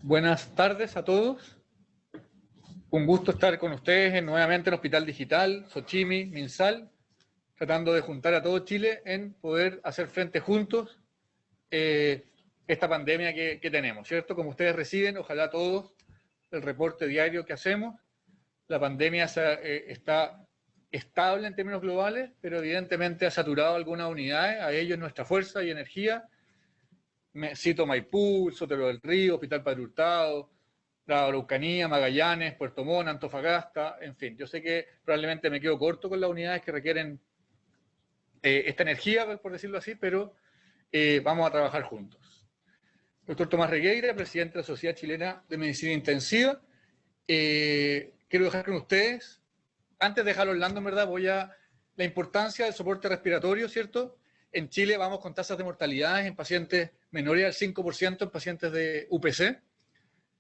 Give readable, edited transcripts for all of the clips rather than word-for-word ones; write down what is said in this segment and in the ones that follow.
Buenas tardes a todos. Un gusto estar con ustedes nuevamente en Hospital Digital, Xochimilco, MinSal, tratando de juntar a todo Chile en poder hacer frente juntos esta pandemia que tenemos, ¿cierto? Como ustedes reciben, ojalá todos, el reporte diario que hacemos. La pandemia está estable en términos globales, pero evidentemente ha saturado algunas unidades, a ellos nuestra fuerza y energía. Cito Maipú, Sotero del Río, Hospital Padre Hurtado, la Araucanía, Magallanes, Puerto Montt, Antofagasta, en fin. Yo sé que probablemente me quedo corto con las unidades que requieren esta energía, por decirlo así, pero vamos a trabajar juntos. Doctor Tomás Regueira, presidente de la Sociedad Chilena de Medicina Intensiva. Quiero dejar con ustedes, antes de dejar Orlando, en verdad, la importancia del soporte respiratorio, ¿cierto? En Chile vamos con tasas de mortalidad en pacientes menores al 5% en pacientes de UPC,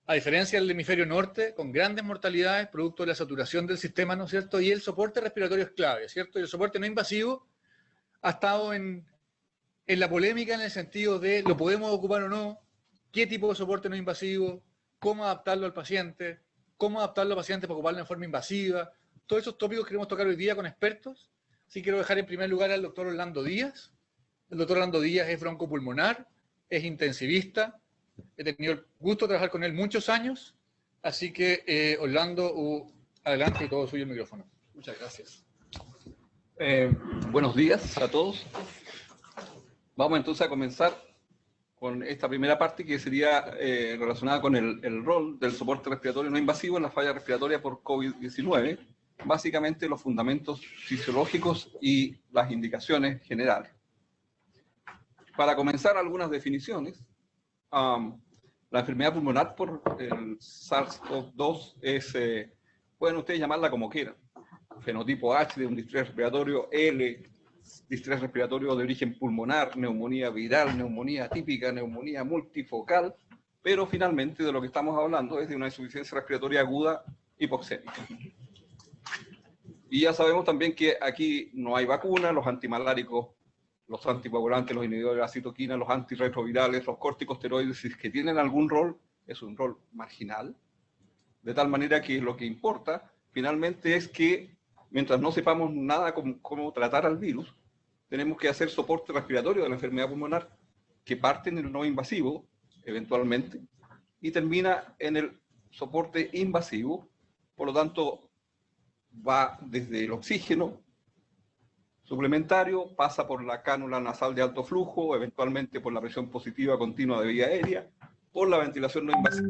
a diferencia del hemisferio norte, con grandes mortalidades, producto de la saturación del sistema, ¿no es cierto? Y el soporte respiratorio es clave, ¿cierto? Y el soporte no invasivo ha estado en la polémica en el sentido de lo podemos ocupar o no, qué tipo de soporte no invasivo, cómo adaptarlo al paciente para ocuparlo en forma invasiva. Todos esos tópicos queremos tocar hoy día con expertos. Así quiero dejar en primer lugar al doctor Orlando Díaz. El doctor Orlando Díaz es broncopulmonar, es intensivista. He tenido el gusto de trabajar con él muchos años. Así que, Orlando, adelante y todo suyo el micrófono. Muchas gracias. Buenos días a todos. Vamos entonces a comenzar con esta primera parte que sería relacionada con el rol del soporte respiratorio no invasivo en la falla respiratoria por COVID-19, básicamente los fundamentos fisiológicos y las indicaciones generales. Para comenzar, algunas definiciones. La enfermedad pulmonar por el SARS-CoV-2 es, pueden ustedes llamarla como quieran, fenotipo H de un distrés respiratorio, L, distrés respiratorio de origen pulmonar, neumonía viral, neumonía típica, neumonía multifocal, pero finalmente de lo que estamos hablando es de una insuficiencia respiratoria aguda hipoxémica. Y ya sabemos también que aquí no hay vacuna, los antimaláricos, los anticoagulantes, los inhibidores de la citoquina, los antirretrovirales, los corticosteroides, si es que tienen algún rol, es un rol marginal, de tal manera que lo que importa finalmente es que mientras no sepamos nada cómo tratar al virus, tenemos que hacer soporte respiratorio de la enfermedad pulmonar, que parte en el no invasivo, eventualmente, y termina en el soporte invasivo. Por lo tanto, va desde el oxígeno suplementario, pasa por la cánula nasal de alto flujo, eventualmente por la presión positiva continua de vía aérea, por la ventilación no invasiva,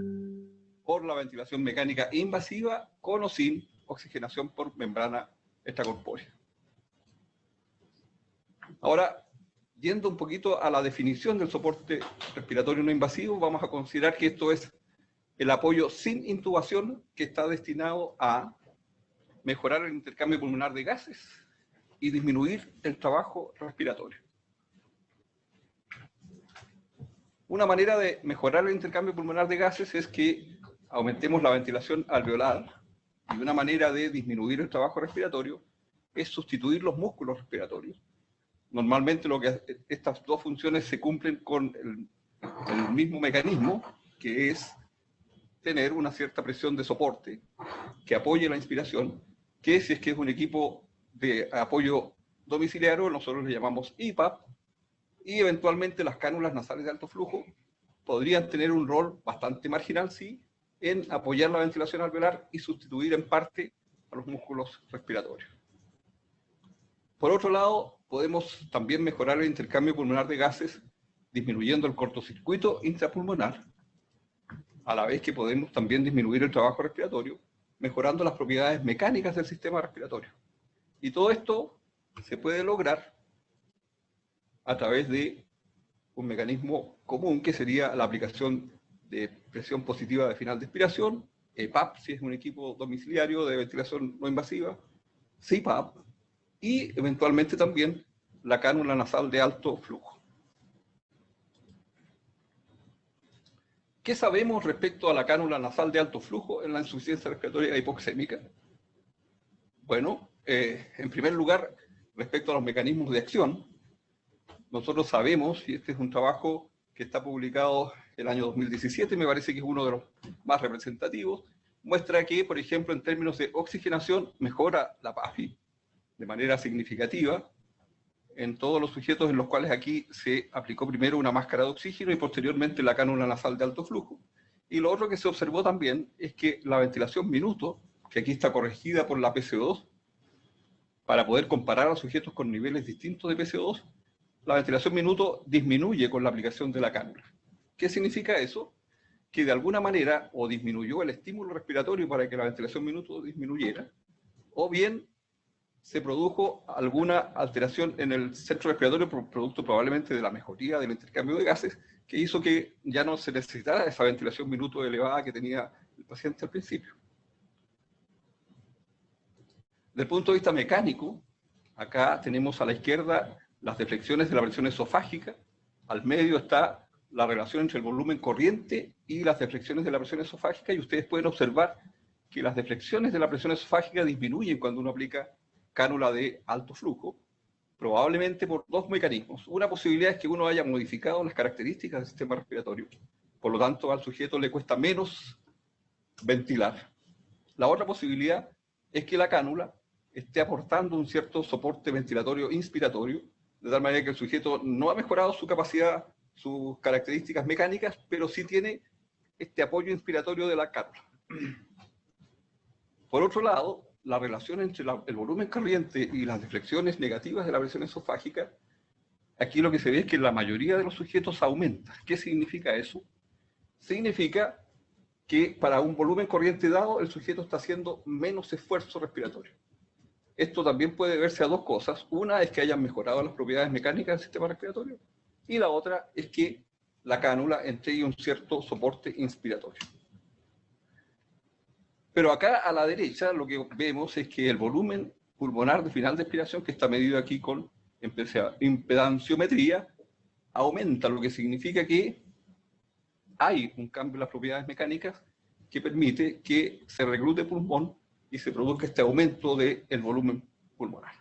por la ventilación mecánica invasiva, con o sin oxigenación por membrana extracorpórea. Ahora, yendo un poquito a la definición del soporte respiratorio no invasivo, vamos a considerar que esto es el apoyo sin intubación que está destinado a mejorar el intercambio pulmonar de gases y disminuir el trabajo respiratorio. Una manera de mejorar el intercambio pulmonar de gases es que aumentemos la ventilación alveolar, y una manera de disminuir el trabajo respiratorio es sustituir los músculos respiratorios. Normalmente estas dos funciones se cumplen con el mismo mecanismo, que es tener una cierta presión de soporte que apoye la inspiración, que si es que es un equipo de apoyo domiciliario, nosotros le llamamos IPAP, y eventualmente las cánulas nasales de alto flujo podrían tener un rol bastante marginal, sí, en apoyar la ventilación alveolar y sustituir en parte a los músculos respiratorios. Por otro lado, podemos también mejorar el intercambio pulmonar de gases disminuyendo el cortocircuito intrapulmonar, a la vez que podemos también disminuir el trabajo respiratorio, mejorando las propiedades mecánicas del sistema respiratorio. Y todo esto se puede lograr a través de un mecanismo común que sería la aplicación de presión positiva de final de expiración, EPAP si es un equipo domiciliario de ventilación no invasiva, CPAP y eventualmente también la cánula nasal de alto flujo. ¿Qué sabemos respecto a la cánula nasal de alto flujo en la insuficiencia respiratoria hipoxémica? Bueno, en primer lugar, respecto a los mecanismos de acción, nosotros sabemos, y este es un trabajo que que está publicado el año 2017, me parece que es uno de los más representativos, muestra que, por ejemplo, en términos de oxigenación, mejora la PAFI de manera significativa en todos los sujetos en los cuales aquí se aplicó primero una máscara de oxígeno y posteriormente la cánula nasal de alto flujo. Y lo otro que se observó también es que la ventilación minuto, que aquí está corregida por la PCO2, para poder comparar a sujetos con niveles distintos de PCO2, la ventilación minuto disminuye con la aplicación de la cánula. ¿Qué significa eso? Que de alguna manera o disminuyó el estímulo respiratorio para que la ventilación minuto disminuyera, o bien se produjo alguna alteración en el centro respiratorio producto probablemente de la mejoría del intercambio de gases, que hizo que ya no se necesitara esa ventilación minuto elevada que tenía el paciente al principio. Desde el punto de vista mecánico, acá tenemos a la izquierda las deflexiones de la presión esofágica, al medio está la relación entre el volumen corriente y las deflexiones de la presión esofágica, y ustedes pueden observar que las deflexiones de la presión esofágica disminuyen cuando uno aplica cánula de alto flujo, probablemente por dos mecanismos. Una posibilidad es que uno haya modificado las características del sistema respiratorio, por lo tanto al sujeto le cuesta menos ventilar. La otra posibilidad es que la cánula esté aportando un cierto soporte ventilatorio inspiratorio, de tal manera que el sujeto no ha mejorado su capacidad, sus características mecánicas, pero sí tiene este apoyo inspiratorio de la cánula. Por otro lado, la relación entre el volumen corriente y las deflexiones negativas de la presión esofágica, aquí lo que se ve es que la mayoría de los sujetos aumenta. ¿Qué significa eso? Significa que para un volumen corriente dado, el sujeto está haciendo menos esfuerzo respiratorio. Esto también puede deberse a dos cosas. Una es que hayan mejorado las propiedades mecánicas del sistema respiratorio, y la otra es que la cánula entregue un cierto soporte inspiratorio. Pero acá a la derecha lo que vemos es que el volumen pulmonar de final de expiración, que está medido aquí con impedanciometría, aumenta, lo que significa que hay un cambio en las propiedades mecánicas que permite que se reclute pulmón y se produzca este aumento del volumen pulmonar.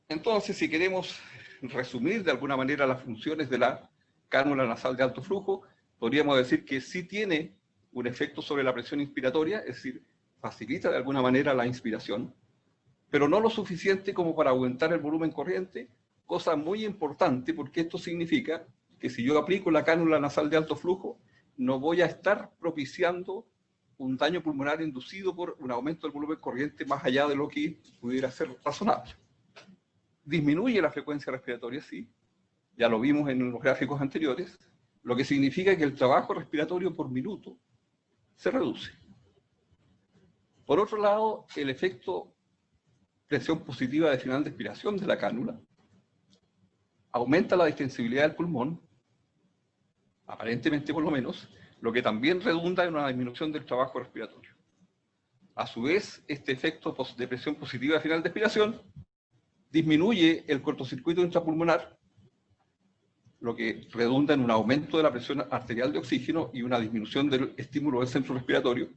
Entonces, si queremos resumir de alguna manera las funciones de la cánula nasal de alto flujo, podríamos decir que sí tiene un efecto sobre la presión inspiratoria, es decir, facilita de alguna manera la inspiración, pero no lo suficiente como para aumentar el volumen corriente, cosa muy importante porque esto significa que si yo aplico la cánula nasal de alto flujo, no voy a estar propiciando un daño pulmonar inducido por un aumento del volumen corriente más allá de lo que pudiera ser razonable. Disminuye la frecuencia respiratoria, sí, ya lo vimos en los gráficos anteriores, lo que significa que el trabajo respiratorio por minuto se reduce. Por otro lado, el efecto presión positiva de final de expiración de la cánula aumenta la distensibilidad del pulmón, aparentemente por lo menos, lo que también redunda en una disminución del trabajo respiratorio. A su vez, este efecto de presión positiva de final de expiración disminuye el cortocircuito intrapulmonar, lo que redunda en un aumento de la presión arterial de oxígeno y una disminución del estímulo del centro respiratorio,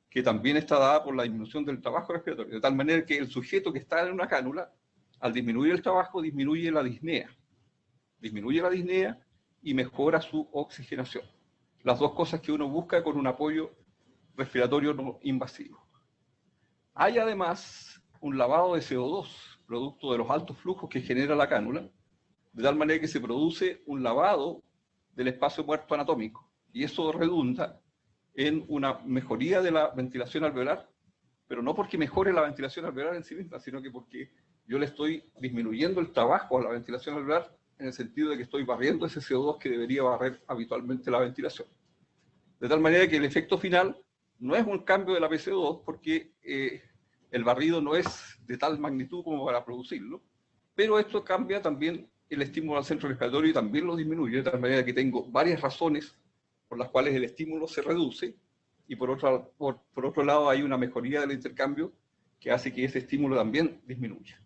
que también está dada por la disminución del trabajo respiratorio, de tal manera que el sujeto que está en una cánula, al disminuir el trabajo, disminuye la disnea y mejora su oxigenación. Las dos cosas que uno busca con un apoyo respiratorio no invasivo. Hay además un lavado de CO2, producto de los altos flujos que genera la cánula, de tal manera que se produce un lavado del espacio muerto anatómico, y eso redunda en una mejoría de la ventilación alveolar, pero no porque mejore la ventilación alveolar en sí misma, sino que porque yo le estoy disminuyendo el trabajo a la ventilación alveolar, en el sentido de que estoy barriendo ese CO2 que debería barrer habitualmente la ventilación. De tal manera que el efecto final no es un cambio de la PCO2, porque el barrido no es de tal magnitud como para producirlo, pero esto cambia también el estímulo al centro respiratorio y también lo disminuye, de tal manera que tengo varias razones por las cuales el estímulo se reduce, y por otro lado hay una mejoría del intercambio que hace que ese estímulo también disminuya.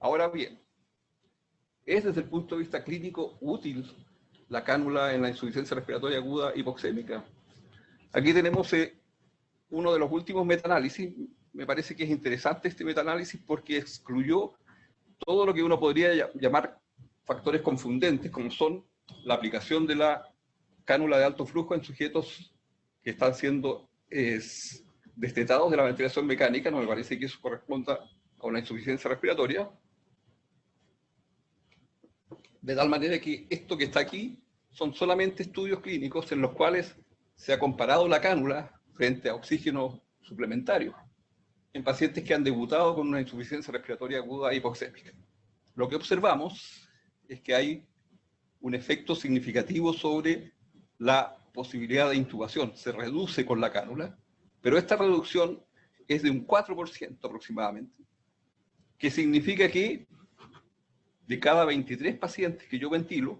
Ahora bien, ¿es desde el punto de vista clínico útil la cánula en la insuficiencia respiratoria aguda hipoxémica? Aquí tenemos uno de los últimos metaanálisis. Me parece que es interesante este metaanálisis porque excluyó todo lo que uno podría llamar factores confundentes, como son la aplicación de la cánula de alto flujo en sujetos que están siendo destetados de la ventilación mecánica. No me parece que eso corresponda a una insuficiencia respiratoria. De tal manera que esto que está aquí son solamente estudios clínicos en los cuales se ha comparado la cánula frente a oxígeno suplementario en pacientes que han debutado con una insuficiencia respiratoria aguda hipoxémica. Lo que observamos es que hay un efecto significativo sobre la posibilidad de intubación. Se reduce con la cánula, pero esta reducción es de un 4% aproximadamente, que significa que de cada 23 pacientes que yo ventilo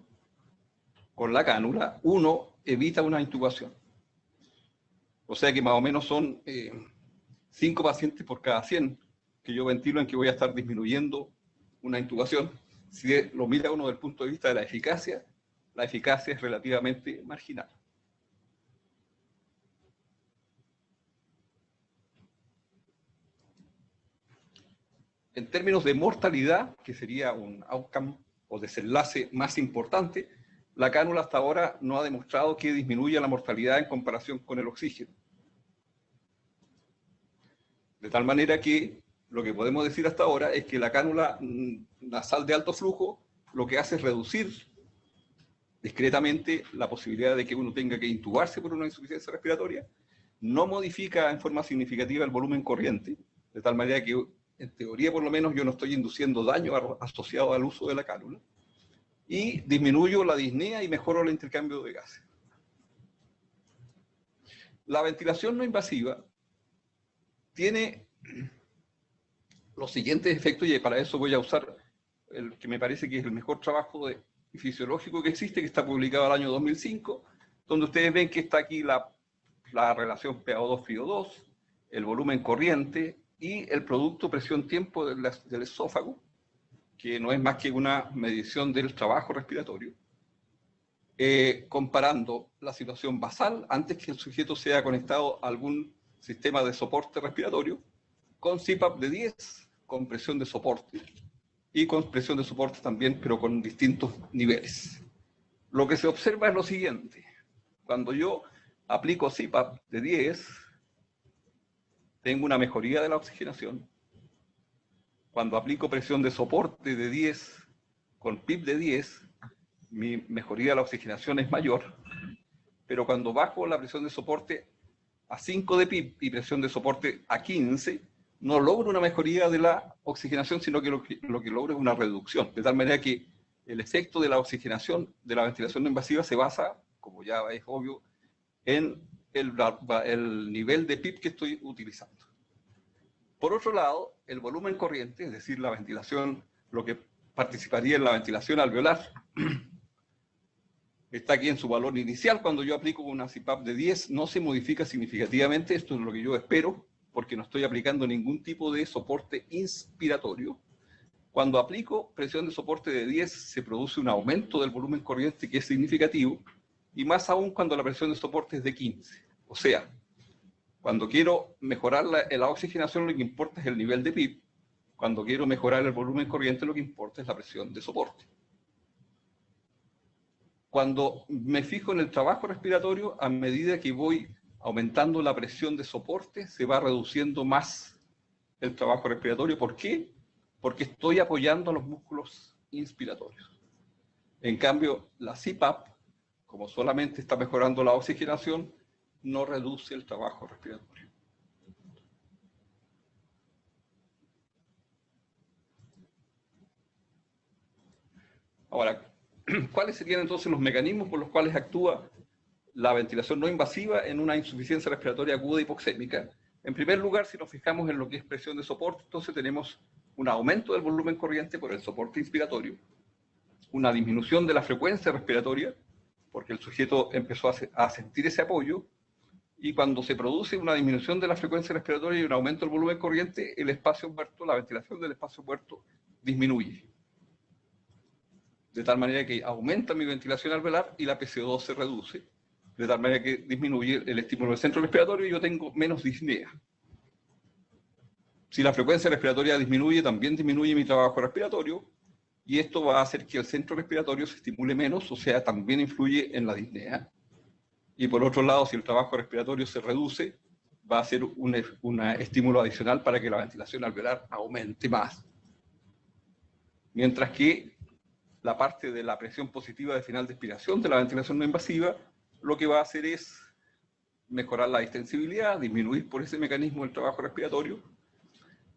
con la cánula, uno evita una intubación. O sea que más o menos son 5 pacientes por cada 100 que yo ventilo en que voy a estar disminuyendo una intubación. Si lo mira uno desde el punto de vista de la eficacia es relativamente marginal. En términos de mortalidad, que sería un outcome o desenlace más importante, la cánula hasta ahora no ha demostrado que disminuya la mortalidad en comparación con el oxígeno. De tal manera que lo que podemos decir hasta ahora es que la cánula nasal de alto flujo lo que hace es reducir discretamente la posibilidad de que uno tenga que intubarse por una insuficiencia respiratoria, no modifica en forma significativa el volumen corriente, de tal manera que en teoría por lo menos yo no estoy induciendo daño asociado al uso de la cánula, y disminuyo la disnea y mejoro el intercambio de gases. La ventilación no invasiva tiene los siguientes efectos, y para eso voy a usar el que me parece que es el mejor trabajo fisiológico que existe, que está publicado el año 2005, donde ustedes ven que está aquí la relación PaO2-FiO2, el volumen corriente y el producto presión-tiempo del esófago, que no es más que una medición del trabajo respiratorio, comparando la situación basal antes que el sujeto sea conectado a algún sistema de soporte respiratorio, con CPAP de 10, con presión de soporte, y con presión de soporte también, pero con distintos niveles. Lo que se observa es lo siguiente: cuando yo aplico CPAP de 10, tengo una mejoría de la oxigenación. Cuando aplico presión de soporte de 10 con PIP de 10, mi mejoría de la oxigenación es mayor, pero cuando bajo la presión de soporte a 5 de PIP y presión de soporte a 15, no logro una mejoría de la oxigenación, sino que lo que logro es una reducción. De tal manera que el efecto de la oxigenación de la ventilación no invasiva se basa, como ya es obvio, en el nivel de PIP que estoy utilizando. Por otro lado, el volumen corriente, es decir, la ventilación, lo que participaría en la ventilación alveolar, está aquí en su valor inicial. Cuando yo aplico una CPAP de 10, no se modifica significativamente. Esto es lo que yo espero, porque no estoy aplicando ningún tipo de soporte inspiratorio. Cuando aplico presión de soporte de 10, se produce un aumento del volumen corriente que es significativo, y más aún cuando la presión de soporte es de 15. O sea, cuando quiero mejorar la oxigenación, lo que importa es el nivel de PIP. Cuando quiero mejorar el volumen corriente, lo que importa es la presión de soporte. Cuando me fijo en el trabajo respiratorio, a medida que voy aumentando la presión de soporte, se va reduciendo más el trabajo respiratorio. ¿Por qué? Porque estoy apoyando a los músculos inspiratorios. En cambio, la CPAP, como solamente está mejorando la oxigenación, no reduce el trabajo respiratorio. Ahora, ¿cuáles serían entonces los mecanismos por los cuales actúa la ventilación no invasiva en una insuficiencia respiratoria aguda hipoxémica? En primer lugar, si nos fijamos en lo que es presión de soporte, entonces tenemos un aumento del volumen corriente por el soporte inspiratorio, una disminución de la frecuencia respiratoria, porque el sujeto empezó a sentir ese apoyo, y cuando se produce una disminución de la frecuencia respiratoria y un aumento del volumen corriente, el espacio muerto, la ventilación del espacio muerto disminuye. De tal manera que aumenta mi ventilación alveolar y la PCO2 se reduce, de tal manera que disminuye el estímulo del centro respiratorio y yo tengo menos disnea. Si la frecuencia respiratoria disminuye, también disminuye mi trabajo respiratorio, y esto va a hacer que el centro respiratorio se estimule menos, o sea, también influye en la disnea. Y por otro lado, si el trabajo respiratorio se reduce, va a ser un estímulo adicional para que la ventilación alveolar aumente más. Mientras que la parte de la presión positiva de final de expiración de la ventilación no invasiva, lo que va a hacer es mejorar la distensibilidad, disminuir por ese mecanismo el trabajo respiratorio,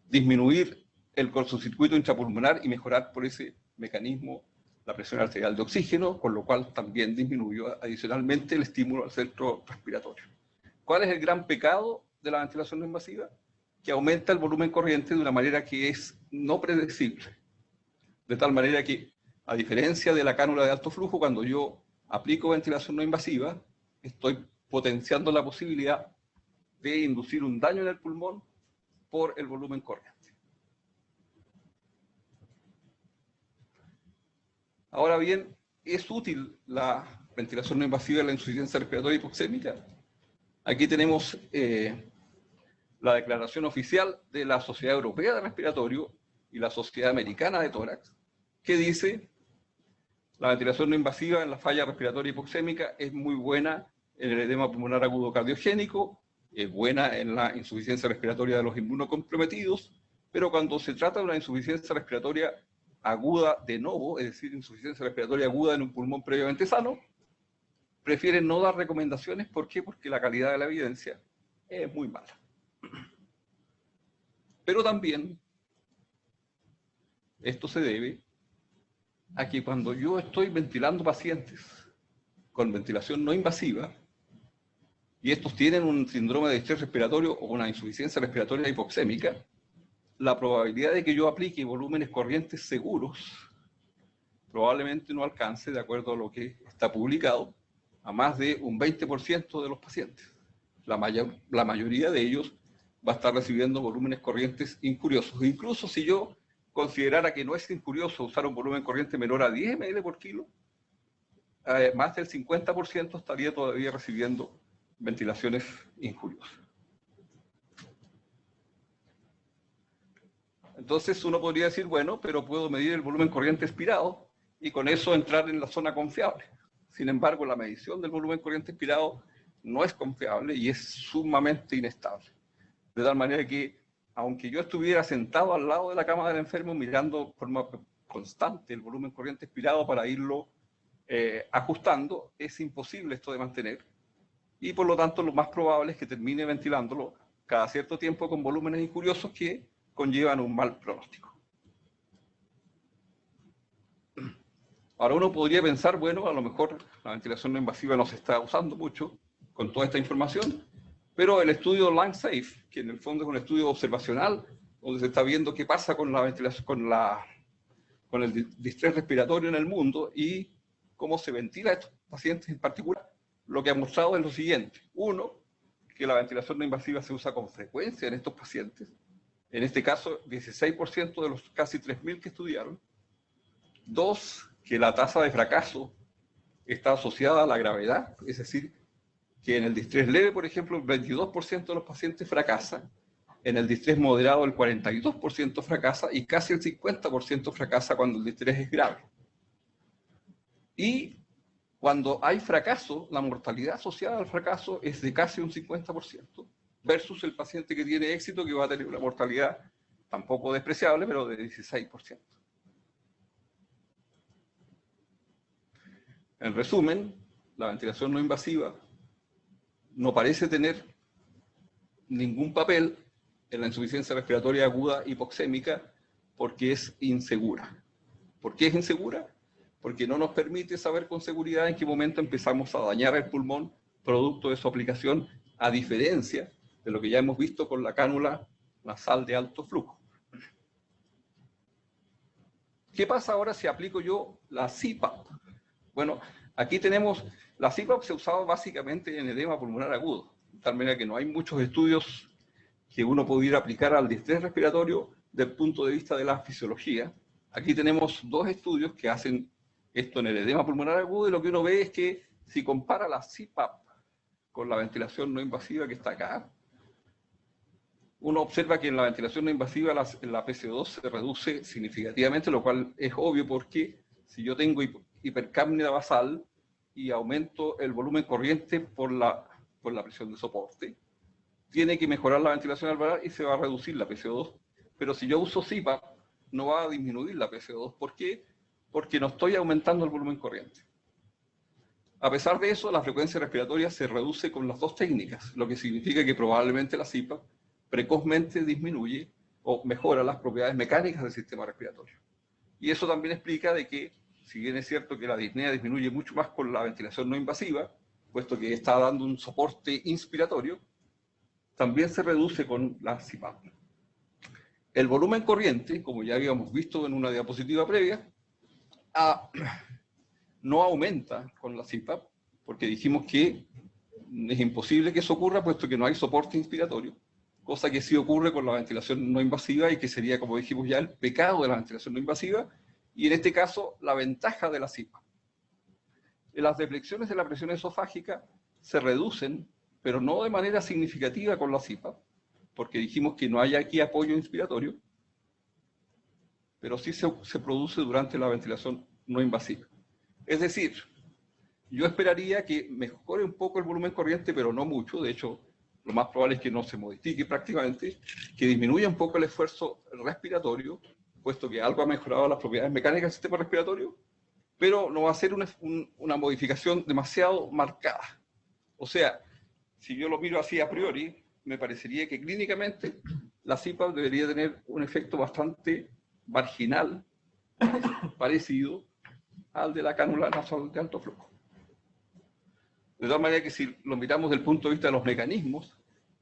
disminuir el cortocircuito intrapulmonar y mejorar por ese mecanismo la presión arterial de oxígeno, con lo cual también disminuyó adicionalmente el estímulo al centro respiratorio. ¿Cuál es el gran pecado de la ventilación no invasiva? Que aumenta el volumen corriente de una manera que es no predecible. De tal manera que, a diferencia de la cánula de alto flujo, cuando yo aplico ventilación no invasiva, estoy potenciando la posibilidad de inducir un daño en el pulmón por el volumen corriente. Ahora bien, ¿es útil la ventilación no invasiva en la insuficiencia respiratoria hipoxémica? Aquí tenemos la declaración oficial de la Sociedad Europea de Respiratorio y la Sociedad Americana de Tórax, que dice: la ventilación no invasiva en la falla respiratoria hipoxémica es muy buena en el edema pulmonar agudo cardiogénico, es buena en la insuficiencia respiratoria de los inmunocomprometidos, pero cuando se trata de una insuficiencia respiratoria aguda de novo, es decir, insuficiencia respiratoria aguda en un pulmón previamente sano, prefieren no dar recomendaciones. ¿Por qué? Porque la calidad de la evidencia es muy mala. Pero también esto se debe a que cuando yo estoy ventilando pacientes con ventilación no invasiva, y estos tienen un síndrome de estrés respiratorio o una insuficiencia respiratoria hipoxémica, la probabilidad de que yo aplique volúmenes corrientes seguros probablemente no alcance, de acuerdo a lo que está publicado, a más de un 20% de los pacientes. La mayoría de ellos va a estar recibiendo volúmenes corrientes incuriosos. Incluso si yo considerara que no es incurioso usar un volumen corriente menor a 10 ml por kilo, más del 50% estaría todavía recibiendo ventilaciones injuriosas. Entonces uno podría decir, bueno, pero puedo medir el volumen corriente expirado y con eso entrar en la zona confiable. Sin embargo, la medición del volumen corriente expirado no es confiable y es sumamente inestable. De tal manera que, aunque yo estuviera sentado al lado de la cama del enfermo mirando de forma constante el volumen corriente expirado para irlo ajustando, es imposible esto de mantener. Y por lo tanto, lo más probable es que termine ventilándolo cada cierto tiempo con volúmenes injuriosos que conllevan un mal pronóstico. Ahora uno podría pensar, bueno, a lo mejor la ventilación no invasiva no se está usando mucho con toda esta información, pero el estudio LungSafe, que en el fondo es un estudio observacional, donde se está viendo qué pasa con la ventilación, con el distrés respiratorio en el mundo y cómo se ventila a estos pacientes en particular, lo que ha mostrado es lo siguiente. Uno, que la ventilación no invasiva se usa con frecuencia en estos pacientes. En este caso, 16% de los casi 3.000 que estudiaron. Dos, que la tasa de fracaso está asociada a la gravedad, es decir, que en el distrés leve, por ejemplo, el 22% de los pacientes fracasa, en el distrés moderado el 42% fracasa y casi el 50% fracasa cuando el distrés es grave. Y cuando hay fracaso, la mortalidad asociada al fracaso es de casi un 50%, versus el paciente que tiene éxito, que va a tener una mortalidad tampoco despreciable, pero de 16%. En resumen, la ventilación no invasiva no parece tener ningún papel en la insuficiencia respiratoria aguda hipoxémica porque es insegura. ¿Por qué es insegura? Porque no nos permite saber con seguridad en qué momento empezamos a dañar el pulmón producto de su aplicación, a diferencia de lo que ya hemos visto con la cánula nasal de alto flujo. ¿Qué pasa ahora si aplico yo la CPAP? Bueno, aquí tenemos, la CPAP se usaba básicamente en edema pulmonar agudo, de tal manera que no hay muchos estudios que uno pudiera aplicar al distrés respiratorio desde el punto de vista de la fisiología. Aquí tenemos dos estudios que hacen esto en el edema pulmonar agudo, y lo que uno ve es que si compara la CPAP con la ventilación no invasiva que está acá, uno observa que en la ventilación no invasiva la PCO2 se reduce significativamente, lo cual es obvio porque si yo tengo hipercapnia basal y aumento el volumen corriente por la presión de soporte, tiene que mejorar la ventilación alveolar y se va a reducir la PCO2. Pero si yo uso CPAP, no va a disminuir la PCO2. ¿Por qué? Porque no estoy aumentando el volumen corriente. A pesar de eso, la frecuencia respiratoria se reduce con las dos técnicas, lo que significa que probablemente la CPAP precozmente disminuye o mejora las propiedades mecánicas del sistema respiratorio. Y eso también explica de que, si bien es cierto que la disnea disminuye mucho más con la ventilación no invasiva, puesto que está dando un soporte inspiratorio, también se reduce con la CPAP. El volumen corriente, como ya habíamos visto en una diapositiva previa, no aumenta con la CPAP, porque dijimos que es imposible que eso ocurra, puesto que no hay soporte inspiratorio, cosa que sí ocurre con la ventilación no invasiva y que sería, como dijimos ya, el pecado de la ventilación no invasiva, y en este caso, la ventaja de la CPAP. Las deflexiones de la presión esofágica se reducen, pero no de manera significativa con la CPAP, porque dijimos que no hay aquí apoyo inspiratorio, pero sí se produce durante la ventilación no invasiva. Es decir, yo esperaría que mejore un poco el volumen corriente, pero no mucho. De hecho, lo más probable es que no se modifique prácticamente, que disminuya un poco el esfuerzo respiratorio, puesto que algo ha mejorado las propiedades mecánicas del sistema respiratorio, pero no va a ser una modificación demasiado marcada. O sea, si yo lo miro así a priori, me parecería que clínicamente la CPAP debería tener un efecto bastante marginal, parecido al de la cánula nasal de alto flujo. De tal manera que si lo miramos desde el punto de vista de los mecanismos,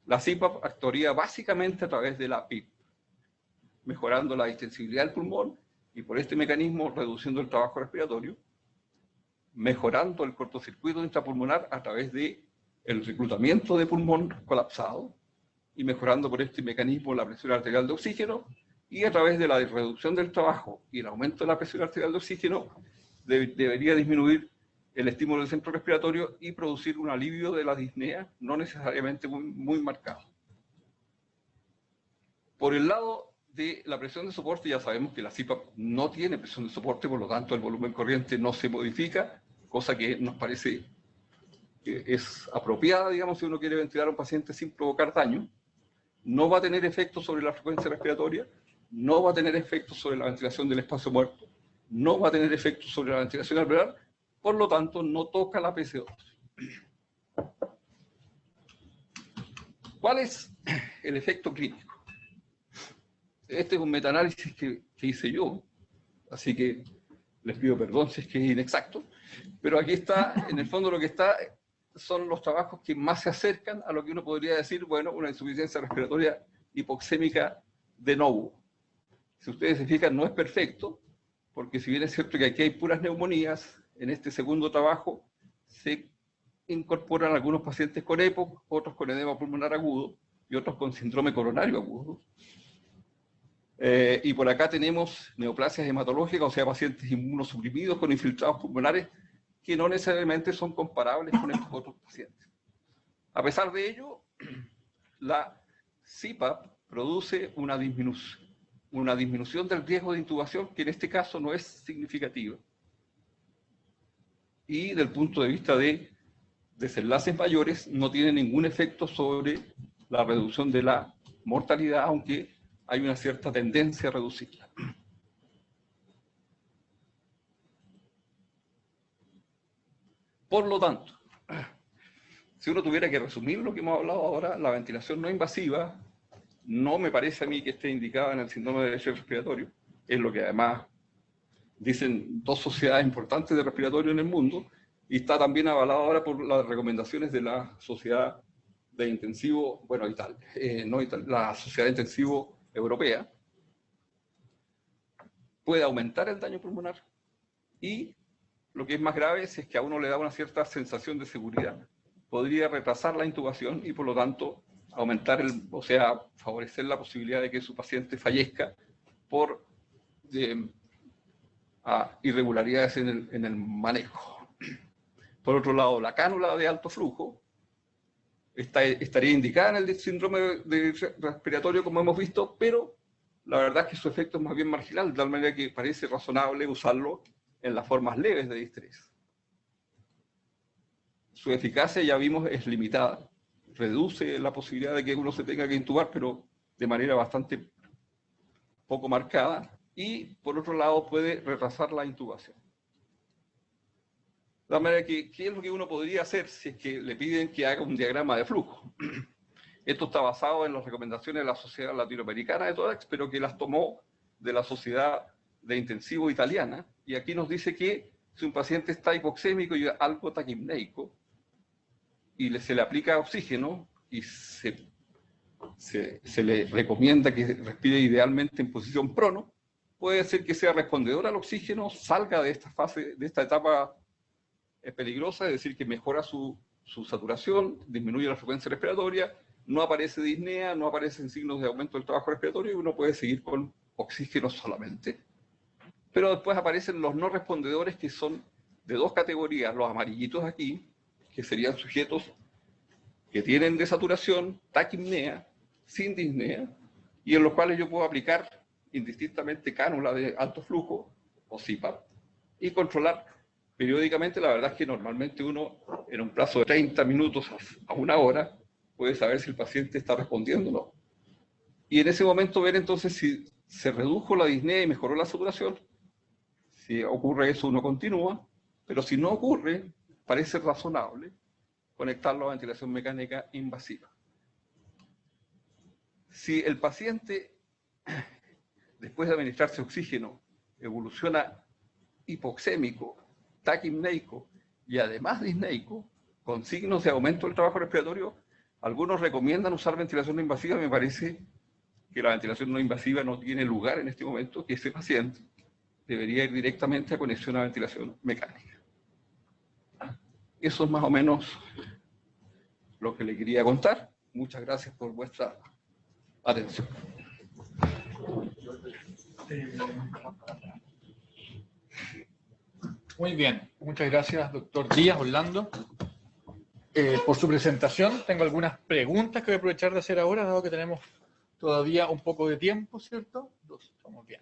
la CPAP actuaría básicamente a través de la PIP, mejorando la distensibilidad del pulmón y por este mecanismo reduciendo el trabajo respiratorio, mejorando el cortocircuito intrapulmonar a través de el reclutamiento de pulmón colapsado y mejorando por este mecanismo la presión arterial de oxígeno, y a través de la reducción del trabajo y el aumento de la presión arterial de oxígeno debería disminuir el estímulo del centro respiratorio y producir un alivio de la disnea, no necesariamente muy marcado. Por el lado de la presión de soporte, ya sabemos que la CPAP no tiene presión de soporte, por lo tanto el volumen corriente no se modifica, cosa que nos parece que es apropiada, digamos, si uno quiere ventilar a un paciente sin provocar daño. No va a tener efecto sobre la frecuencia respiratoria, no va a tener efecto sobre la ventilación del espacio muerto, no va a tener efecto sobre la ventilación alveolar, por lo tanto no toca la PCO2. ¿Cuál es el efecto clínico? Este es un metaanálisis que hice yo, así que les pido perdón si es que es inexacto, pero aquí está, en el fondo lo que está son los trabajos que más se acercan a lo que uno podría decir, bueno, una insuficiencia respiratoria hipoxémica de novo. Si ustedes se fijan, no es perfecto, porque si bien es cierto que aquí hay puras neumonías, en este segundo trabajo se incorporan algunos pacientes con EPOC, otros con edema pulmonar agudo y otros con síndrome coronario agudo. Y por acá tenemos neoplasias hematológicas, o sea, pacientes inmunosuprimidos con infiltrados pulmonares que no necesariamente son comparables con estos otros pacientes. A pesar de ello, la CPAP produce una disminución del riesgo de intubación que en este caso no es significativa. Y del punto de vista de desenlaces mayores, no tiene ningún efecto sobre la reducción de la mortalidad, aunque hay una cierta tendencia a reducirla. Por lo tanto, si uno tuviera que resumir lo que hemos hablado ahora, la ventilación no invasiva no me parece a mí que esté indicada en el síndrome de déficit respiratorio, es lo que además dicen dos sociedades importantes de respiratorio en el mundo, y está también avalado ahora por las recomendaciones de la Sociedad de Intensivo, bueno, la Sociedad de Intensivo Europea. Puede aumentar el daño pulmonar y lo que es más grave es que a uno le da una cierta sensación de seguridad. Podría retrasar la intubación y por lo tanto aumentar, favorecer la posibilidad de que su paciente fallezca por irregularidades en el manejo. Por otro lado, la cánula de alto flujo estaría indicada en el síndrome respiratorio, como hemos visto, pero la verdad es que su efecto es más bien marginal, de tal manera que parece razonable usarlo en las formas leves de distrés. Su eficacia, ya vimos, es limitada. Reduce la posibilidad de que uno se tenga que intubar, pero de manera bastante poco marcada. Y, por otro lado, puede retrasar la intubación. De tal manera que, ¿qué es lo que uno podría hacer si es que le piden que haga un diagrama de flujo? Esto está basado en las recomendaciones de la Sociedad Latinoamericana de Tórax, pero que las tomó de la Sociedad de Intensivo Italiana. Y aquí nos dice que si un paciente está hipoxémico y algo taquipneico, y se le aplica oxígeno y se le recomienda que respire idealmente en posición prono, puede ser que sea respondedor al oxígeno, salga de esta fase, de esta etapa peligrosa, es decir, que mejora su saturación, disminuye la frecuencia respiratoria, no aparece disnea, no aparecen signos de aumento del trabajo respiratorio y uno puede seguir con oxígeno solamente. Pero después aparecen los no respondedores, que son de dos categorías, los amarillitos aquí, que serían sujetos que tienen desaturación, taquipnea, sin disnea, y en los cuales yo puedo aplicar indistintamente cánula de alto flujo o CPAP y controlar periódicamente. La verdad es que normalmente uno, en un plazo de 30 minutos a una hora, puede saber si el paciente está respondiendo o no. Y en ese momento ver entonces si se redujo la disnea y mejoró la saturación. Si ocurre eso, uno continúa, pero si no ocurre, parece razonable conectarlo a ventilación mecánica invasiva. Si el paciente, después de administrarse oxígeno, evoluciona hipoxémico, taquipneico y además disneico, con signos de aumento del trabajo respiratorio, algunos recomiendan usar ventilación no invasiva. Me parece que la ventilación no invasiva no tiene lugar en este momento, que ese paciente debería ir directamente a conexión a ventilación mecánica. Eso es más o menos lo que le quería contar. Muchas gracias por vuestra atención. Muy bien, muchas gracias, doctor Díaz Orlando, por su presentación. Tengo algunas preguntas que voy a aprovechar de hacer ahora, dado que tenemos todavía un poco de tiempo, ¿cierto? Estamos bien.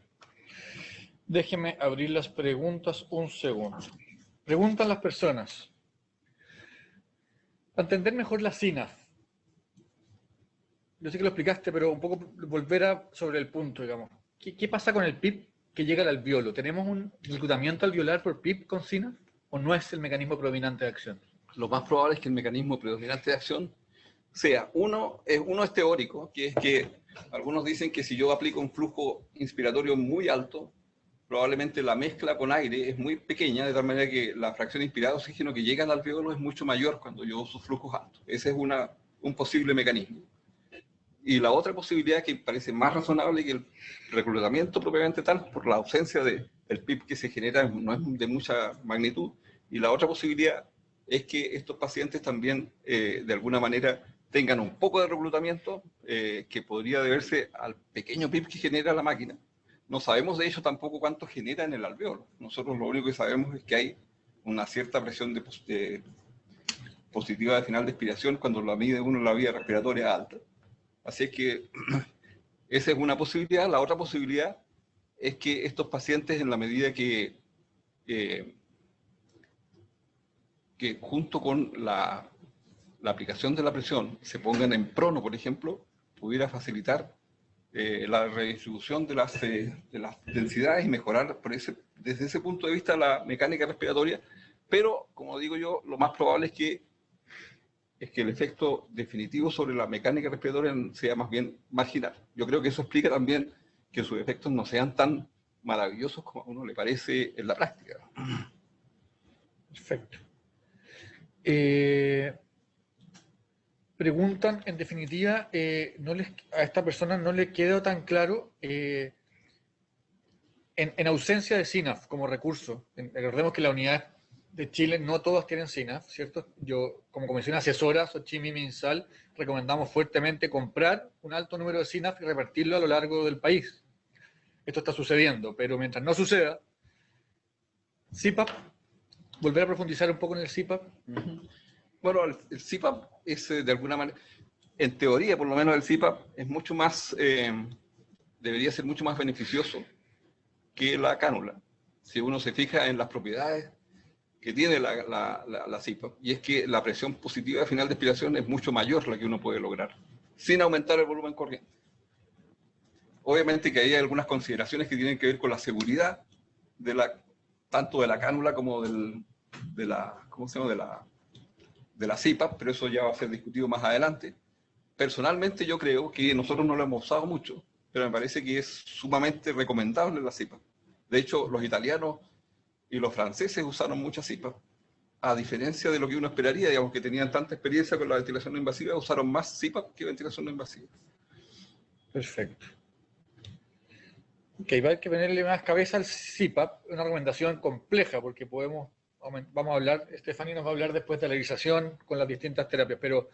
Déjeme abrir las preguntas un segundo. Preguntan las personas. Para entender mejor la SINAF, yo sé que lo explicaste, pero un poco volver sobre el punto, digamos. ¿Qué pasa con el PIP que llega al alveolo? ¿Tenemos un reclutamiento alveolar por PIP con SINAF o no es el mecanismo predominante de acción? Lo más probable es que el mecanismo predominante de acción sea, uno es teórico, que es que algunos dicen que si yo aplico un flujo inspiratorio muy alto, probablemente la mezcla con aire es muy pequeña, de tal manera que la fracción inspirada de oxígeno que llega al alveolo es mucho mayor cuando yo uso flujos altos. Ese es un posible mecanismo. Y la otra posibilidad, que parece más razonable que el reclutamiento propiamente tal, por la ausencia del PIB que se genera, no es de mucha magnitud. Y la otra posibilidad es que estos pacientes también, de alguna manera, tengan un poco de reclutamiento que podría deberse al pequeño PIB que genera la máquina. No sabemos de hecho tampoco cuánto genera en el alveolo. Nosotros lo único que sabemos es que hay una cierta presión positiva de final de expiración cuando la mide uno en la vía respiratoria alta. Así es que esa es una posibilidad. La otra posibilidad es que estos pacientes, en la medida que junto con la aplicación de la presión se pongan en prono, por ejemplo, pudiera facilitar la redistribución de las densidades y mejorar desde ese punto de vista la mecánica respiratoria. Pero, como digo yo, lo más probable es que el efecto definitivo sobre la mecánica respiratoria sea más bien marginal. Yo creo que eso explica también que sus efectos no sean tan maravillosos como a uno le parece en la práctica. Perfecto. Preguntan, en definitiva, a esta persona no le quedó tan claro, en ausencia de SINAF como recurso. Recordemos que la unidad de Chile no todas tienen SINAF, ¿cierto? Yo, como comisión asesora, Xochimilco y Minsal, recomendamos fuertemente comprar un alto número de SINAF y repartirlo a lo largo del país. Esto está sucediendo, pero mientras no suceda, CPAP, volver a profundizar un poco en el CPAP. Bueno, el CPAP es de alguna manera, en teoría por lo menos el CPAP es mucho más, debería ser mucho más beneficioso que la cánula. Si uno se fija en las propiedades que tiene la CPAP, y es que la presión positiva final de expiración es mucho mayor la que uno puede lograr, sin aumentar el volumen corriente. Obviamente que hay algunas consideraciones que tienen que ver con la seguridad tanto de la cánula como de la CPAP, pero eso ya va a ser discutido más adelante. Personalmente yo creo que nosotros no lo hemos usado mucho, pero me parece que es sumamente recomendable la CPAP. De hecho, los italianos y los franceses usaron mucha CPAP, a diferencia de lo que uno esperaría, digamos, que tenían tanta experiencia con la ventilación no invasiva, usaron más CPAP que ventilación no invasiva. Perfecto. Ok, va a haber que ponerle más cabeza al CPAP, una recomendación compleja, porque vamos a hablar, Stephanie nos va a hablar después de la realización con las distintas terapias, pero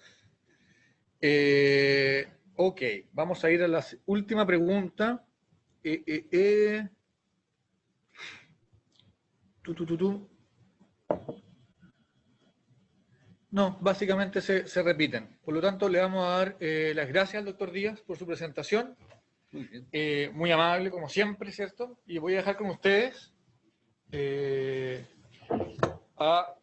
ok, vamos a ir a la última pregunta. No, básicamente se repiten. Por lo tanto, le vamos a dar las gracias al doctor Díaz por su presentación. Muy amable, como siempre, ¿cierto? Y voy a dejar con ustedes a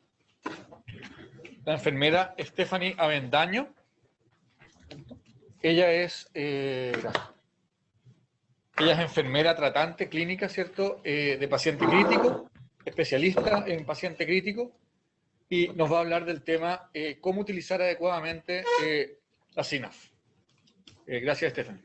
la enfermera Stephanie Avendaño. Ella es enfermera tratante clínica, ¿cierto? De paciente crítico, especialista en paciente crítico, y nos va a hablar del tema cómo utilizar adecuadamente la CINAF. Gracias, Stephanie.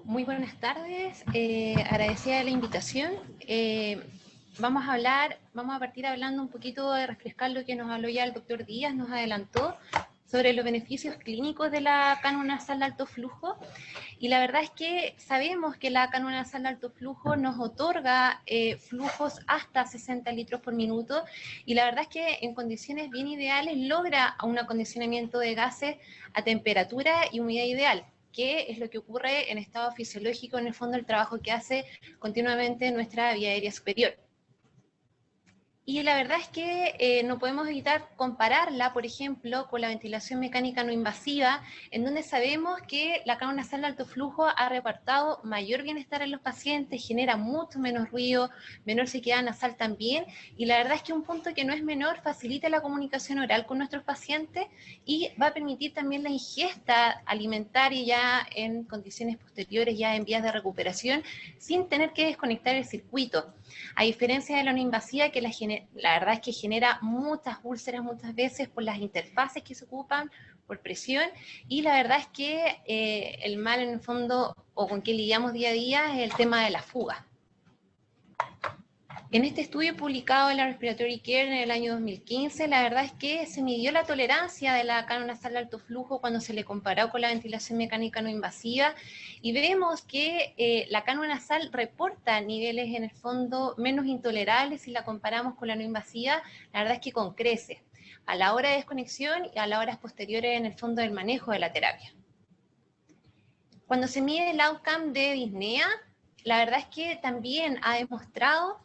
Muy buenas tardes, agradecida la invitación. Vamos a partir hablando un poquito de refrescar lo que nos habló ya el doctor Díaz, nos adelantó sobre los beneficios clínicos de la cánula nasal de alto flujo. Y la verdad es que sabemos que la cánula nasal de alto flujo nos otorga flujos hasta 60 litros por minuto, y la verdad es que en condiciones bien ideales logra un acondicionamiento de gases a temperatura y humedad ideal, que es lo que ocurre en estado fisiológico, en el fondo, el trabajo que hace continuamente nuestra vía aérea superior. Y la verdad es que no podemos evitar compararla, por ejemplo, con la ventilación mecánica no invasiva, en donde sabemos que la cánula nasal de alto flujo ha reportado mayor bienestar en los pacientes, genera mucho menos ruido, menor sequedad nasal también, y la verdad es que un punto que no es menor, facilita la comunicación oral con nuestros pacientes y va a permitir también la ingesta alimentaria ya en condiciones posteriores, ya en vías de recuperación, sin tener que desconectar el circuito. A diferencia de la no invasiva, que la verdad es que genera muchas úlceras muchas veces por las interfaces que se ocupan, por presión, y la verdad es que el mal en el fondo, o con que lidiamos día a día, es el tema de la fuga. En este estudio publicado en la Respiratory Care en el año 2015, la verdad es que se midió la tolerancia de la cánula nasal de alto flujo cuando se le comparó con la ventilación mecánica no invasiva, y vemos que la cánula nasal reporta niveles en el fondo menos intolerables si la comparamos con la no invasiva, la verdad es que con creces, a la hora de desconexión y a las horas posteriores en el fondo del manejo de la terapia. Cuando se mide el outcome de disnea, la verdad es que también ha demostrado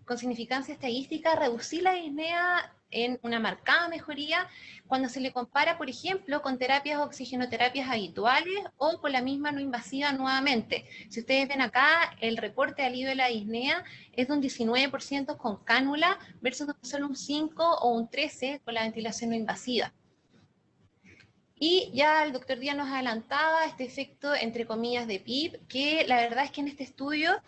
con significancia estadística reducir la disnea en una marcada mejoría cuando se le compara, por ejemplo, con terapias o oxigenoterapias habituales o con la misma no invasiva nuevamente. Si ustedes ven acá, el reporte de alivio de la disnea es de un 19% con cánula versus solo un 5 o un 13 con la ventilación no invasiva. Y ya el doctor Díaz nos adelantaba este efecto, entre comillas, de PIB, que la verdad es que en este estudio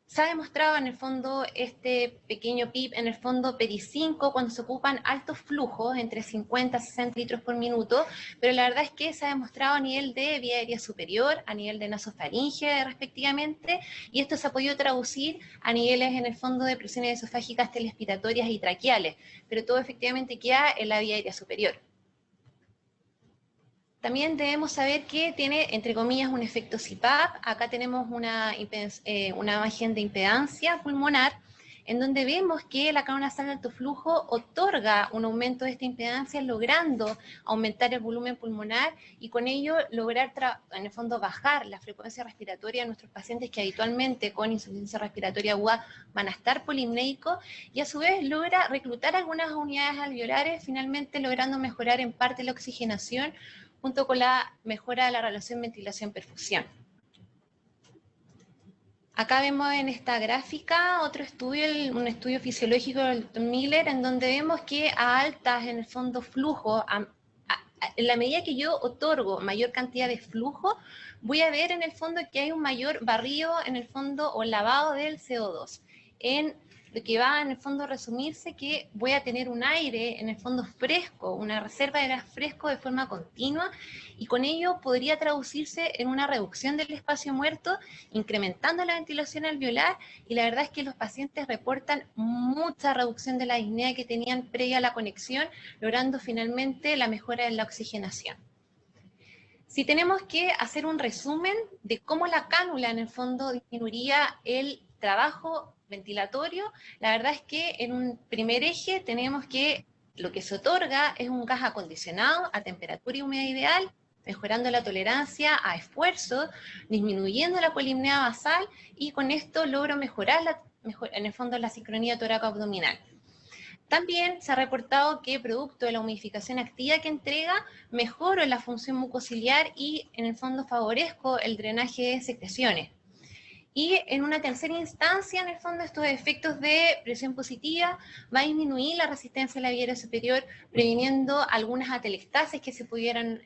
se ha demostrado en el fondo este pequeño PIB, en el fondo PERI5, cuando se ocupan altos flujos, entre 50 y 60 litros por minuto, pero la verdad es que se ha demostrado a nivel de vía aérea superior, a nivel de nasofaringe respectivamente, y esto se ha podido traducir a niveles en el fondo de presiones esofágicas, telespiratorias y traqueales, pero todo efectivamente queda en la vía aérea superior. También debemos saber que tiene, entre comillas, un efecto CPAP. Acá tenemos una imagen de impedancia pulmonar, en donde vemos que la cánula nasal de alto flujo otorga un aumento de esta impedancia, logrando aumentar el volumen pulmonar y con ello lograr, en el fondo, bajar la frecuencia respiratoria de nuestros pacientes que habitualmente con insuficiencia respiratoria aguda van a estar polimnéicos, y a su vez logra reclutar algunas unidades alveolares, finalmente logrando mejorar en parte la oxigenación junto con la mejora de la relación ventilación-perfusión. Acá vemos en esta gráfica otro estudio, un estudio fisiológico del Dr. Miller, en donde vemos que a altas, en el fondo, flujo, en la medida que yo otorgo mayor cantidad de flujo, voy a ver en el fondo que hay un mayor barrido, en el fondo, o lavado del CO2. En lo que va, en el fondo, a resumirse que voy a tener un aire, en el fondo, fresco, una reserva de gas fresco de forma continua, y con ello podría traducirse en una reducción del espacio muerto, incrementando la ventilación alveolar, y la verdad es que los pacientes reportan mucha reducción de la disnea que tenían previa a la conexión, logrando finalmente la mejora en la oxigenación. Si tenemos que hacer un resumen de cómo la cánula, en el fondo, disminuiría el trabajo ventilatorio, la verdad es que en un primer eje tenemos que lo que se otorga es un gas acondicionado a temperatura y humedad ideal, mejorando la tolerancia a esfuerzo, disminuyendo la polimnea basal, y con esto logro mejorar en el fondo la sincronía torácico-abdominal. También se ha reportado que producto de la humidificación activa que entrega, mejoro la función mucociliar y en el fondo favorezco el drenaje de secreciones. Y en una tercera instancia, en el fondo, estos efectos de presión positiva va a disminuir la resistencia a la vía aérea superior, previniendo algunas atelectasis que se pudieran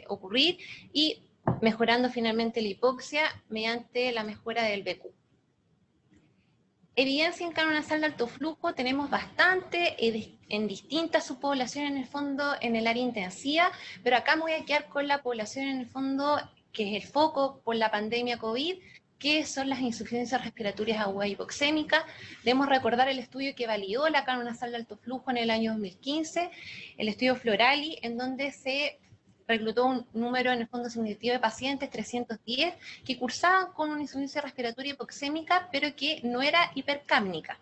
ocurrir y mejorando finalmente la hipoxia mediante la mejora del BQ. Evidencia en cánula nasal de alto flujo tenemos bastante en distintas subpoblaciones, en el fondo, en el área intensiva, pero acá me voy a quedar con la población, en el fondo, que es el foco por la pandemia COVID, que son las insuficiencias respiratorias agudas hipoxémicas. Debemos recordar el estudio que validó la cánula nasal de alto flujo en el año 2015, el estudio Florali, en donde se reclutó un número, en el fondo, significativo de pacientes, 310, que cursaban con una insuficiencia respiratoria hipoxémica, pero que no era hipercápnica.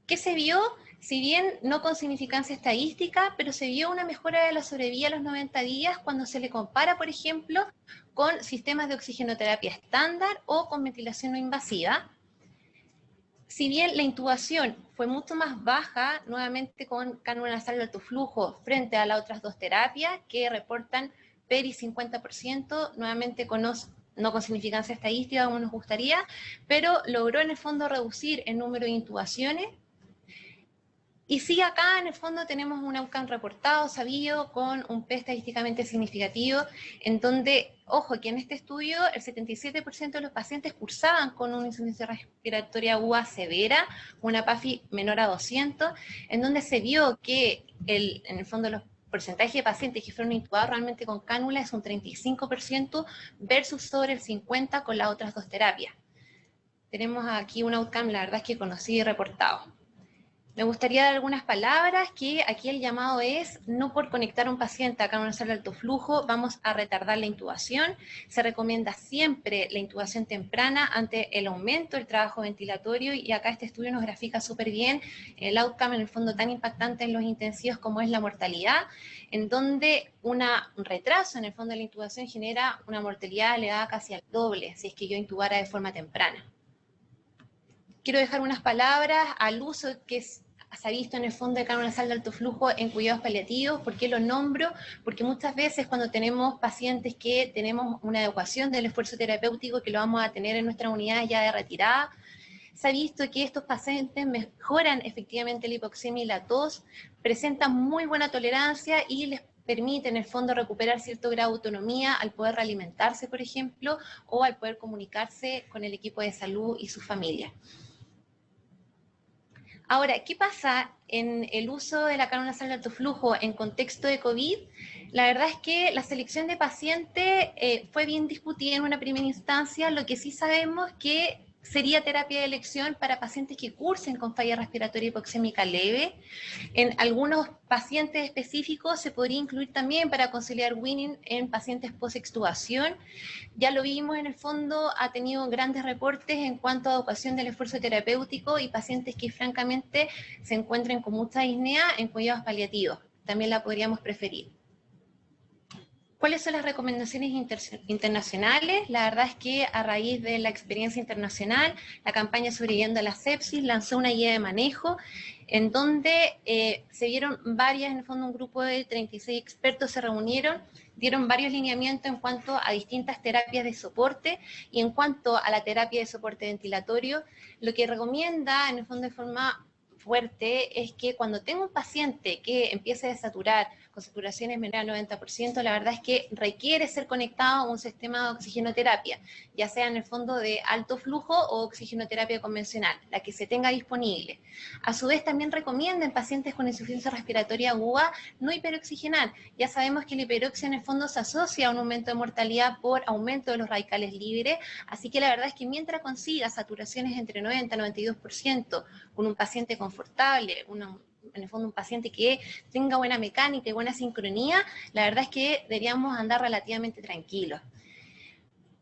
¿Qué se vio? Si bien no con significancia estadística, pero se vio una mejora de la sobrevida a los 90 días cuando se le compara, por ejemplo, con sistemas de oxigenoterapia estándar o con ventilación no invasiva. Si bien la intubación fue mucho más baja, nuevamente con cánula nasal de alto flujo, frente a las otras dos terapias que reportan PERI 50%, nuevamente no con significancia estadística como nos gustaría, pero logró en el fondo reducir el número de intubaciones. Y sí, acá en el fondo tenemos un outcome reportado, sabido, con un P estadísticamente significativo, en donde, ojo, que en este estudio el 77% de los pacientes cursaban con una insuficiencia respiratoria aguda severa, una PAFI menor a 200, en donde se vio que en el fondo los porcentajes de pacientes que fueron intubados realmente con cánula es un 35% versus sobre el 50% con las otras dos terapias. Tenemos aquí un outcome, la verdad es que conocido y reportado. Me gustaría dar algunas palabras, que aquí el llamado es, no por conectar a un paciente a cánula nasal de alto flujo vamos a retardar la intubación. Se recomienda siempre la intubación temprana ante el aumento del trabajo ventilatorio, y acá este estudio nos grafica súper bien el outcome, en el fondo, tan impactante en los intensivos como es la mortalidad, en donde un retraso en el fondo de la intubación genera una mortalidad elevada casi al doble si es que yo intubara de forma temprana. Quiero dejar unas palabras al uso que se ha visto en el fondo de cánula nasal de alto flujo en cuidados paliativos. ¿Por qué lo nombro? Porque muchas veces cuando tenemos pacientes que tenemos una adecuación del esfuerzo terapéutico, que lo vamos a tener en nuestra unidad ya de retirada, se ha visto que estos pacientes mejoran efectivamente la hipoxemia y la tos, presentan muy buena tolerancia y les permite en el fondo recuperar cierto grado de autonomía al poder realimentarse, por ejemplo, o al poder comunicarse con el equipo de salud y su familia. Ahora, ¿qué pasa en el uso de la cánula nasal de alto flujo en contexto de COVID? La verdad es que la selección de pacientes fue bien discutida en una primera instancia. Lo que sí sabemos es que sería terapia de elección para pacientes que cursen con falla respiratoria hipoxémica leve. En algunos pacientes específicos se podría incluir también para conciliar weaning en pacientes post-extubación. Ya lo vimos, en el fondo ha tenido grandes reportes en cuanto a adecuación del esfuerzo terapéutico y pacientes que francamente se encuentren con mucha disnea en cuidados paliativos. También la podríamos preferir. ¿Cuáles son las recomendaciones internacionales? La verdad es que a raíz de la experiencia internacional, la campaña Sobreviviendo a la Sepsis lanzó una guía de manejo en donde se vieron varias, en el fondo un grupo de 36 expertos se reunieron, dieron varios lineamientos en cuanto a distintas terapias de soporte y en cuanto a la terapia de soporte ventilatorio, lo que recomienda en el fondo de forma fuerte es que cuando tengo un paciente que empiece a desaturar con saturaciones menores al 90%, la verdad es que requiere ser conectado a un sistema de oxigenoterapia, ya sea en el fondo de alto flujo o oxigenoterapia convencional, la que se tenga disponible. A su vez también recomienda en pacientes con insuficiencia respiratoria aguda no hiperoxigenar. Ya sabemos que la hiperoxia en el fondo se asocia a un aumento de mortalidad por aumento de los radicales libres, así que la verdad es que mientras consiga saturaciones entre 90 y 92% con un paciente confortable, en el fondo un paciente que tenga buena mecánica y buena sincronía, la verdad es que deberíamos andar relativamente tranquilos.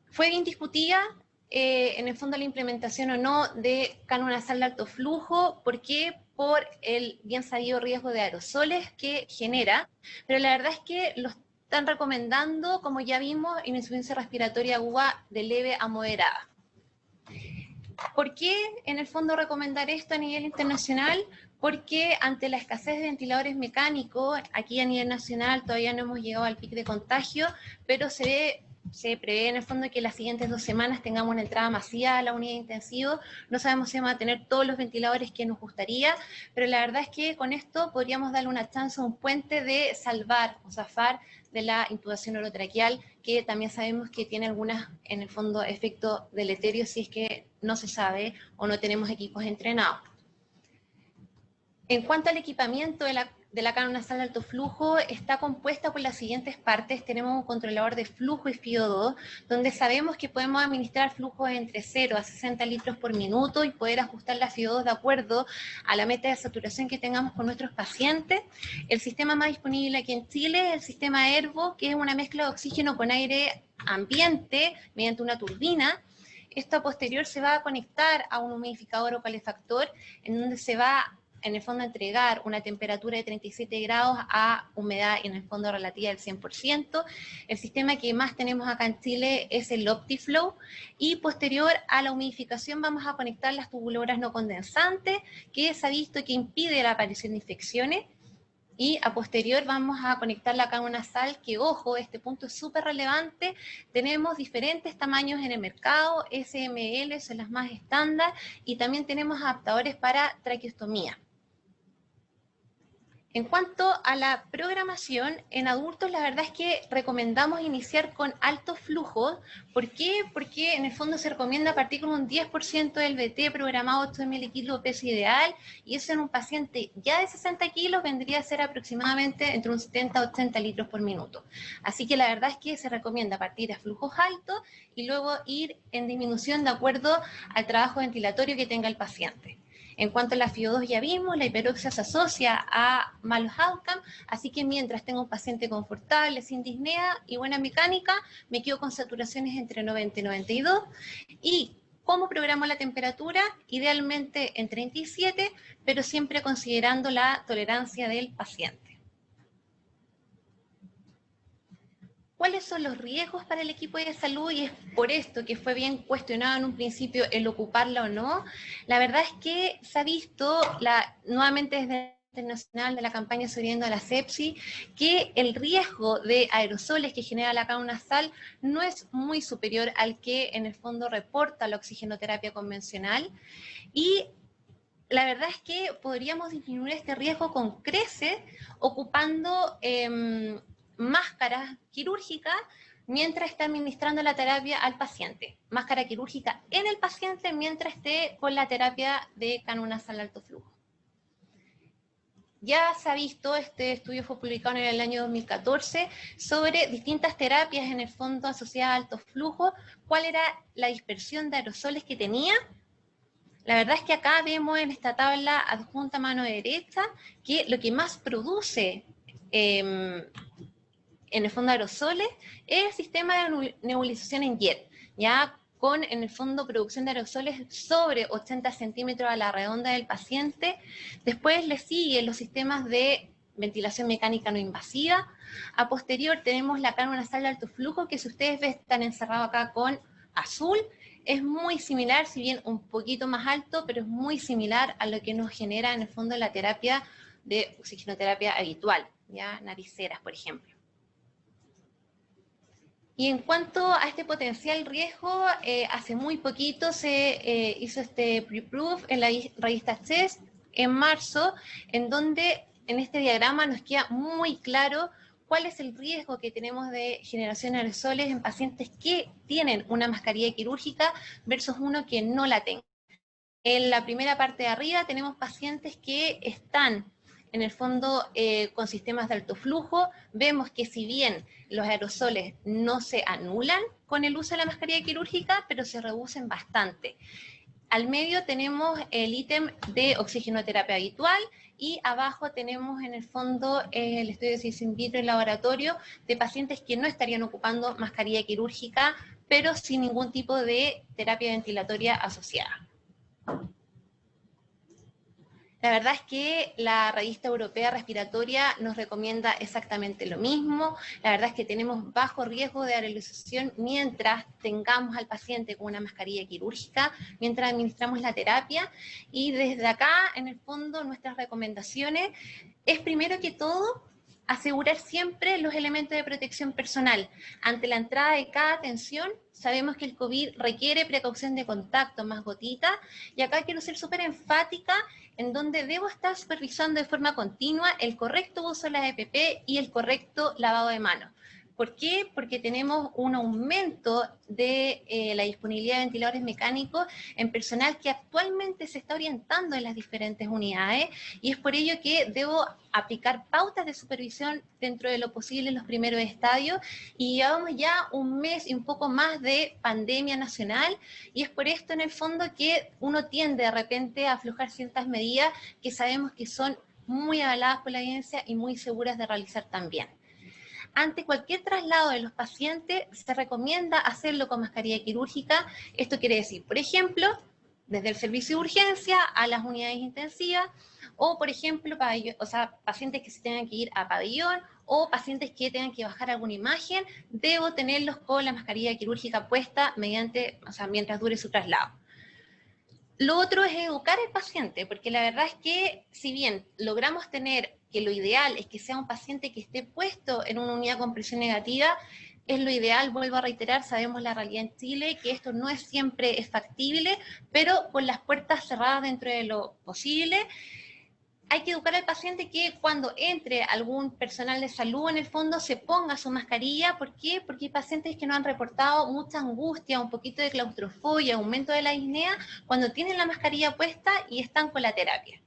Fue bien discutida en el fondo la implementación o no de canon nasal de alto flujo. ¿Por qué? Por el bien sabido riesgo de aerosoles que genera, pero la verdad es que lo están recomendando, como ya vimos, en insuficiencia respiratoria aguda de leve a moderada. ¿Por qué en el fondo recomendar esto a nivel internacional? Porque ante la escasez de ventiladores mecánicos, aquí a nivel nacional todavía no hemos llegado al pico de contagio, pero se prevé en el fondo que las siguientes 2 semanas tengamos una entrada masiva a la unidad de intensivo. No sabemos si vamos a tener todos los ventiladores que nos gustaría, pero la verdad es que con esto podríamos darle una chance, un puente de salvar o zafar de la intubación orotraqueal, que también sabemos que tiene algunas, en el fondo, efectos deleterios si es que no se sabe o no tenemos equipos entrenados. En cuanto al equipamiento de la canon nasal de alto flujo, está compuesta por las siguientes partes. Tenemos un controlador de flujo y FIO2, donde sabemos que podemos administrar flujos entre 0 a 60 litros por minuto y poder ajustar la FIO2 de acuerdo a la meta de saturación que tengamos con nuestros pacientes. El sistema más disponible aquí en Chile es el sistema ERVO, que es una mezcla de oxígeno con aire ambiente mediante una turbina. Esto a posterior se va a conectar a un humidificador o calefactor, en donde se va en el fondo entregar una temperatura de 37 grados a humedad en el fondo relativa del 100%. El sistema que más tenemos acá en Chile es el OptiFlow, y posterior a la humidificación vamos a conectar las tubuladoras no condensantes, que se ha visto que impide la aparición de infecciones, y a posterior vamos a conectar la canon nasal, que ojo, este punto es súper relevante. Tenemos diferentes tamaños en el mercado, SML son las más estándar, y también tenemos adaptadores para traqueostomía. En cuanto a la programación, en adultos la verdad es que recomendamos iniciar con alto flujo. ¿Por qué? Porque en el fondo se recomienda partir con un 10% del BT programado 8 ml peso ideal, y eso en un paciente ya de 60 kilos vendría a ser aproximadamente entre un 70 a 80 litros por minuto. Así que la verdad es que se recomienda partir a flujos altos y luego ir en disminución de acuerdo al trabajo ventilatorio que tenga el paciente. En cuanto a la FIO2 ya vimos, la hiperoxia se asocia a malos outcomes, así que mientras tengo un paciente confortable, sin disnea y buena mecánica, me quedo con saturaciones entre 90 y 92. ¿Y cómo programo la temperatura? Idealmente en 37, pero siempre considerando la tolerancia del paciente. ¿Cuáles son los riesgos para el equipo de salud? Y es por esto que fue bien cuestionado en un principio el ocuparla o no. La verdad es que se ha visto, nuevamente desde el internacional de la campaña Sobreviviendo a la Sepsis, que el riesgo de aerosoles que genera la canon nasal no es muy superior al que en el fondo reporta la oxigenoterapia convencional. Y la verdad es que podríamos disminuir este riesgo con creces ocupando máscaras quirúrgicas mientras está administrando la terapia al paciente. Máscara quirúrgica en el paciente mientras esté con la terapia de canon nasal alto flujo. Ya se ha visto, este estudio fue publicado en el año 2014, sobre distintas terapias en el fondo asociadas a alto flujo, cuál era la dispersión de aerosoles que tenía. La verdad es que acá vemos en esta tabla adjunta a mano derecha que lo que más produce en el fondo aerosoles es el sistema de nebulización en jet, ya con en el fondo producción de aerosoles sobre 80 centímetros a la redonda del paciente. Después le siguen los sistemas de ventilación mecánica no invasiva. A posterior tenemos la cánula nasal de alto flujo, que si ustedes ven están encerrados acá con azul. Es muy similar, si bien un poquito más alto, pero es muy similar a lo que nos genera en el fondo la terapia de oxigenoterapia habitual, ya nariceras, por ejemplo. Y en cuanto a este potencial riesgo, hace muy poquito se hizo este pre-proof en la revista CHEST en marzo, en donde en este diagrama nos queda muy claro cuál es el riesgo que tenemos de generación de aerosoles en pacientes que tienen una mascarilla quirúrgica versus uno que no la tenga. En la primera parte de arriba tenemos pacientes que están en el fondo con sistemas de alto flujo. Vemos que si bien los aerosoles no se anulan con el uso de la mascarilla quirúrgica, pero se reducen bastante. Al medio tenemos el ítem de oxigenoterapia habitual y abajo tenemos en el fondo el estudio de ciencia in vitro en laboratorio de pacientes que no estarían ocupando mascarilla quirúrgica, pero sin ningún tipo de terapia ventilatoria asociada. La verdad es que la revista europea respiratoria nos recomienda exactamente lo mismo. La verdad es que tenemos bajo riesgo de aerolización mientras tengamos al paciente con una mascarilla quirúrgica, mientras administramos la terapia. Y desde acá, en el fondo, nuestras recomendaciones es primero que todo asegurar siempre los elementos de protección personal. Ante la entrada de cada atención, sabemos que el COVID requiere precaución de contacto, más gotita, y acá quiero ser súper enfática en donde debo estar supervisando de forma continua el correcto uso de la EPP y el correcto lavado de manos. ¿Por qué? Porque tenemos un aumento de la disponibilidad de ventiladores mecánicos en personal que actualmente se está orientando en las diferentes unidades, y es por ello que debo aplicar pautas de supervisión dentro de lo posible en los primeros estadios, y llevamos ya un mes y un poco más de pandemia nacional, y es por esto en el fondo que uno tiende de repente a aflojar ciertas medidas que sabemos que son muy avaladas por la evidencia y muy seguras de realizar también. Ante cualquier traslado de los pacientes, se recomienda hacerlo con mascarilla quirúrgica. Esto quiere decir, por ejemplo, desde el servicio de urgencia a las unidades intensivas, o por ejemplo, pacientes que se tengan que ir a pabellón, o pacientes que tengan que bajar alguna imagen, debo tenerlos con la mascarilla quirúrgica puesta mientras dure su traslado. Lo otro es educar al paciente, porque la verdad es que si bien logramos tener que lo ideal es que sea un paciente que esté puesto en una unidad con presión negativa, es lo ideal, vuelvo a reiterar, sabemos la realidad en Chile, que esto no es siempre factible, pero con las puertas cerradas dentro de lo posible. Hay que educar al paciente que cuando entre algún personal de salud en el fondo se ponga su mascarilla. ¿Por qué? Porque hay pacientes que nos han reportado mucha angustia, un poquito de claustrofobia, aumento de la disnea cuando tienen la mascarilla puesta y están con la terapia.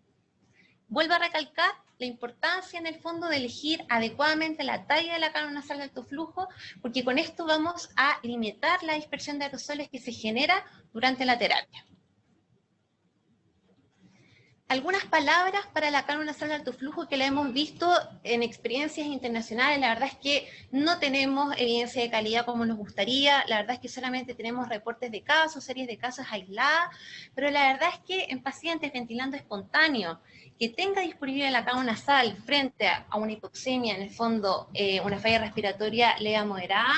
Vuelvo a recalcar la importancia en el fondo de elegir adecuadamente la talla de la cánula nasal de alto flujo, porque con esto vamos a limitar la dispersión de aerosoles que se genera durante la terapia. Algunas palabras para la cánula nasal de alto flujo que la hemos visto en experiencias internacionales. La verdad es que no tenemos evidencia de calidad como nos gustaría. La verdad es que solamente tenemos reportes de casos, series de casos aisladas, pero la verdad es que en pacientes ventilando espontáneo que tenga disponible la cánula nasal frente a una hipoxemia, en el fondo una falla respiratoria leve a moderada,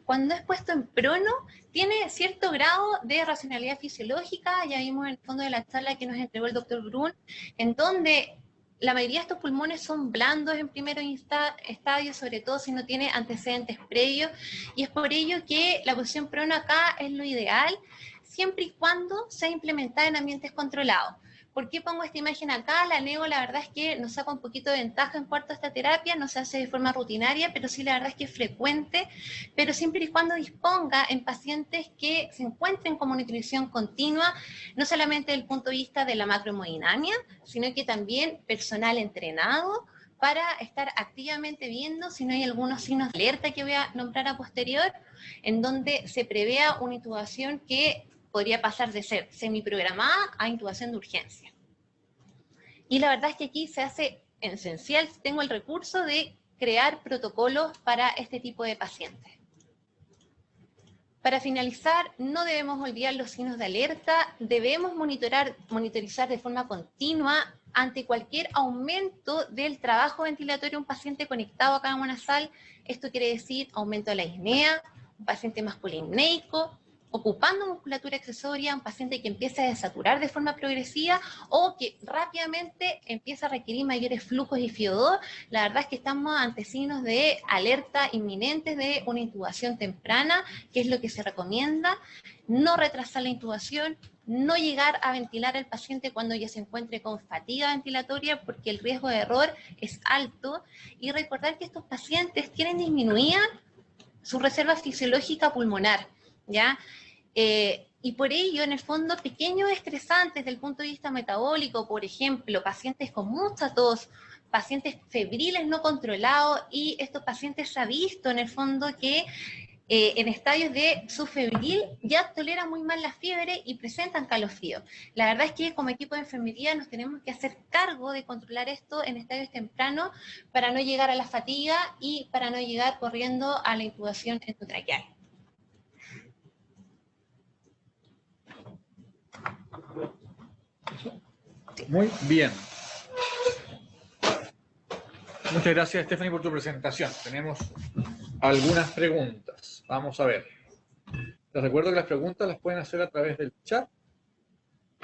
cuando es puesto en prono, tiene cierto grado de racionalidad fisiológica. Ya vimos en el fondo de la charla que nos entregó el doctor Brun, en donde la mayoría de estos pulmones son blandos en primeros estadios, sobre todo si no tiene antecedentes previos, y es por ello que la posición prono acá es lo ideal, siempre y cuando sea implementada en ambientes controlados. ¿Por qué pongo esta imagen acá? La neo, la verdad es que nos saca un poquito de ventaja en cuanto a esta terapia, no se hace de forma rutinaria, pero sí la verdad es que es frecuente, pero siempre y cuando disponga en pacientes que se encuentren con monitorización continua, no solamente desde el punto de vista de la macrohemodinamia, sino que también personal entrenado, para estar activamente viendo si no hay algunos signos de alerta que voy a nombrar a posterior, en donde se prevea una intubación que podría pasar de ser semiprogramada a intubación de urgencia. Y la verdad es que aquí se hace esencial, tengo el recurso de crear protocolos para este tipo de pacientes. Para finalizar, no debemos olvidar los signos de alerta, debemos monitorizar de forma continua ante cualquier aumento del trabajo ventilatorio de un paciente conectado a cámara nasal. Esto quiere decir aumento de la disnea, un paciente más polimneico, ocupando musculatura accesoria, un paciente que empieza a desaturar de forma progresiva o que rápidamente empieza a requerir mayores flujos de FiO2. La verdad es que estamos ante signos de alerta inminentes de una intubación temprana, que es lo que se recomienda. No retrasar la intubación, no llegar a ventilar al paciente cuando ya se encuentre con fatiga ventilatoria, porque el riesgo de error es alto. Y recordar que estos pacientes tienen disminuida su reserva fisiológica pulmonar, ¿ya? Y por ello, en el fondo, pequeños estresantes desde el punto de vista metabólico, por ejemplo, pacientes con mucha tos, pacientes febriles no controlados, y estos pacientes se ha visto en el fondo que en estadios de subfebril ya toleran muy mal la fiebre y presentan calofrío. La verdad es que como equipo de enfermería nos tenemos que hacer cargo de controlar esto en estadios tempranos para no llegar a la fatiga y para no llegar corriendo a la intubación endotraqueal. Muy bien. Muchas gracias, Stephanie, por tu presentación. Tenemos algunas preguntas. Vamos a ver. Les recuerdo que las preguntas las pueden hacer a través del chat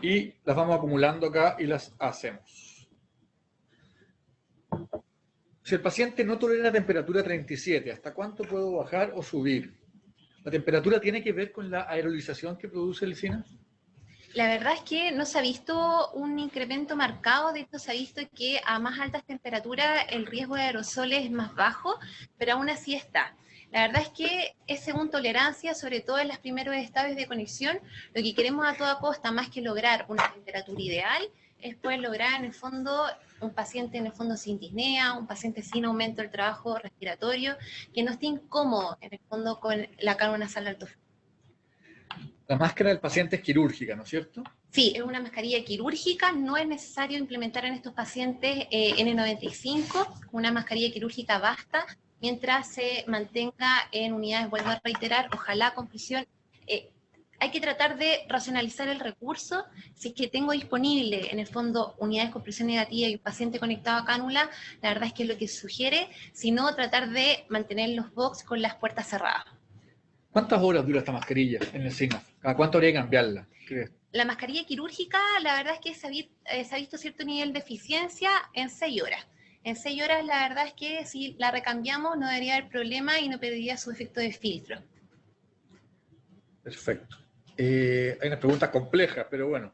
y las vamos acumulando acá y las hacemos. Si el paciente no tolera la temperatura 37, ¿hasta cuánto puedo bajar o subir? ¿La temperatura tiene que ver con la aerolización que produce el SINAF? La verdad es que no se ha visto un incremento marcado, de hecho se ha visto que a más altas temperaturas el riesgo de aerosoles es más bajo, pero aún así está. La verdad es que es según tolerancia, sobre todo en los primeros estadios de conexión. Lo que queremos a toda costa, más que lograr una temperatura ideal, es poder lograr en el fondo un paciente en el fondo sin disnea, un paciente sin aumento del trabajo respiratorio, que no esté incómodo en el fondo con la cámara nasal de alto flujo. La máscara del paciente es quirúrgica, ¿no es cierto? Sí, es una mascarilla quirúrgica, no es necesario implementar en estos pacientes N95, una mascarilla quirúrgica basta, mientras se mantenga en unidades, vuelvo a reiterar, ojalá con prisión. Hay que tratar de racionalizar el recurso. Si es que tengo disponible, en el fondo, unidades con presión negativa y un paciente conectado a cánula, la verdad es que es lo que se sugiere, sino tratar de mantener los box con las puertas cerradas. ¿Cuántas horas dura esta mascarilla en el SINAF? ¿Cada cuánto habría que cambiarla? ¿Crees? La mascarilla quirúrgica, la verdad es que se ha visto cierto nivel de eficiencia en 6 horas. En 6 horas, la verdad es que si la recambiamos no debería haber problema y no perdería su efecto de filtro. Perfecto. Hay unas preguntas complejas, pero bueno.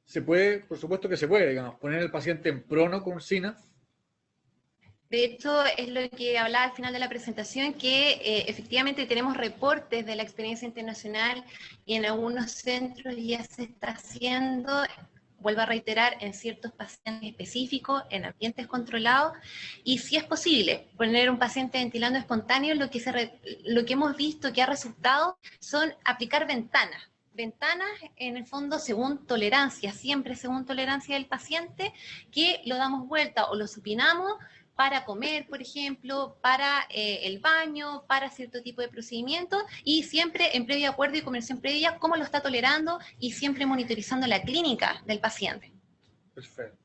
¿Se puede? Por supuesto que se puede, digamos, poner al paciente en prono con SINAF. De hecho, es lo que hablaba al final de la presentación, que efectivamente tenemos reportes de la experiencia internacional y en algunos centros ya se está haciendo, vuelvo a reiterar, en ciertos pacientes específicos, en ambientes controlados, y si es posible poner un paciente ventilando espontáneo, lo que hemos visto que ha resultado son aplicar ventanas en el fondo según tolerancia, siempre según tolerancia del paciente, que lo damos vuelta o lo supinamos para comer, por ejemplo, para el baño, para cierto tipo de procedimientos, y siempre en previo acuerdo y conversación previa, cómo lo está tolerando y siempre monitorizando la clínica del paciente. Perfecto.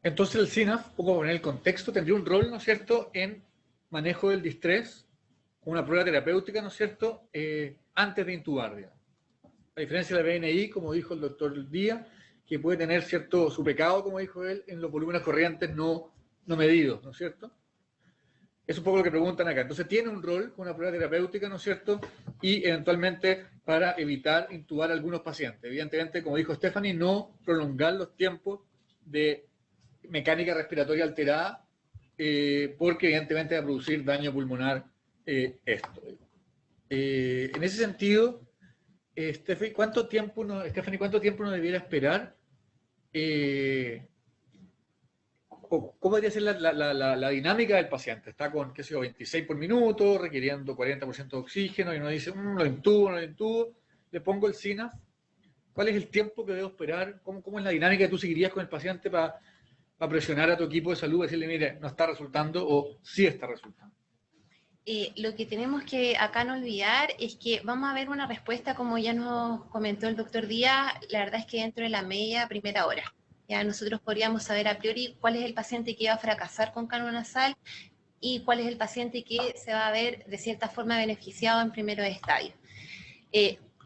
Entonces el SINAF, un poco en el contexto, tendría un rol, ¿no es cierto?, en manejo del distrés, una prueba terapéutica, ¿no es cierto?, antes de intubar, digamos. A diferencia de la BNI, como dijo el doctor Díaz, que puede tener cierto su pecado, como dijo él, en los volúmenes corrientes no medidos, ¿no es cierto? Es un poco lo que preguntan acá. Entonces tiene un rol con una prueba terapéutica, ¿no es cierto? Y eventualmente para para evitar intubar a algunos pacientes. Evidentemente, como dijo Stephanie, no prolongar los tiempos de mecánica respiratoria alterada, porque evidentemente va a producir daño pulmonar esto. En ese sentido, Stephanie, ¿cuánto tiempo uno debiera esperar? ¿Cómo debería ser la dinámica del paciente? Está con, qué sé yo, 26 por minuto, requiriendo 40% de oxígeno, y uno dice, lo intubo, no lo intubo, le pongo el SINAF. ¿Cuál es el tiempo que debo esperar? ¿Cómo es la dinámica que tú seguirías con el paciente para presionar a tu equipo de salud, decirle, mire, no está resultando o sí está resultando? Lo que tenemos que acá no olvidar es que vamos a ver una respuesta, como ya nos comentó el doctor Díaz, la verdad es que dentro de la media primera hora. Ya nosotros podríamos saber a priori cuál es el paciente que va a fracasar con cánulo nasal y cuál es el paciente que se va a ver de cierta forma beneficiado en primeros estadios.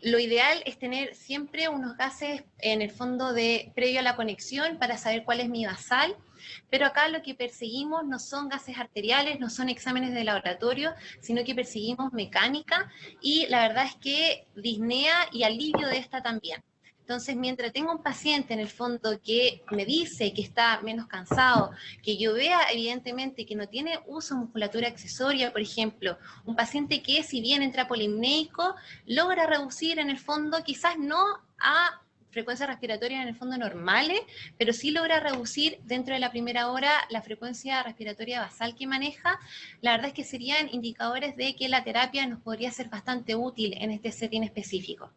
Lo ideal es tener siempre unos gases en el fondo previo a la conexión para saber cuál es mi basal, pero acá lo que perseguimos no son gases arteriales, no son exámenes de laboratorio, sino que perseguimos mecánica y la verdad es que disnea y alivio de esta también. Entonces, mientras tengo un paciente en el fondo que me dice que está menos cansado, que yo vea evidentemente que no tiene uso de musculatura accesoria, por ejemplo, un paciente que si bien entra polimneico, logra reducir en el fondo, quizás no a frecuencias respiratorias en el fondo normales, pero sí logra reducir dentro de la primera hora la frecuencia respiratoria basal que maneja, la verdad es que serían indicadores de que la terapia nos podría ser bastante útil en este setting específico.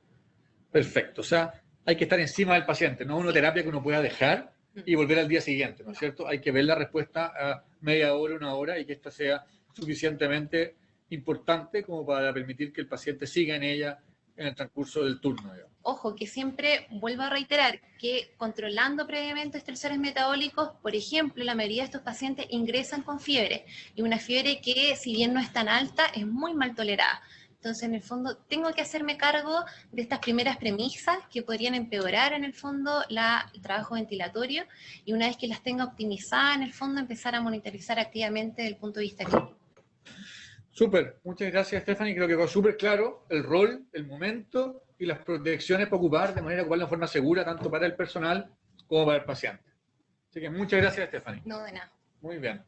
Perfecto, o sea, hay que estar encima del paciente, no una terapia que uno pueda dejar y volver al día siguiente, ¿no es cierto? Hay que ver la respuesta a media hora, una hora, y que esta sea suficientemente importante como para permitir que el paciente siga en ella en el transcurso del turno, digamos. Ojo, que siempre vuelvo a reiterar que controlando previamente estresores metabólicos, por ejemplo, la mayoría de estos pacientes ingresan con fiebre, y una fiebre que, si bien no es tan alta, es muy mal tolerada. Entonces, en el fondo, tengo que hacerme cargo de estas primeras premisas que podrían empeorar, en el fondo, el trabajo ventilatorio, y una vez que las tenga optimizadas, en el fondo, empezar a monitorizar activamente desde el punto de vista clínico. Súper, muchas gracias, Stephanie. Creo que quedó súper claro el rol, el momento y las protecciones para ocupar de manera cual de forma segura, tanto para el personal como para el paciente. Así que muchas gracias, Stephanie. No, de nada. Muy bien.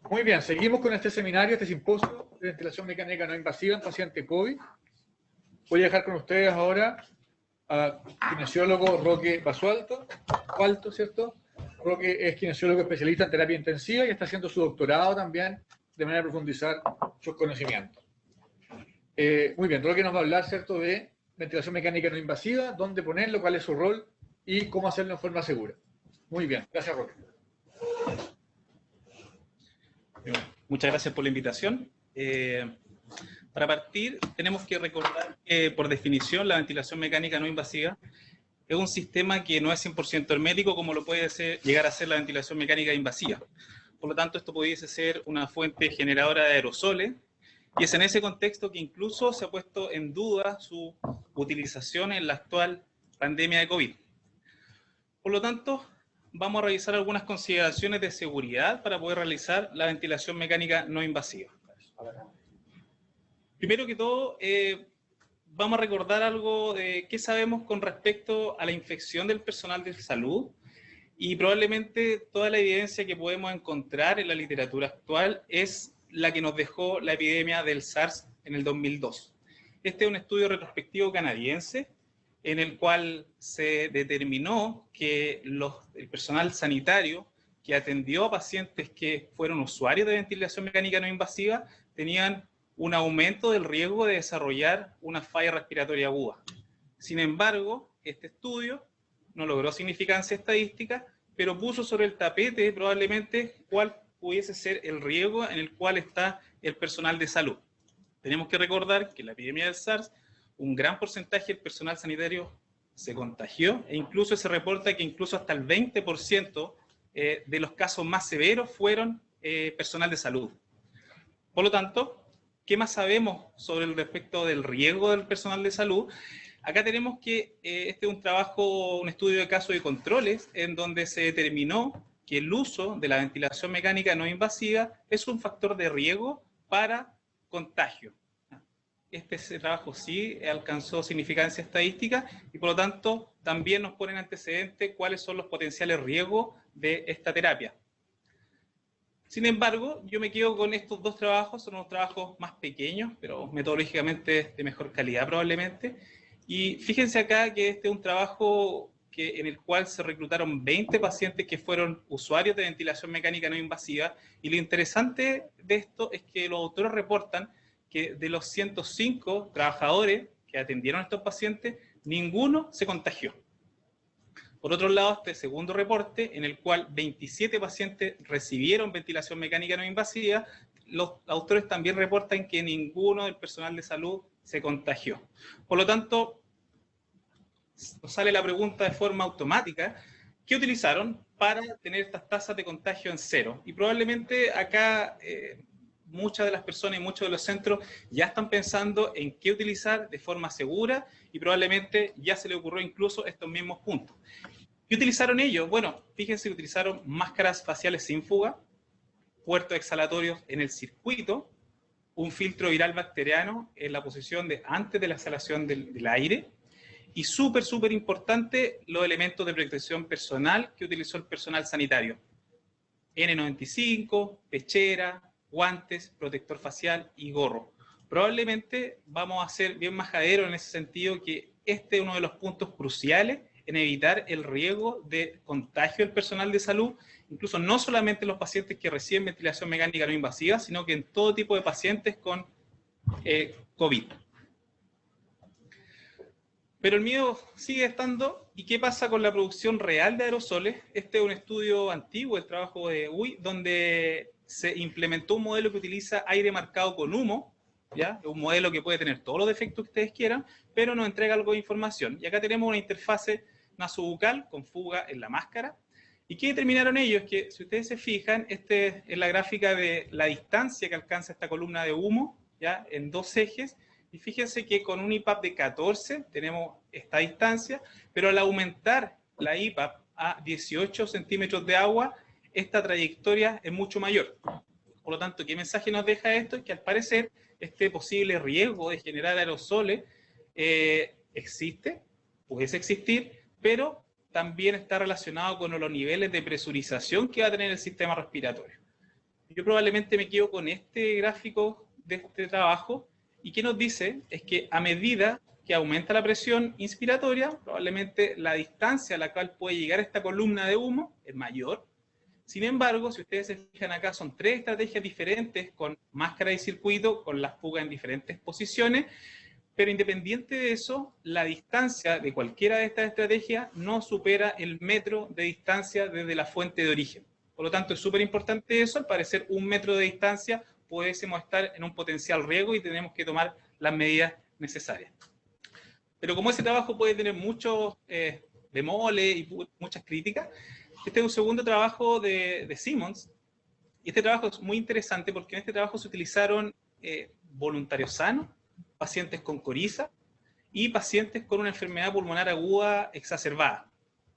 Muy bien, seguimos con este seminario, este simposio de ventilación mecánica no invasiva en paciente COVID. Voy a dejar con ustedes ahora al kinesiólogo Roque Basualto, ¿cierto? Roque es kinesiólogo especialista en terapia intensiva y está haciendo su doctorado también de manera de profundizar sus conocimientos. Muy bien, Roque nos va a hablar, ¿cierto?, de ventilación mecánica no invasiva, dónde ponerlo, cuál es su rol y cómo hacerlo en forma segura. Muy bien, gracias, Roque. Muchas gracias por la invitación. Para partir, tenemos que recordar que, por definición, la ventilación mecánica no invasiva es un sistema que no es 100% hermético, como lo puede llegar a ser la ventilación mecánica invasiva. Por lo tanto, esto pudiese ser una fuente generadora de aerosoles, y es en ese contexto que incluso se ha puesto en duda su utilización en la actual pandemia de COVID. Por lo tanto, vamos a revisar algunas consideraciones de seguridad para poder realizar la ventilación mecánica no invasiva. Primero que todo, vamos a recordar algo de qué sabemos con respecto a la infección del personal de salud, y probablemente toda la evidencia que podemos encontrar en la literatura actual es la que nos dejó la epidemia del SARS en el 2002. Este es un estudio retrospectivo canadiense en el cual se determinó que el personal sanitario que atendió a pacientes que fueron usuarios de ventilación mecánica no invasiva tenían un aumento del riesgo de desarrollar una falla respiratoria aguda. Sin embargo, este estudio no logró significancia estadística, pero puso sobre el tapete probablemente cuál pudiese ser el riesgo en el cual está el personal de salud. Tenemos que recordar que en la epidemia del SARS, un gran porcentaje del personal sanitario se contagió, e incluso se reporta que incluso hasta el 20% de los casos más severos fueron personal de salud. Por lo tanto, ¿qué más sabemos sobre el respecto del riesgo del personal de salud? Acá tenemos que este es un estudio de casos y controles en donde se determinó que el uso de la ventilación mecánica no invasiva es un factor de riesgo para contagio. Ese trabajo sí alcanzó significancia estadística y por lo tanto también nos ponen antecedentes cuáles son los potenciales riesgos de esta terapia. Sin embargo, yo me quedo con estos dos trabajos, son unos trabajos más pequeños, pero metodológicamente de mejor calidad probablemente. Y fíjense acá que este es un trabajo en el cual se reclutaron 20 pacientes que fueron usuarios de ventilación mecánica no invasiva. Y lo interesante de esto es que los autores reportan que de los 105 trabajadores que atendieron a estos pacientes, ninguno se contagió. Por otro lado, este segundo reporte, en el cual 27 pacientes recibieron ventilación mecánica no invasiva, los autores también reportan que ninguno del personal de salud se contagió. Por lo tanto, nos sale la pregunta de forma automática, ¿qué utilizaron para tener estas tasas de contagio en cero? Y probablemente acá muchas de las personas y muchos de los centros ya están pensando en qué utilizar de forma segura y probablemente ya se le ocurrió incluso estos mismos puntos. ¿Qué utilizaron ellos? Bueno, fíjense que utilizaron máscaras faciales sin fuga, puertos exhalatorios en el circuito, un filtro viral bacteriano en la posición de antes de la exhalación del aire, y súper importante, los elementos de protección personal que utilizó el personal sanitario. N95, pechera, guantes, protector facial y gorro. Probablemente vamos a ser bien majaderos en ese sentido, que este es uno de los puntos cruciales en evitar el riesgo de contagio del personal de salud, incluso no solamente los pacientes que reciben ventilación mecánica no invasiva, sino que en todo tipo de pacientes con COVID. Pero el miedo sigue estando. ¿Y qué pasa con la producción real de aerosoles? Este es un estudio antiguo, el trabajo de UI, donde se implementó un modelo que utiliza aire marcado con humo, ¿ya? Un modelo que puede tener todos los defectos que ustedes quieran, pero nos entrega algo de información. Y acá tenemos una interfase nasobucal con fuga en la máscara. ¿Y qué determinaron ellos? Que si ustedes se fijan, este es la gráfica de la distancia que alcanza esta columna de humo, ¿ya? En dos ejes. Y fíjense que con un IPAP de 14 tenemos esta distancia, pero al aumentar la IPAP a 18 centímetros de agua, esta trayectoria es mucho mayor. Por lo tanto, ¿qué mensaje nos deja esto? Es que al parecer este posible riesgo de generar aerosoles existe, puede existir, pero también está relacionado con los niveles de presurización que va a tener el sistema respiratorio. Yo probablemente me quedo con este gráfico de este trabajo. ¿Y qué nos dice? Es que a medida que aumenta la presión inspiratoria, probablemente la distancia a la cual puede llegar esta columna de humo es mayor. Sin embargo, si ustedes se fijan acá, son tres estrategias diferentes con máscara y circuito, con las fugas en diferentes posiciones, pero independiente de eso, la distancia de cualquiera de estas estrategias no supera el metro de distancia desde la fuente de origen. Por lo tanto, es súper importante eso. Al parecer, 1 metro de distancia pudiésemos estar en un potencial riesgo y tenemos que tomar las medidas necesarias. Pero como ese trabajo puede tener muchos bemoles y muchas críticas, este es un segundo trabajo de Simmons, y este trabajo es muy interesante porque en este trabajo se utilizaron voluntarios sanos, pacientes con coriza y pacientes con una enfermedad pulmonar aguda exacerbada.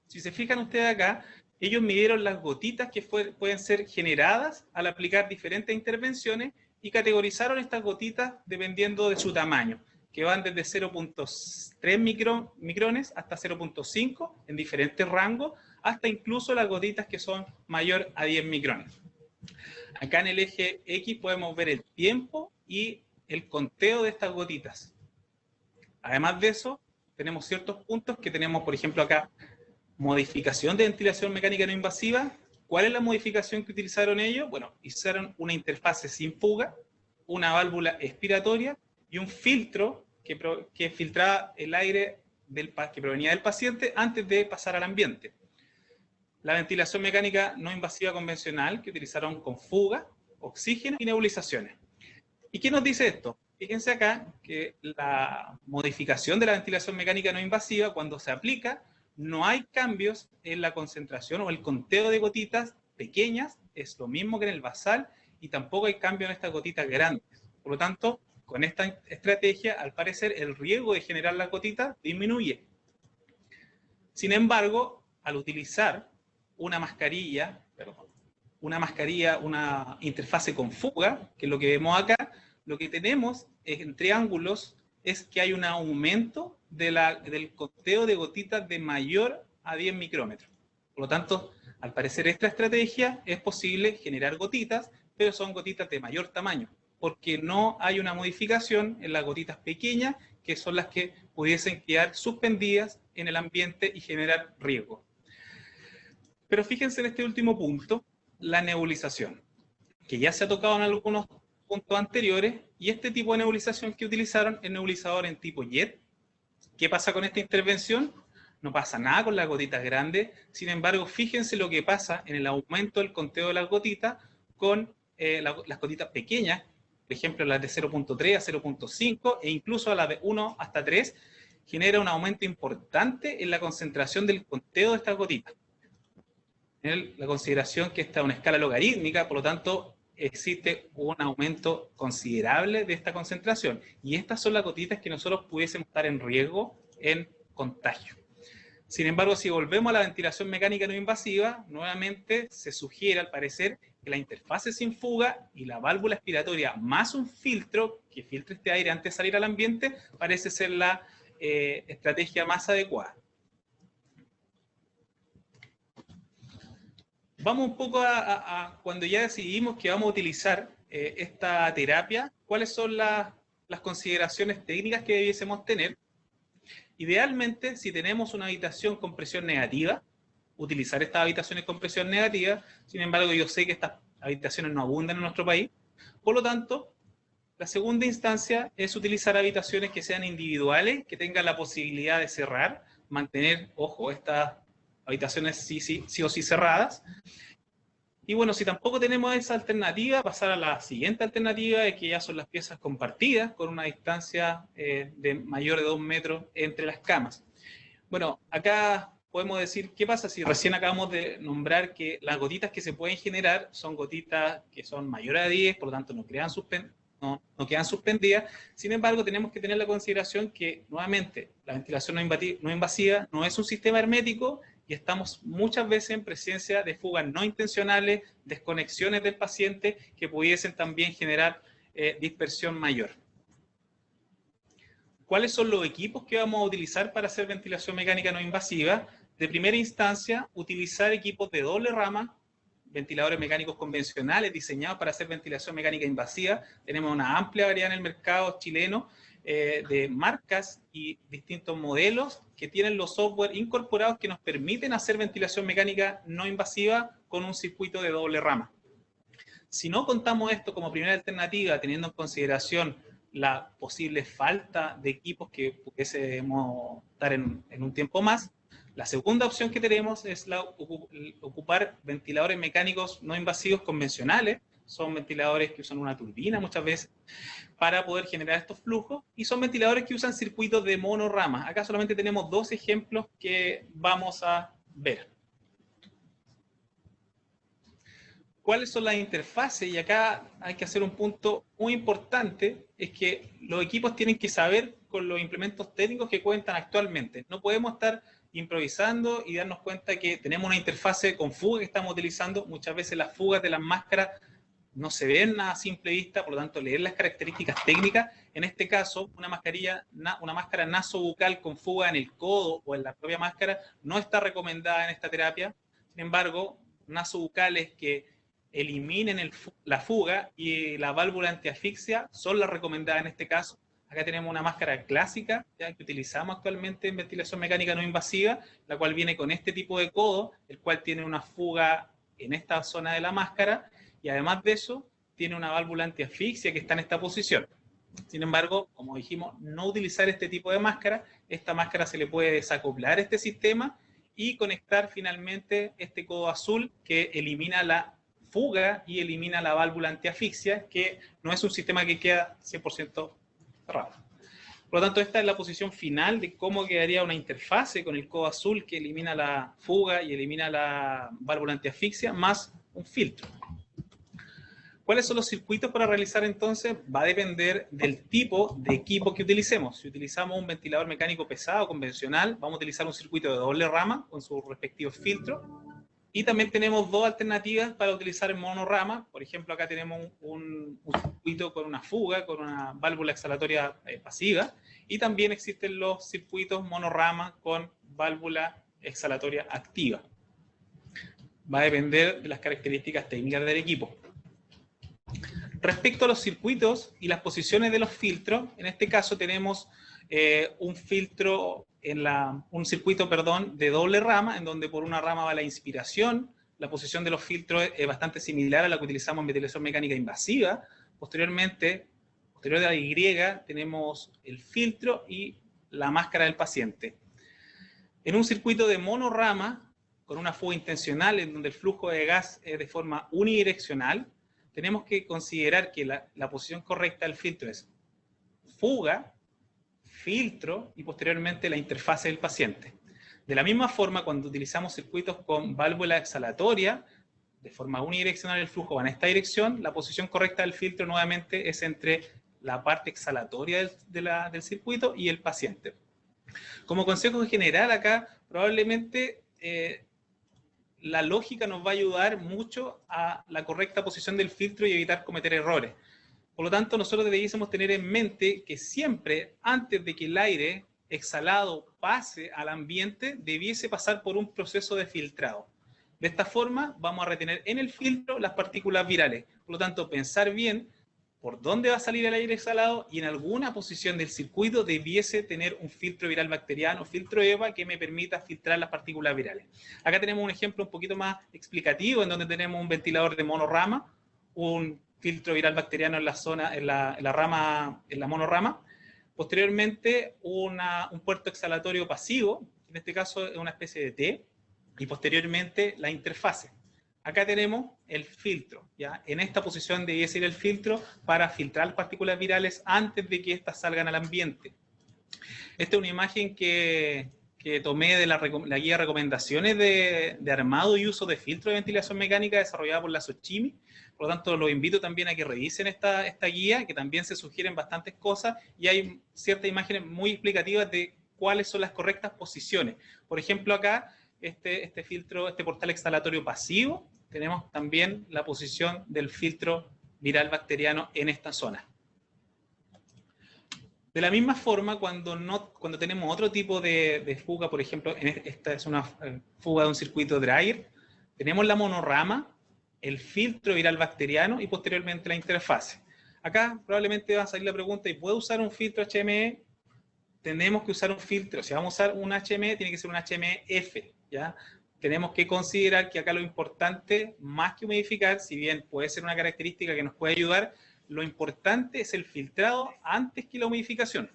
Si se fijan ustedes acá, ellos midieron las gotitas que pueden ser generadas al aplicar diferentes intervenciones y categorizaron estas gotitas dependiendo de su tamaño, que van desde 0.3 micrones hasta 0.5 en diferentes rangos, hasta incluso las gotitas que son mayor a 10 micrones. Acá en el eje X podemos ver el tiempo y el conteo de estas gotitas. Además de eso, tenemos ciertos puntos que tenemos, por ejemplo, acá, modificación de ventilación mecánica no invasiva. ¿Cuál es la modificación que utilizaron ellos? Bueno, hicieron una interfase sin fuga, una válvula expiratoria y un filtro que filtraba el aire que provenía del paciente antes de pasar al ambiente. La ventilación mecánica no invasiva convencional, que utilizaron con fuga, oxígeno y nebulizaciones. ¿Y qué nos dice esto? Fíjense acá que la modificación de la ventilación mecánica no invasiva, cuando se aplica, no hay cambios en la concentración o el conteo de gotitas pequeñas, es lo mismo que en el basal, y tampoco hay cambio en estas gotitas grandes. Por lo tanto, con esta estrategia, al parecer, el riesgo de generar las gotitas disminuye. Sin embargo, al utilizar una mascarilla, una interfase con fuga, que es lo que vemos acá, lo que tenemos en triángulos es que hay un aumento del conteo de gotitas de mayor a 10 micrómetros. Por lo tanto, al parecer esta estrategia es posible generar gotitas, pero son gotitas de mayor tamaño, porque no hay una modificación en las gotitas pequeñas, que son las que pudiesen quedar suspendidas en el ambiente y generar riesgo. Pero fíjense en este último punto, la nebulización, que ya se ha tocado en algunos puntos anteriores, y este tipo de nebulización que utilizaron es nebulizador en tipo jet. ¿Qué pasa con esta intervención? No pasa nada con las gotitas grandes, sin embargo, fíjense lo que pasa en el aumento del conteo de las gotitas con las gotitas pequeñas, por ejemplo las de 0.3 a 0.5 e incluso a las de 1 hasta 3, genera un aumento importante en la concentración del conteo de estas gotitas. En la consideración que esta es una escala logarítmica, por lo tanto, existe un aumento considerable de esta concentración. Y estas son las gotitas que nosotros pudiésemos estar en riesgo en contagio. Sin embargo, si volvemos a la ventilación mecánica no invasiva, nuevamente se sugiere, al parecer, que la interfase sin fuga y la válvula expiratoria más un filtro que filtre este aire antes de salir al ambiente, parece ser la estrategia más adecuada. Vamos un poco a cuando ya decidimos que vamos a utilizar esta terapia, cuáles son las consideraciones técnicas que debiésemos tener. Idealmente, si tenemos una habitación con presión negativa, utilizar estas habitaciones con presión negativa. Sin embargo, yo sé que estas habitaciones no abundan en nuestro país. Por lo tanto, la segunda instancia es utilizar habitaciones que sean individuales, que tengan la posibilidad de cerrar, mantener, ojo, estas habitaciones sí o sí cerradas. Y bueno, si tampoco tenemos esa alternativa, pasar a la siguiente alternativa, que ya son las piezas compartidas, con una distancia de mayor de 2 metros entre las camas. Bueno, acá podemos decir, ¿qué pasa si recién acabamos de nombrar que las gotitas que se pueden generar son gotitas que son mayores a 10, por lo tanto no quedan suspendidas? Sin embargo, tenemos que tener la consideración que, nuevamente, la ventilación no invasiva no es un sistema hermético, y estamos muchas veces en presencia de fugas no intencionales, desconexiones del paciente que pudiesen también generar dispersión mayor. ¿Cuáles son los equipos que vamos a utilizar para hacer ventilación mecánica no invasiva? De primera instancia, utilizar equipos de doble rama, ventiladores mecánicos convencionales diseñados para hacer ventilación mecánica invasiva. Tenemos una amplia variedad en el mercado chileno de marcas y distintos modelos que tienen los software incorporados que nos permiten hacer ventilación mecánica no invasiva con un circuito de doble rama. Si no contamos esto como primera alternativa, teniendo en consideración la posible falta de equipos que pudiésemos estar en un tiempo más, la segunda opción que tenemos es ocupar ventiladores mecánicos no invasivos convencionales. Son ventiladores que usan una turbina muchas veces para poder generar estos flujos, y son ventiladores que usan circuitos de monorama. Acá solamente tenemos 2 ejemplos que vamos a ver. ¿Cuáles son las interfaces? Y acá hay que hacer un punto muy importante, es que los equipos tienen que saber con los implementos técnicos que cuentan actualmente. No podemos estar improvisando y darnos cuenta que tenemos una interfase con fuga que estamos utilizando. Muchas veces las fugas de las máscaras no se ven a simple vista, por lo tanto, leer las características técnicas. En este caso, una máscara nasobucal con fuga en el codo o en la propia máscara no está recomendada en esta terapia. Sin embargo, nasobucales que eliminen la fuga y la válvula antiasfixia son las recomendadas en este caso. Acá tenemos una máscara clásica ya que utilizamos actualmente en ventilación mecánica no invasiva, la cual viene con este tipo de codo, el cual tiene una fuga en esta zona de la máscara, y además de eso, tiene una válvula antiasfixia que está en esta posición. Sin embargo, como dijimos, no utilizar este tipo de máscara. Esta máscara se le puede desacoplar este sistema y conectar finalmente este codo azul que elimina la fuga y elimina la válvula antiasfixia, que no es un sistema que queda 100% cerrado. Por lo tanto, esta es la posición final de cómo quedaría una interfase con el codo azul que elimina la fuga y elimina la válvula antiasfixia, más un filtro. ¿Cuáles son los circuitos para realizar entonces? Va a depender del tipo de equipo que utilicemos. Si utilizamos un ventilador mecánico pesado convencional, vamos a utilizar un circuito de doble rama con sus respectivos filtros. Y también tenemos dos alternativas para utilizar el monorama. Por ejemplo, acá tenemos un circuito con una fuga, con una válvula exhalatoria pasiva. Y también existen los circuitos monorama con válvula exhalatoria activa. Va a depender de las características técnicas del equipo. Respecto a los circuitos y las posiciones de los filtros, en este caso tenemos un circuito de doble rama, en donde por una rama va la inspiración. La posición de los filtros es bastante similar a la que utilizamos en ventilación mecánica invasiva. Posterior de la Y, tenemos el filtro y la máscara del paciente. En un circuito de monorama, con una fuga intencional, en donde el flujo de gas es de forma unidireccional, tenemos que considerar que la posición correcta del filtro es fuga, filtro y posteriormente la interfase del paciente. De la misma forma, cuando utilizamos circuitos con válvula exhalatoria, de forma unidireccional el flujo va en esta dirección, la posición correcta del filtro nuevamente es entre la parte exhalatoria del circuito y el paciente. Como consejo general acá, probablemente la lógica nos va a ayudar mucho a la correcta posición del filtro y evitar cometer errores. Por lo tanto, nosotros debiésemos tener en mente que siempre, antes de que el aire exhalado pase al ambiente, debiese pasar por un proceso de filtrado. De esta forma, vamos a retener en el filtro las partículas virales. Por lo tanto, pensar bien por dónde va a salir el aire exhalado y en alguna posición del circuito debiese tener un filtro viral bacteriano, filtro EVA, que me permita filtrar las partículas virales. Acá tenemos un ejemplo un poquito más explicativo, en donde tenemos un ventilador de monorama, un filtro viral bacteriano en la monorama. Posteriormente, un puerto exhalatorio pasivo, en este caso es una especie de T, y posteriormente la interfase. Acá tenemos el filtro, ¿ya? En esta posición debiese ir el filtro para filtrar partículas virales antes de que éstas salgan al ambiente. Esta es una imagen que tomé de la guía de recomendaciones de armado y uso de filtro de ventilación mecánica desarrollada por la Sochimi. Por lo tanto, los invito también a que revisen esta guía, que también se sugieren bastantes cosas y hay ciertas imágenes muy explicativas de cuáles son las correctas posiciones. Por ejemplo, acá, este portal exhalatorio pasivo, tenemos también la posición del filtro viral bacteriano en esta zona. De la misma forma, cuando tenemos otro tipo de fuga, por ejemplo, esta es una fuga de un circuito Dreyer, tenemos la monorama, el filtro viral bacteriano y posteriormente la interfase. Acá probablemente va a salir la pregunta, ¿y puedo usar un filtro HME? Tenemos que usar un filtro. Si vamos a usar un HME, tiene que ser un HME-F, ¿ya? Tenemos que considerar que acá lo importante, más que humidificar, si bien puede ser una característica que nos puede ayudar, lo importante es el filtrado antes que la humidificación.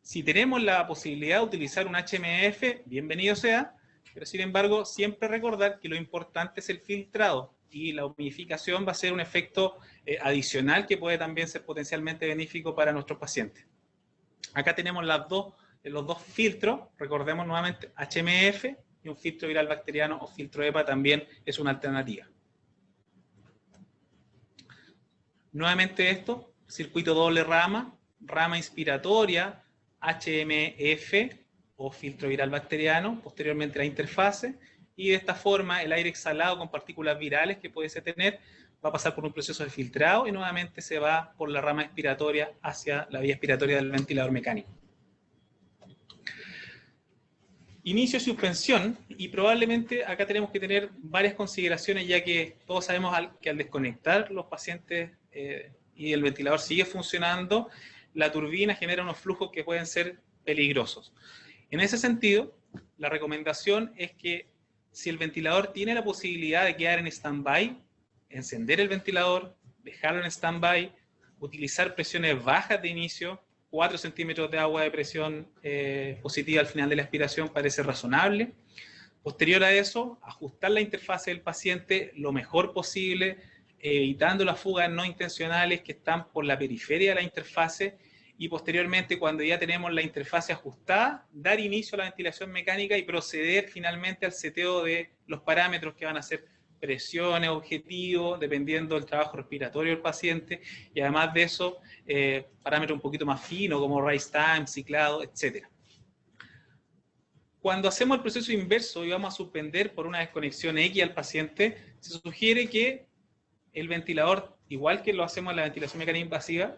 Si tenemos la posibilidad de utilizar un HME-F, bienvenido sea, pero sin embargo, siempre recordar que lo importante es el filtrado y la humidificación va a ser un efecto adicional que puede también ser potencialmente benéfico para nuestros pacientes. Acá tenemos los dos filtros, recordemos nuevamente HME-F, y un filtro viral bacteriano o filtro EPA también es una alternativa. Nuevamente esto, circuito doble rama, rama inspiratoria, HME-F o filtro viral bacteriano, posteriormente la interfase, y de esta forma el aire exhalado con partículas virales que pudiese tener va a pasar por un proceso de filtrado y nuevamente se va por la rama expiratoria hacia la vía expiratoria del ventilador mecánico. Inicio de suspensión, y probablemente acá tenemos que tener varias consideraciones, ya que todos sabemos que al desconectar los pacientes y el ventilador sigue funcionando, la turbina genera unos flujos que pueden ser peligrosos. En ese sentido, la recomendación es que si el ventilador tiene la posibilidad de quedar en stand-by, encender el ventilador, dejarlo en stand-by, utilizar presiones bajas de inicio, 4 centímetros de agua de presión positiva al final de la expiración parece razonable. Posterior a eso, ajustar la interfase del paciente lo mejor posible, evitando las fugas no intencionales que están por la periferia de la interfase, y posteriormente, cuando ya tenemos la interfase ajustada, dar inicio a la ventilación mecánica y proceder finalmente al seteo de los parámetros que van a ser presiones, objetivos, dependiendo del trabajo respiratorio del paciente, y además de eso, parámetros un poquito más finos como rise time, ciclado, etc. Cuando hacemos el proceso inverso y vamos a suspender por una desconexión X al paciente, se sugiere que el ventilador, igual que lo hacemos en la ventilación mecánica invasiva,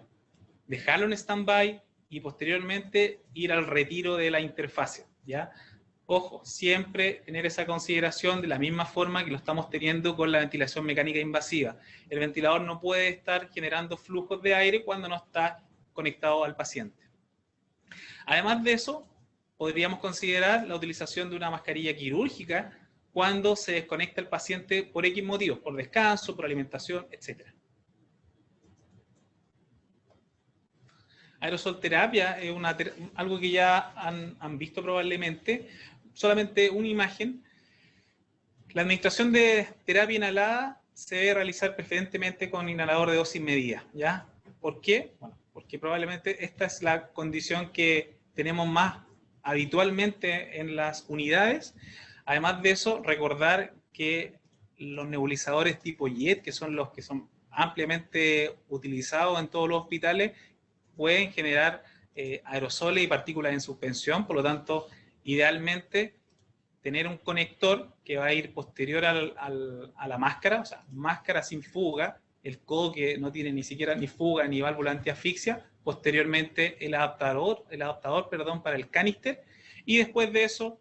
dejarlo en stand-by y posteriormente ir al retiro de la interfase, ¿ya? Ojo, siempre tener esa consideración de la misma forma que lo estamos teniendo con la ventilación mecánica invasiva. El ventilador no puede estar generando flujos de aire cuando no está conectado al paciente. Además de eso, podríamos considerar la utilización de una mascarilla quirúrgica cuando se desconecta el paciente por X motivos, por descanso, por alimentación, etc. Aerosol terapia es algo que ya han visto probablemente. Solamente una imagen. La administración de terapia inhalada se debe realizar preferentemente con inhalador de dosis medida, ¿ya? ¿Por qué? Bueno, porque probablemente esta es la condición que tenemos más habitualmente en las unidades. Además de eso, recordar que los nebulizadores tipo JET, que son los que son ampliamente utilizados en todos los hospitales, pueden generar aerosoles y partículas en suspensión. Por lo tanto, idealmente tener un conector que va a ir posterior a la máscara, o sea, máscara sin fuga, el codo que no tiene ni siquiera ni fuga ni válvula antiasfixia, posteriormente el adaptador para el canister, y después de eso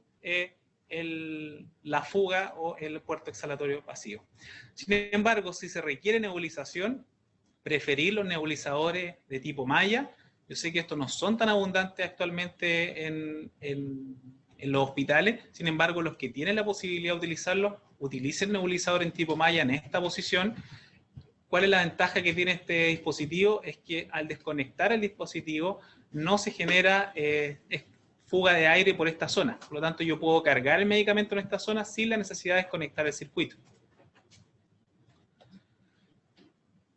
la fuga o el puerto exhalatorio pasivo. Sin embargo, si se requiere nebulización, preferir los nebulizadores de tipo malla. Yo sé que estos no son tan abundantes actualmente en los hospitales, sin embargo, los que tienen la posibilidad de utilizarlos, utilicen el nebulizador en tipo malla en esta posición. ¿Cuál es la ventaja que tiene este dispositivo? Es que al desconectar el dispositivo no se genera fuga de aire por esta zona. Por lo tanto, yo puedo cargar el medicamento en esta zona sin la necesidad de desconectar el circuito.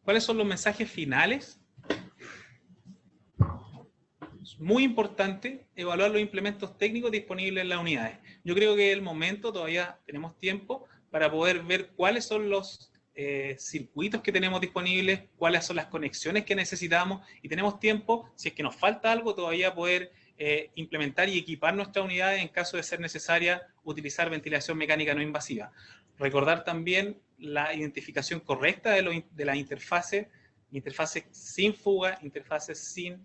¿Cuáles son los mensajes finales? Es muy importante evaluar los implementos técnicos disponibles en las unidades. Yo creo que es el momento, todavía tenemos tiempo, para poder ver cuáles son los circuitos que tenemos disponibles, cuáles son las conexiones que necesitamos, y tenemos tiempo, si es que nos falta algo, todavía poder implementar y equipar nuestras unidades en caso de ser necesaria utilizar ventilación mecánica no invasiva. Recordar también la identificación correcta de la interfase sin fuga, interfase sin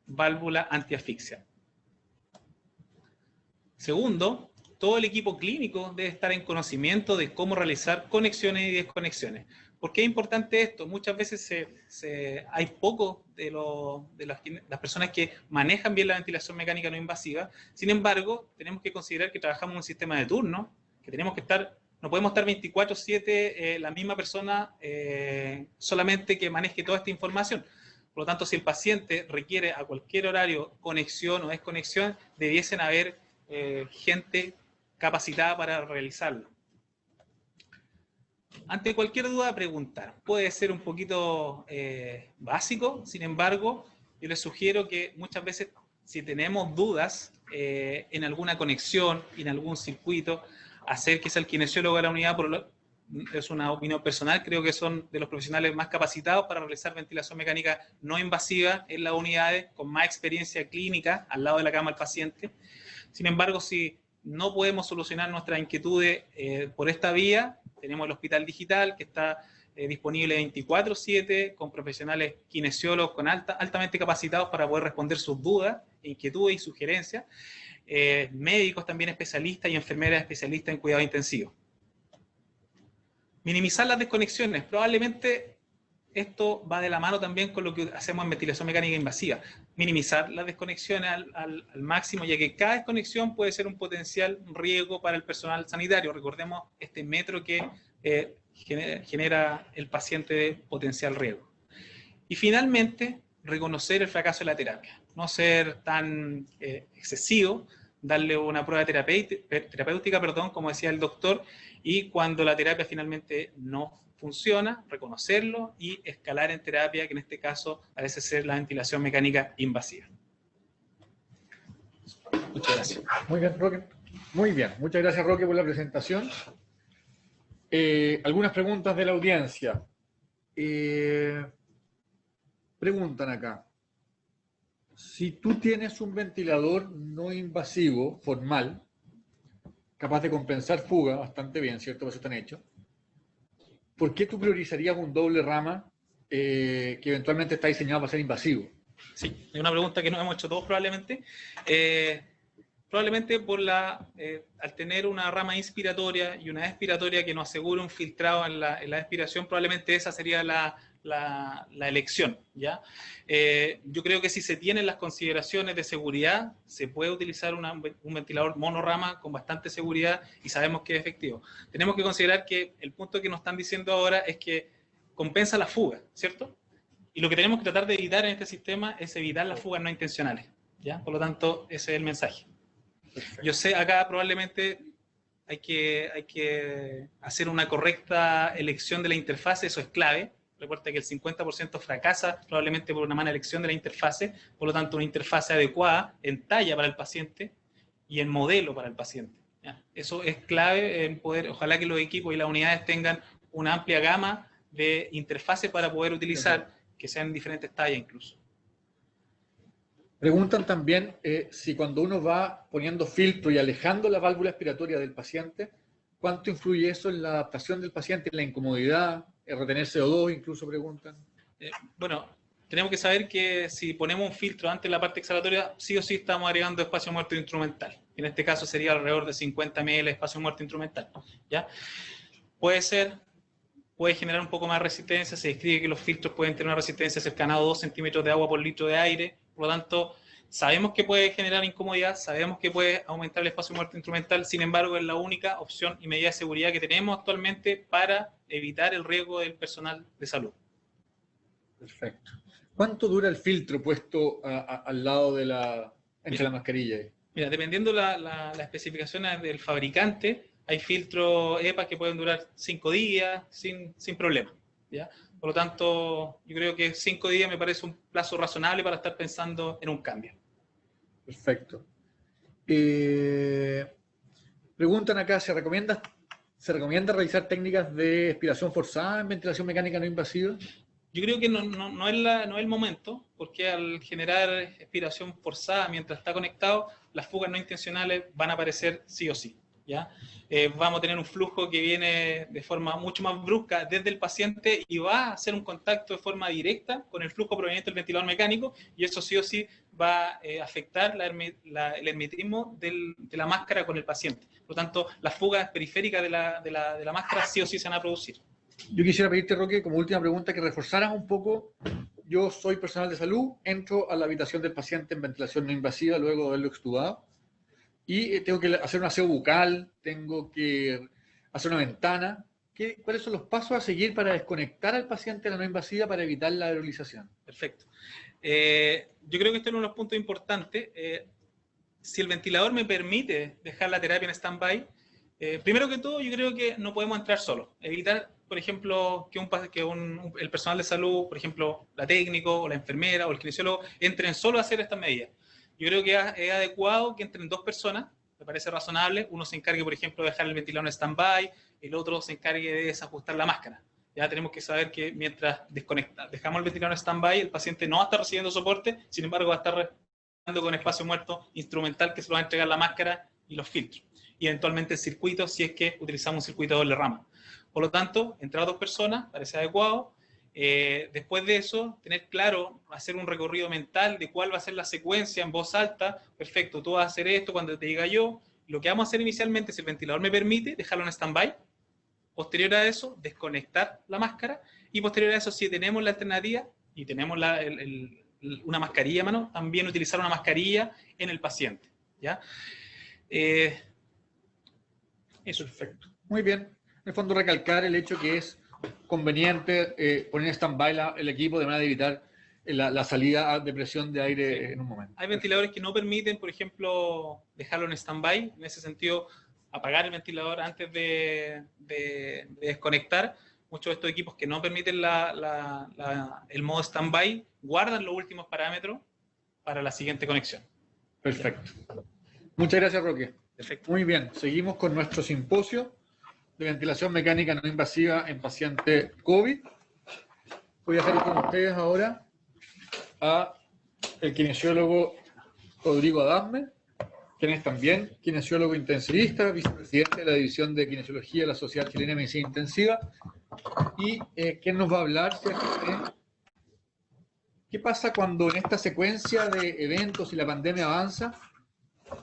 válvula antiasfixia. Segundo, todo el equipo clínico debe estar en conocimiento de cómo realizar conexiones y desconexiones. ¿Por qué es importante esto? Muchas veces hay pocos de las personas que manejan bien la ventilación mecánica no invasiva. Sin embargo, tenemos que considerar que trabajamos en un sistema de turno, que tenemos que estar, no podemos estar 24/7 la misma persona solamente que maneje toda esta información. Por lo tanto, si el paciente requiere a cualquier horario conexión o desconexión, debiesen haber gente capacitada para realizarlo. Ante cualquier duda, preguntar. Puede ser un poquito básico, sin embargo, yo les sugiero que muchas veces, si tenemos dudas en alguna conexión, en algún circuito, acérquese al kinesiólogo de la unidad. Es una opinión personal, creo que son de los profesionales más capacitados para realizar ventilación mecánica no invasiva en las unidades, con más experiencia clínica al lado de la cama del paciente. Sin embargo, si no podemos solucionar nuestras inquietudes por esta vía, tenemos el Hospital Digital, que está disponible 24/7, con profesionales kinesiólogos altamente capacitados para poder responder sus dudas, inquietudes y sugerencias, médicos también especialistas y enfermeras especialistas en cuidado intensivo. Minimizar las desconexiones. Probablemente esto va de la mano también con lo que hacemos en ventilación mecánica invasiva. Minimizar las desconexiones al máximo, ya que cada desconexión puede ser un potencial riesgo para el personal sanitario. Recordemos este metro que genera el paciente de potencial riesgo. Y finalmente, reconocer el fracaso de la terapia. No ser tan excesivo, darle una prueba terapéutica, como decía el doctor, y cuando la terapia finalmente no funciona, reconocerlo y escalar en terapia, que en este caso parece ser la ventilación mecánica invasiva. Muchas gracias. Muy bien, Roque. Muy bien. Muchas gracias, Roque, por la presentación. Algunas preguntas de la audiencia. Preguntan acá. Si tú tienes un ventilador no invasivo formal, capaz de compensar fuga bastante bien, ¿cierto? Por eso están hechos. ¿Por qué tú priorizarías un doble rama que eventualmente está diseñado para ser invasivo? Sí, es una pregunta que nos hemos hecho todos probablemente. Probablemente al tener una rama inspiratoria y una expiratoria que nos asegure un filtrado en la expiración, probablemente esa sería la elección, ¿ya? Yo creo que si se tienen las consideraciones de seguridad, se puede utilizar un ventilador monorama con bastante seguridad y sabemos que es efectivo. Tenemos que considerar que el punto que nos están diciendo ahora es que compensa la fuga, ¿cierto? Y lo que tenemos que tratar de evitar en este sistema es evitar las fugas no intencionales, ¿ya? Por lo tanto, ese es el mensaje. Perfecto. Yo sé, acá probablemente hay que hacer una correcta elección de la interfase, eso es clave. Recuerda que el 50% fracasa probablemente por una mala elección de la interfase, por lo tanto una interfase adecuada en talla para el paciente y en modelo para el paciente, ¿ya? Eso es clave en poder, ojalá que los equipos y las unidades tengan una amplia gama de interfaces para poder utilizar, que sean diferentes tallas incluso. Preguntan también si cuando uno va poniendo filtro y alejando la válvula expiratoria del paciente, ¿cuánto influye eso en la adaptación del paciente, en la incomodidad, en retener CO2, incluso preguntan? Bueno, tenemos que saber que si ponemos un filtro antes de la parte exhalatoria, sí o sí estamos agregando espacio muerto instrumental. En este caso sería alrededor de 50 ml de espacio muerto instrumental, ¿ya? Puede generar un poco más de resistencia, se describe que los filtros pueden tener una resistencia cercana a 2 centímetros de agua por litro de aire, por lo tanto, sabemos que puede generar incomodidad, sabemos que puede aumentar el espacio muerto instrumental, sin embargo, es la única opción y medida de seguridad que tenemos actualmente para evitar el riesgo del personal de salud. Perfecto. ¿Cuánto dura el filtro puesto al lado de entre la mascarilla? Mira, dependiendo las especificaciones del fabricante, hay filtros EPA que pueden durar 5 días sin problema, ¿ya? Por lo tanto, yo creo que 5 días me parece un plazo razonable para estar pensando en un cambio. Perfecto. Preguntan acá, ¿se recomienda realizar técnicas de expiración forzada en ventilación mecánica no invasiva? Yo creo que no es el momento, porque al generar expiración forzada mientras está conectado, las fugas no intencionales van a aparecer sí o sí, ¿ya? Vamos a tener un flujo que viene de forma mucho más brusca desde el paciente y va a hacer un contacto de forma directa con el flujo proveniente del ventilador mecánico y eso sí o sí va a afectar el hermetismo de la máscara con el paciente. Por lo tanto, las fugas periféricas de la máscara sí o sí se van a producir. Yo quisiera pedirte, Roque, como última pregunta, que reforzaras un poco. Yo soy personal de salud, entro a la habitación del paciente en ventilación no invasiva luego de haberlo extubado y tengo que hacer un aseo bucal, tengo que hacer una ventana. ¿Cuáles son los pasos a seguir para desconectar al paciente de la no invasiva para evitar la aerolización? Perfecto. Yo creo que este es uno de los puntos importantes. Si el ventilador me permite dejar la terapia en stand-by, primero que todo, yo creo que no podemos entrar solos. Evitar, por ejemplo, que el personal de salud, por ejemplo, la técnico o la enfermera o el kinesiólogo, entren solo a hacer estas medidas. Yo creo que es adecuado que entren 2 personas, me parece razonable. Uno se encargue, por ejemplo, de dejar el ventilador en stand-by, el otro se encargue de desajustar la máscara. Ya tenemos que saber que mientras dejamos el ventilador en stand-by, el paciente no va a estar recibiendo soporte, sin embargo va a estar respirando con espacio muerto instrumental que se lo va a entregar la máscara y los filtros. Y eventualmente el circuito, si es que utilizamos un circuito de doble rama. Por lo tanto, entrar 2 personas parece adecuado. Después de eso, tener claro, hacer un recorrido mental de cuál va a ser la secuencia en voz alta. Perfecto, tú vas a hacer esto cuando te diga yo. Lo que vamos a hacer inicialmente, si el ventilador me permite, dejarlo en stand-by. Posterior a eso, desconectar la máscara. Y posterior a eso, si tenemos la alternativa y tenemos una mascarilla a mano, también utilizar una mascarilla en el paciente, ¿ya? Eso. Perfecto. Muy bien. En el fondo, recalcar el hecho que es conveniente poner en stand-by el equipo de manera de evitar la salida de presión de aire en un momento. Hay ventiladores que no permiten, por ejemplo, dejarlo en stand-by. En ese sentido, apagar el ventilador antes de desconectar. Muchos de estos equipos que no permiten el modo stand-by guardan los últimos parámetros para la siguiente conexión. Perfecto. Muchas gracias, Roque. Perfecto. Muy bien. Seguimos con nuestro simposio de ventilación mecánica no invasiva en paciente COVID. Voy a dejar con ustedes ahora a el kinesiólogo Rodrigo Adasme quien es también kinesiólogo intensivista, vicepresidente de la División de Kinesiología de la Sociedad Chilena de Medicina Intensiva, y quien nos va a hablar, ¿cierto?, de qué pasa cuando en esta secuencia de eventos y la pandemia avanza,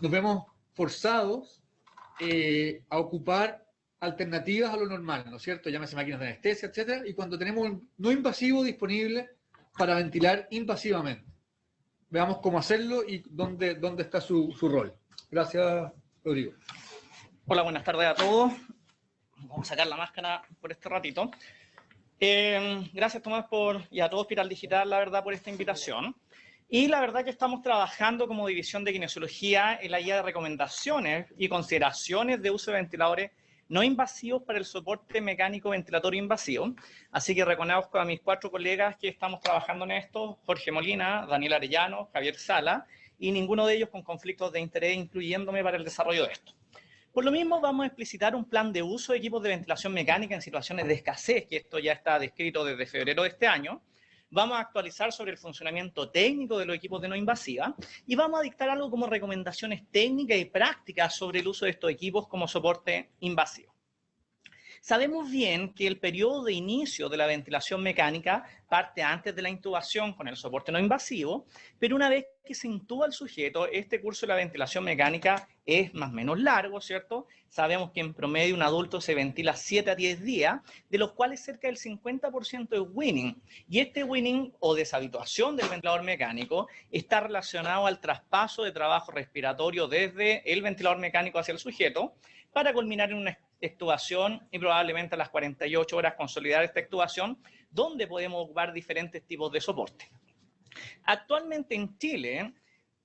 nos vemos forzados a ocupar alternativas a lo normal, ¿no es cierto? Llámese máquinas de anestesia, etcétera, y cuando tenemos un no invasivo disponible para ventilar invasivamente. Veamos cómo hacerlo y dónde está su rol. Gracias, Rodrigo. Hola, buenas tardes a todos. Vamos a sacar la máscara por este ratito. Gracias, Tomás, y a todo Hospital Digital, la verdad, por esta invitación. Y la verdad que estamos trabajando como división de kinesiología en la guía de recomendaciones y consideraciones de uso de ventiladores no invasivos para el soporte mecánico ventilatorio invasivo. Así que reconozco a mis 4 colegas que estamos trabajando en esto: Jorge Molina, Daniel Arellano, Javier Sala, y ninguno de ellos con conflictos de interés, incluyéndome para el desarrollo de esto. Por lo mismo, vamos a explicitar un plan de uso de equipos de ventilación mecánica en situaciones de escasez, que esto ya está descrito desde febrero de este año. Vamos a actualizar sobre el funcionamiento técnico de los equipos de no invasiva y vamos a dictar algo como recomendaciones técnicas y prácticas sobre el uso de estos equipos como soporte invasivo. Sabemos bien que el periodo de inicio de la ventilación mecánica parte antes de la intubación con el soporte no invasivo, pero una vez que se intuba al sujeto, este curso de la ventilación mecánica es más o menos largo, ¿cierto? Sabemos que en promedio un adulto se ventila 7 a 10 días, de los cuales cerca del 50% es weaning. Y este weaning o deshabituación del ventilador mecánico está relacionado al traspaso de trabajo respiratorio desde el ventilador mecánico hacia el sujeto, para culminar en una extubación y probablemente a las 48 horas consolidar esta extubación, donde podemos ocupar diferentes tipos de soporte. Actualmente en Chile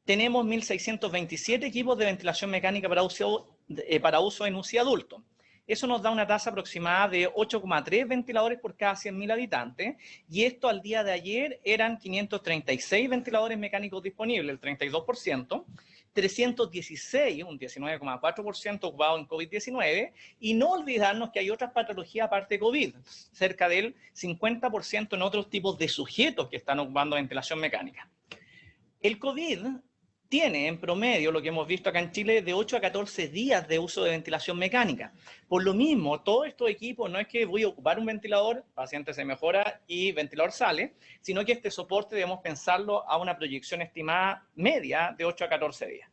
tenemos 1.627 equipos de ventilación mecánica para uso en UCI adulto. Eso nos da una tasa aproximada de 8,3 ventiladores por cada 100.000 habitantes, y esto al día de ayer eran 536 ventiladores mecánicos disponibles, el 32%, 316, un 19,4% ocupado en COVID-19, y no olvidarnos que hay otras patologías aparte de COVID, cerca del 50% en otros tipos de sujetos que están ocupando ventilación mecánica. El COVID tiene en promedio, lo que hemos visto acá en Chile, de 8 a 14 días de uso de ventilación mecánica. Por lo mismo, todos estos equipos no es que voy a ocupar un ventilador, paciente se mejora y ventilador sale, sino que este soporte debemos pensarlo a una proyección estimada media de 8 a 14 días.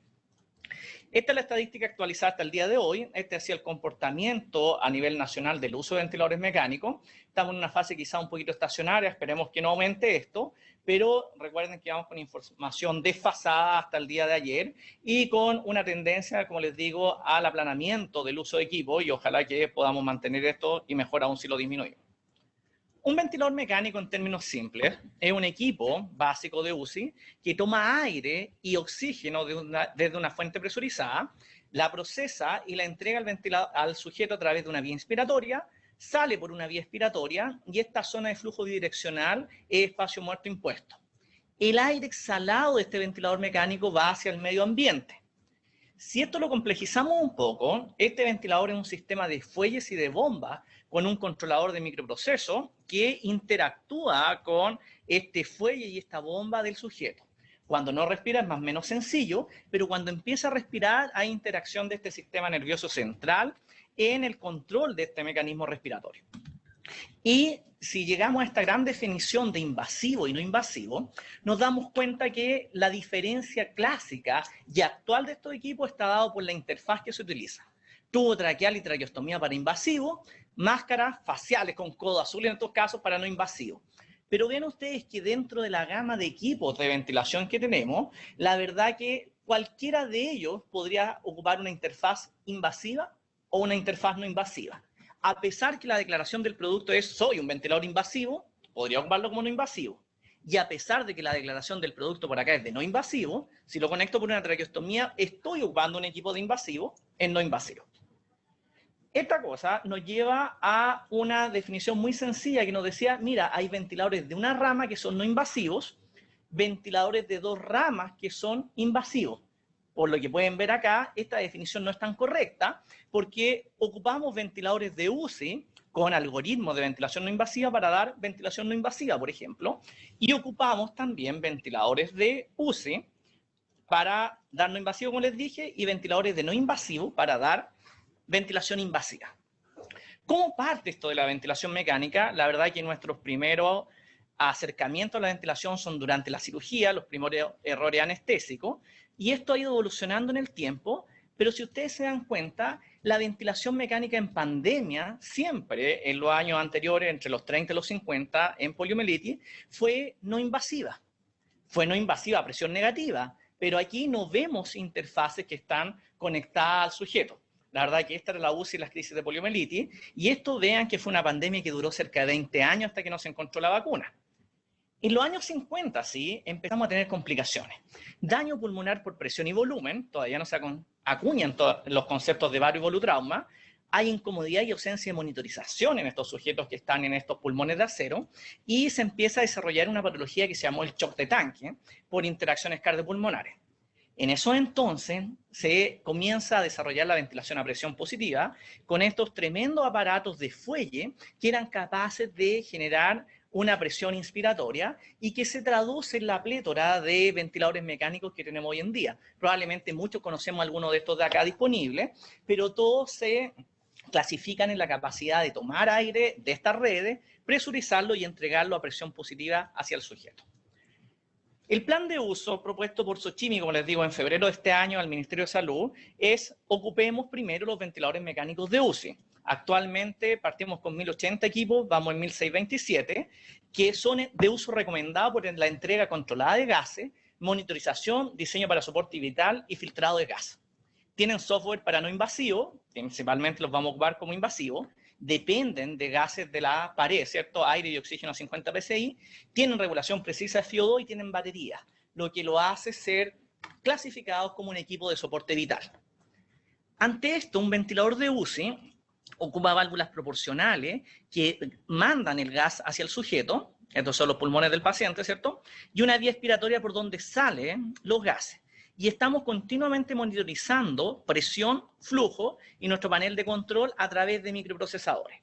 Esta es la estadística actualizada hasta el día de hoy. Este ha sido el comportamiento a nivel nacional del uso de ventiladores mecánicos. Estamos en una fase quizá un poquito estacionaria, esperemos que no aumente esto, pero recuerden que vamos con información desfasada hasta el día de ayer y con una tendencia, como les digo, al aplanamiento del uso de equipo, y ojalá que podamos mantener esto y mejor aún si lo disminuimos. Un ventilador mecánico, en términos simples, es un equipo básico de UCI que toma aire y oxígeno desde una fuente presurizada, la procesa y la entrega al sujeto a través de una vía inspiratoria, sale por una vía expiratoria, y esta zona de flujo bidireccional es espacio muerto impuesto. El aire exhalado de este ventilador mecánico va hacia el medio ambiente. Si esto lo complejizamos un poco, este ventilador es un sistema de fuelles y de bombas con un controlador de microproceso que interactúa con este fuelle y esta bomba del sujeto. Cuando no respira es más o menos sencillo, pero cuando empieza a respirar hay interacción de este sistema nervioso central en el control de este mecanismo respiratorio. Y si llegamos a esta gran definición de invasivo y no invasivo, nos damos cuenta que la diferencia clásica y actual de estos equipos está dado por la interfaz que se utiliza. Tubo traqueal y traqueostomía para invasivo, máscaras faciales con codo azul en estos casos para no invasivo. Pero vean ustedes que dentro de la gama de equipos de ventilación que tenemos, la verdad que cualquiera de ellos podría ocupar una interfaz invasiva o una interfaz no invasiva. A pesar que la declaración del producto es soy un ventilador invasivo, podría ocuparlo como no invasivo. Y a pesar de que la declaración del producto por acá es de no invasivo, si lo conecto por una traqueostomía, estoy ocupando un equipo de invasivo en no invasivo. Esta cosa nos lleva a una definición muy sencilla que nos decía, mira, hay ventiladores de una rama que son no invasivos, ventiladores de 2 ramas que son invasivos. Por lo que pueden ver acá, esta definición no es tan correcta porque ocupamos ventiladores de UCI con algoritmos de ventilación no invasiva para dar ventilación no invasiva, por ejemplo, y ocupamos también ventiladores de UCI para dar no invasivo, como les dije, y ventiladores de no invasivo para dar ventilación invasiva. ¿Cómo parte esto de la ventilación mecánica? La verdad es que nuestros primeros acercamientos a la ventilación son durante la cirugía, los primeros errores anestésicos, y esto ha ido evolucionando en el tiempo, pero si ustedes se dan cuenta, la ventilación mecánica en pandemia, siempre en los años anteriores, entre los 30 y los 50, en poliomielitis, fue no invasiva. Fue no invasiva a presión negativa, pero aquí no vemos interfaces que están conectadas al sujeto. La verdad que esta era la UCI y las crisis de poliomielitis, y esto vean que fue una pandemia que duró cerca de 20 años hasta que no se encontró la vacuna. En los años 50, sí, empezamos a tener complicaciones. Daño pulmonar por presión y volumen, todavía no se acuñan los conceptos de vario y volutrauma. Hay incomodidad y ausencia de monitorización en estos sujetos que están en estos pulmones de acero, y se empieza a desarrollar una patología que se llamó el shock de tanque por interacciones cardiopulmonares. En esos entonces se comienza a desarrollar la ventilación a presión positiva con estos tremendos aparatos de fuelle que eran capaces de generar una presión inspiratoria y que se traduce en la plétora de ventiladores mecánicos que tenemos hoy en día. Probablemente muchos conocemos algunos de estos de acá disponibles, pero todos se clasifican en la capacidad de tomar aire de estas redes, presurizarlo y entregarlo a presión positiva hacia el sujeto. El plan de uso propuesto por Xochimilco, como les digo, en febrero de este año al Ministerio de Salud, es ocupemos primero los ventiladores mecánicos de UCI. Actualmente partimos con 1080 equipos, vamos en 1627, que son de uso recomendado por la entrega controlada de gases, monitorización, diseño para soporte vital y filtrado de gas. Tienen software para no invasivo, principalmente los vamos a ocupar como invasivos, dependen de gases de la pared, ¿cierto? Aire y oxígeno a 50 psi, tienen regulación precisa de FIO2 y tienen baterías, lo que lo hace ser clasificados como un equipo de soporte vital. Ante esto, un ventilador de UCI ocupa válvulas proporcionales que mandan el gas hacia el sujeto, estos son los pulmones del paciente, ¿cierto? Y una vía expiratoria por donde salen los gases. Y estamos continuamente monitorizando presión, flujo y nuestro panel de control a través de microprocesadores.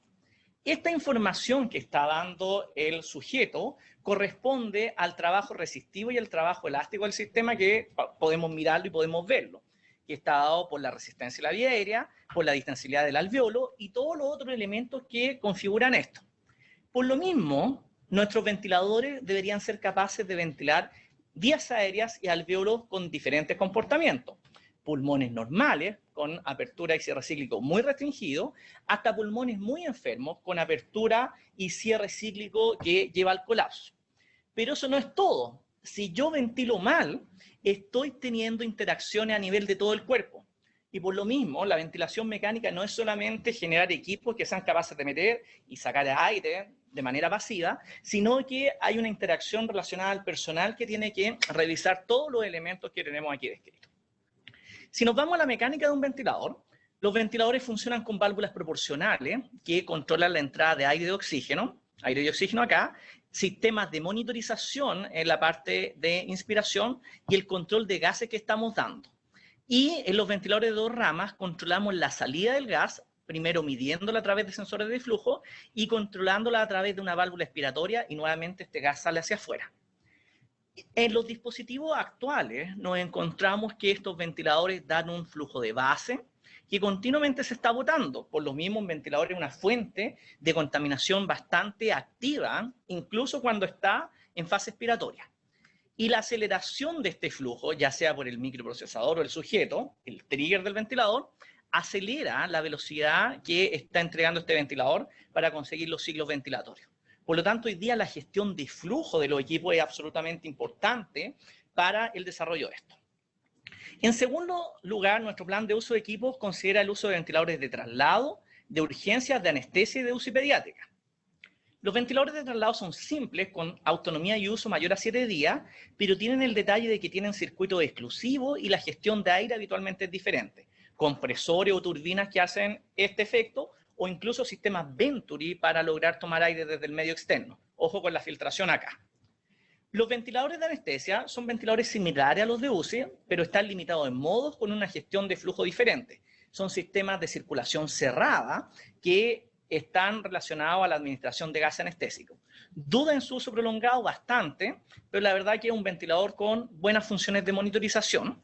Esta información que está dando el sujeto corresponde al trabajo resistivo y al trabajo elástico del sistema, que podemos mirarlo y podemos verlo, que está dado por la resistencia de la vía aérea, por la distensibilidad del alveolo y todos los otros elementos que configuran esto. Por lo mismo, nuestros ventiladores deberían ser capaces de ventilar vías aéreas y alvéolos con diferentes comportamientos. Pulmones normales, con apertura y cierre cíclico muy restringido, hasta pulmones muy enfermos, con apertura y cierre cíclico que lleva al colapso. Pero eso no es todo. Si yo ventilo mal, estoy teniendo interacciones a nivel de todo el cuerpo. Y por lo mismo, la ventilación mecánica no es solamente generar equipos que sean capaces de meter y sacar aire de manera pasiva, sino que hay una interacción relacionada al personal que tiene que revisar todos los elementos que tenemos aquí descritos. Si nos vamos a la mecánica de un ventilador, los ventiladores funcionan con válvulas proporcionales que controlan la entrada de aire y oxígeno acá, sistemas de monitorización en la parte de inspiración y el control de gases que estamos dando. Y en los ventiladores de dos ramas controlamos la salida del gas, primero midiéndola a través de sensores de flujo y controlándola a través de una válvula expiratoria, y nuevamente este gas sale hacia afuera. En los dispositivos actuales nos encontramos que estos ventiladores dan un flujo de base que continuamente se está botando. Por lo mismo, un ventilador es una fuente de contaminación bastante activa, incluso cuando está en fase expiratoria. Y la aceleración de este flujo, ya sea por el microprocesador o el sujeto, el trigger del ventilador, acelera la velocidad que está entregando este ventilador para conseguir los ciclos ventilatorios. Por lo tanto, hoy día la gestión de flujo de los equipos es absolutamente importante para el desarrollo de esto. En segundo lugar, nuestro plan de uso de equipos considera el uso de ventiladores de traslado, de urgencias, de anestesia y de UCI pediátrica. Los ventiladores de traslado son simples, con autonomía y uso mayor a 7 días, pero tienen el detalle de que tienen circuitos exclusivos y la gestión de aire habitualmente es diferente. Compresores o turbinas que hacen este efecto, o incluso sistemas Venturi para lograr tomar aire desde el medio externo. Ojo con la filtración acá. Los ventiladores de anestesia son ventiladores similares a los de UCI, pero están limitados en modos con una gestión de flujo diferente. Son sistemas de circulación cerrada que están relacionados a la administración de gas anestésico. Duda en su uso prolongado bastante, pero la verdad que es un ventilador con buenas funciones de monitorización.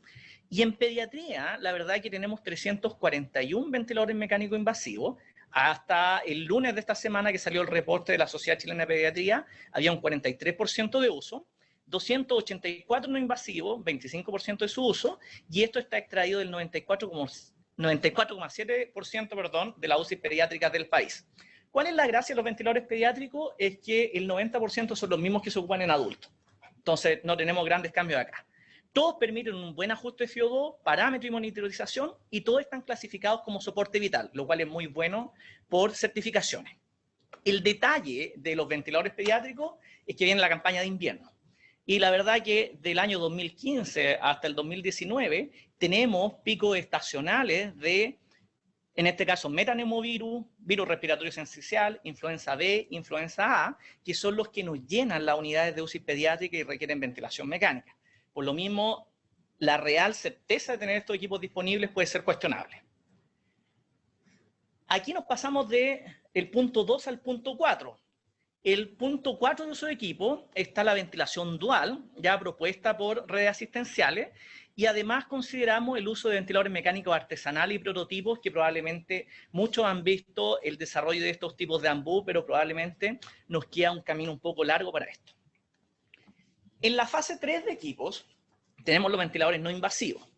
Y en pediatría, la verdad que tenemos 341 ventiladores mecánicos invasivos. Hasta el lunes de esta semana que salió el reporte de la Sociedad Chilena de Pediatría, había un 43% de uso, 284 no invasivos, 25% de su uso, y esto está extraído del 94,7% de las UCI pediátricas del país. ¿Cuál es la gracia de los ventiladores pediátricos? Es que el 90% son los mismos que se ocupan en adultos. Entonces, no tenemos grandes cambios acá. Todos permiten un buen ajuste de FiO2, parámetro y monitorización, y todos están clasificados como soporte vital, lo cual es muy bueno por certificaciones. El detalle de los ventiladores pediátricos es que viene la campaña de invierno. Y la verdad que del año 2015 hasta el 2019 tenemos picos estacionales de, en este caso, metanemovirus, virus respiratorio sincicial, influenza B, influenza A, que son los que nos llenan las unidades de UCI pediátrica y requieren ventilación mecánica. Por lo mismo, la real certeza de tener estos equipos disponibles puede ser cuestionable. Aquí nos pasamos del punto 2 al punto 4. El punto 4 de esos equipos está la ventilación dual, ya propuesta por redes asistenciales, y además consideramos el uso de ventiladores mecánicos artesanales y prototipos, que probablemente muchos han visto el desarrollo de estos tipos de AMBU, pero probablemente nos queda un camino un poco largo para esto. En la fase 3 de equipos tenemos los ventiladores no invasivos.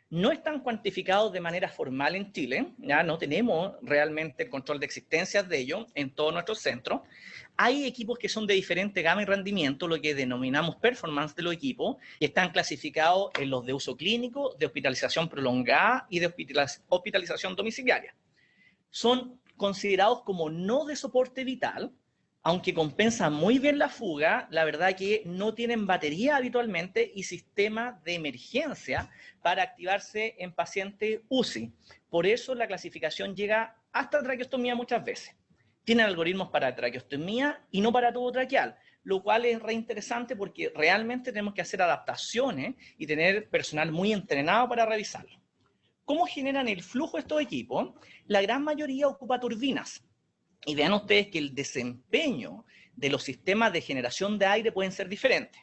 No están cuantificados de manera formal en Chile, ya no tenemos realmente el control de existencias de ellos en todos nuestros centros. Hay equipos que son de diferente gama y rendimiento, lo que denominamos performance de los equipos, y están clasificados en los de uso clínico, de hospitalización prolongada y de hospitalización domiciliaria. Son considerados como no de soporte vital, aunque compensan muy bien la fuga. La verdad que no tienen batería habitualmente y sistemas de emergencia para activarse en pacientes UCI. Por eso la clasificación llega hasta traqueostomía muchas veces. Tienen algoritmos para traqueostomía y no para tubo traqueal, lo cual es reinteresante porque realmente tenemos que hacer adaptaciones y tener personal muy entrenado para revisarlo. ¿Cómo generan el flujo estos equipos? La gran mayoría ocupa turbinas. Y vean ustedes que el desempeño de los sistemas de generación de aire pueden ser diferentes.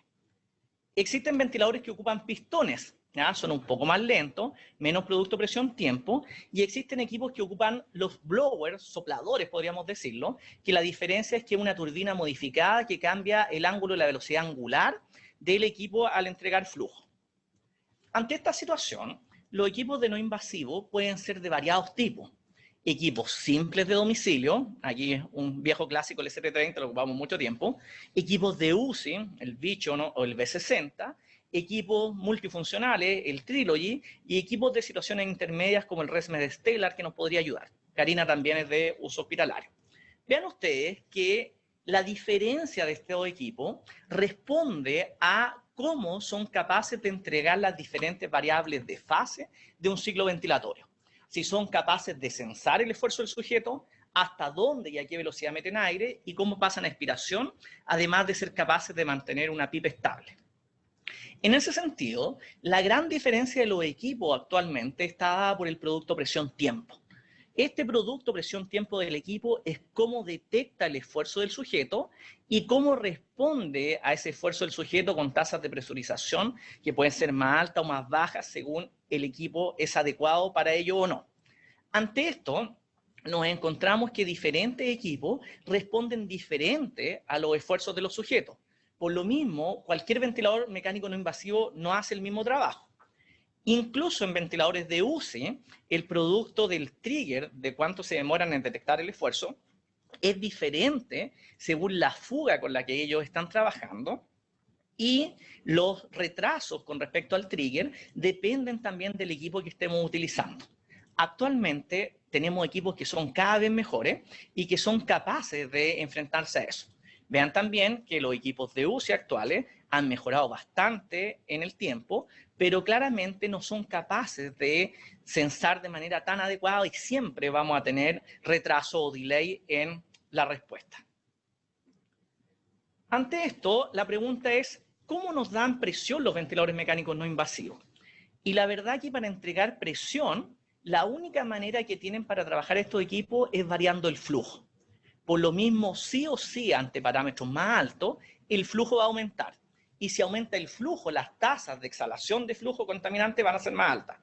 Existen ventiladores que ocupan pistones, ¿ya? Son un poco más lentos, menos producto presión-tiempo, y existen equipos que ocupan los blowers, sopladores podríamos decirlo, que la diferencia es que es una turbina modificada que cambia el ángulo y la velocidad angular del equipo al entregar flujo. Ante esta situación, los equipos de no invasivo pueden ser de variados tipos. Equipos simples de domicilio, aquí es un viejo clásico, el ST30, lo ocupamos mucho tiempo, equipos de UCI, el Vision o el B60, equipos multifuncionales, el Trilogy, y equipos de situaciones intermedias como el ResMed Stellar, que nos podría ayudar. Carina también es de uso hospitalario. Vean ustedes que la diferencia de estos equipos responde a cómo son capaces de entregar las diferentes variables de fase de un ciclo ventilatorio. Si son capaces de censar el esfuerzo del sujeto, hasta dónde y a qué velocidad meten aire y cómo pasan a expiración, además de ser capaces de mantener una PIP estable. En ese sentido, la gran diferencia de los equipos actualmente está dada por el producto presión-tiempo. Este producto presión-tiempo del equipo es cómo detecta el esfuerzo del sujeto y cómo responde a ese esfuerzo del sujeto con tasas de presurización que pueden ser más altas o más bajas según el equipo es adecuado para ello o no. Ante esto, nos encontramos que diferentes equipos responden diferente a los esfuerzos de los sujetos. Por lo mismo, cualquier ventilador mecánico no invasivo no hace el mismo trabajo. Incluso en ventiladores de UCI, el producto del trigger, de cuánto se demoran en detectar el esfuerzo, es diferente según la fuga con la que ellos están trabajando, y los retrasos con respecto al trigger dependen también del equipo que estemos utilizando. Actualmente tenemos equipos que son cada vez mejores y que son capaces de enfrentarse a eso. Vean también que los equipos de UCI actuales han mejorado bastante en el tiempo, pero claramente no son capaces de censar de manera tan adecuada y siempre vamos a tener retraso o delay en la respuesta. Ante esto, la pregunta es, ¿cómo nos dan presión los ventiladores mecánicos no invasivos? Y la verdad que para entregar presión, la única manera que tienen para trabajar estos equipos es variando el flujo. Por lo mismo, sí o sí, ante parámetros más altos, el flujo va a aumentar. Y si aumenta el flujo, las tasas de exhalación de flujo contaminante van a ser más altas.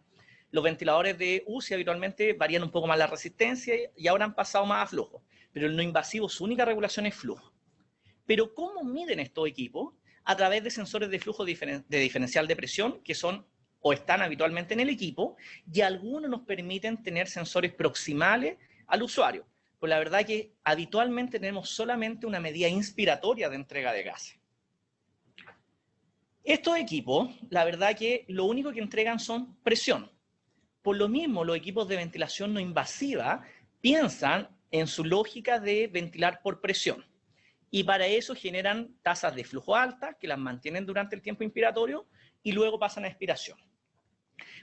Los ventiladores de UCI habitualmente varían un poco más la resistencia y ahora han pasado más a flujo. Pero el no invasivo, su única regulación es flujo. Pero ¿cómo miden estos equipos? A través de sensores de flujo de diferencial de presión, que son o están habitualmente en el equipo, y algunos nos permiten tener sensores proximales al usuario. Pues la verdad que habitualmente tenemos solamente una medida inspiratoria de entrega de gases. Estos equipos, la verdad que lo único que entregan son presión. Por lo mismo, los equipos de ventilación no invasiva piensan en su lógica de ventilar por presión. Y para eso generan tasas de flujo altas que las mantienen durante el tiempo inspiratorio y luego pasan a expiración.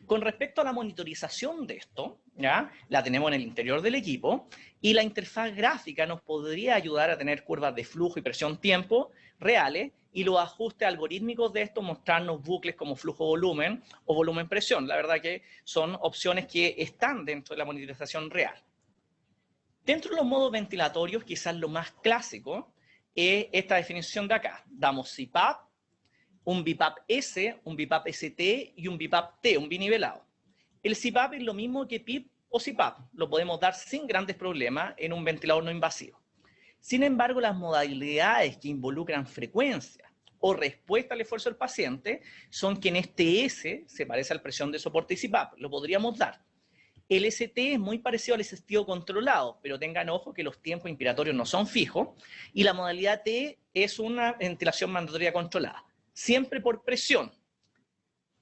Con respecto a la monitorización de esto, ¿ya? La tenemos en el interior del equipo y la interfaz gráfica nos podría ayudar a tener curvas de flujo y presión tiempo reales y los ajustes algorítmicos de esto mostrarnos bucles como flujo-volumen o volumen-presión. La verdad que son opciones que están dentro de la monitorización real. Dentro de los modos ventilatorios, quizás lo más clásico es esta definición de acá. Damos CPAP, un BIPAP-S, un BIPAP-ST y un BIPAP-T, un binivelado. El CPAP es lo mismo que PIP o CPAP. Lo podemos dar sin grandes problemas en un ventilador no invasivo. Sin embargo, las modalidades que involucran frecuencia o respuesta al esfuerzo del paciente son que en este S se parece a la presión de soporte y CPAP. Lo podríamos dar. El ST es muy parecido al asistido controlado, pero tengan ojo que los tiempos inspiratorios no son fijos y la modalidad T es una ventilación mandatoria controlada, siempre por presión.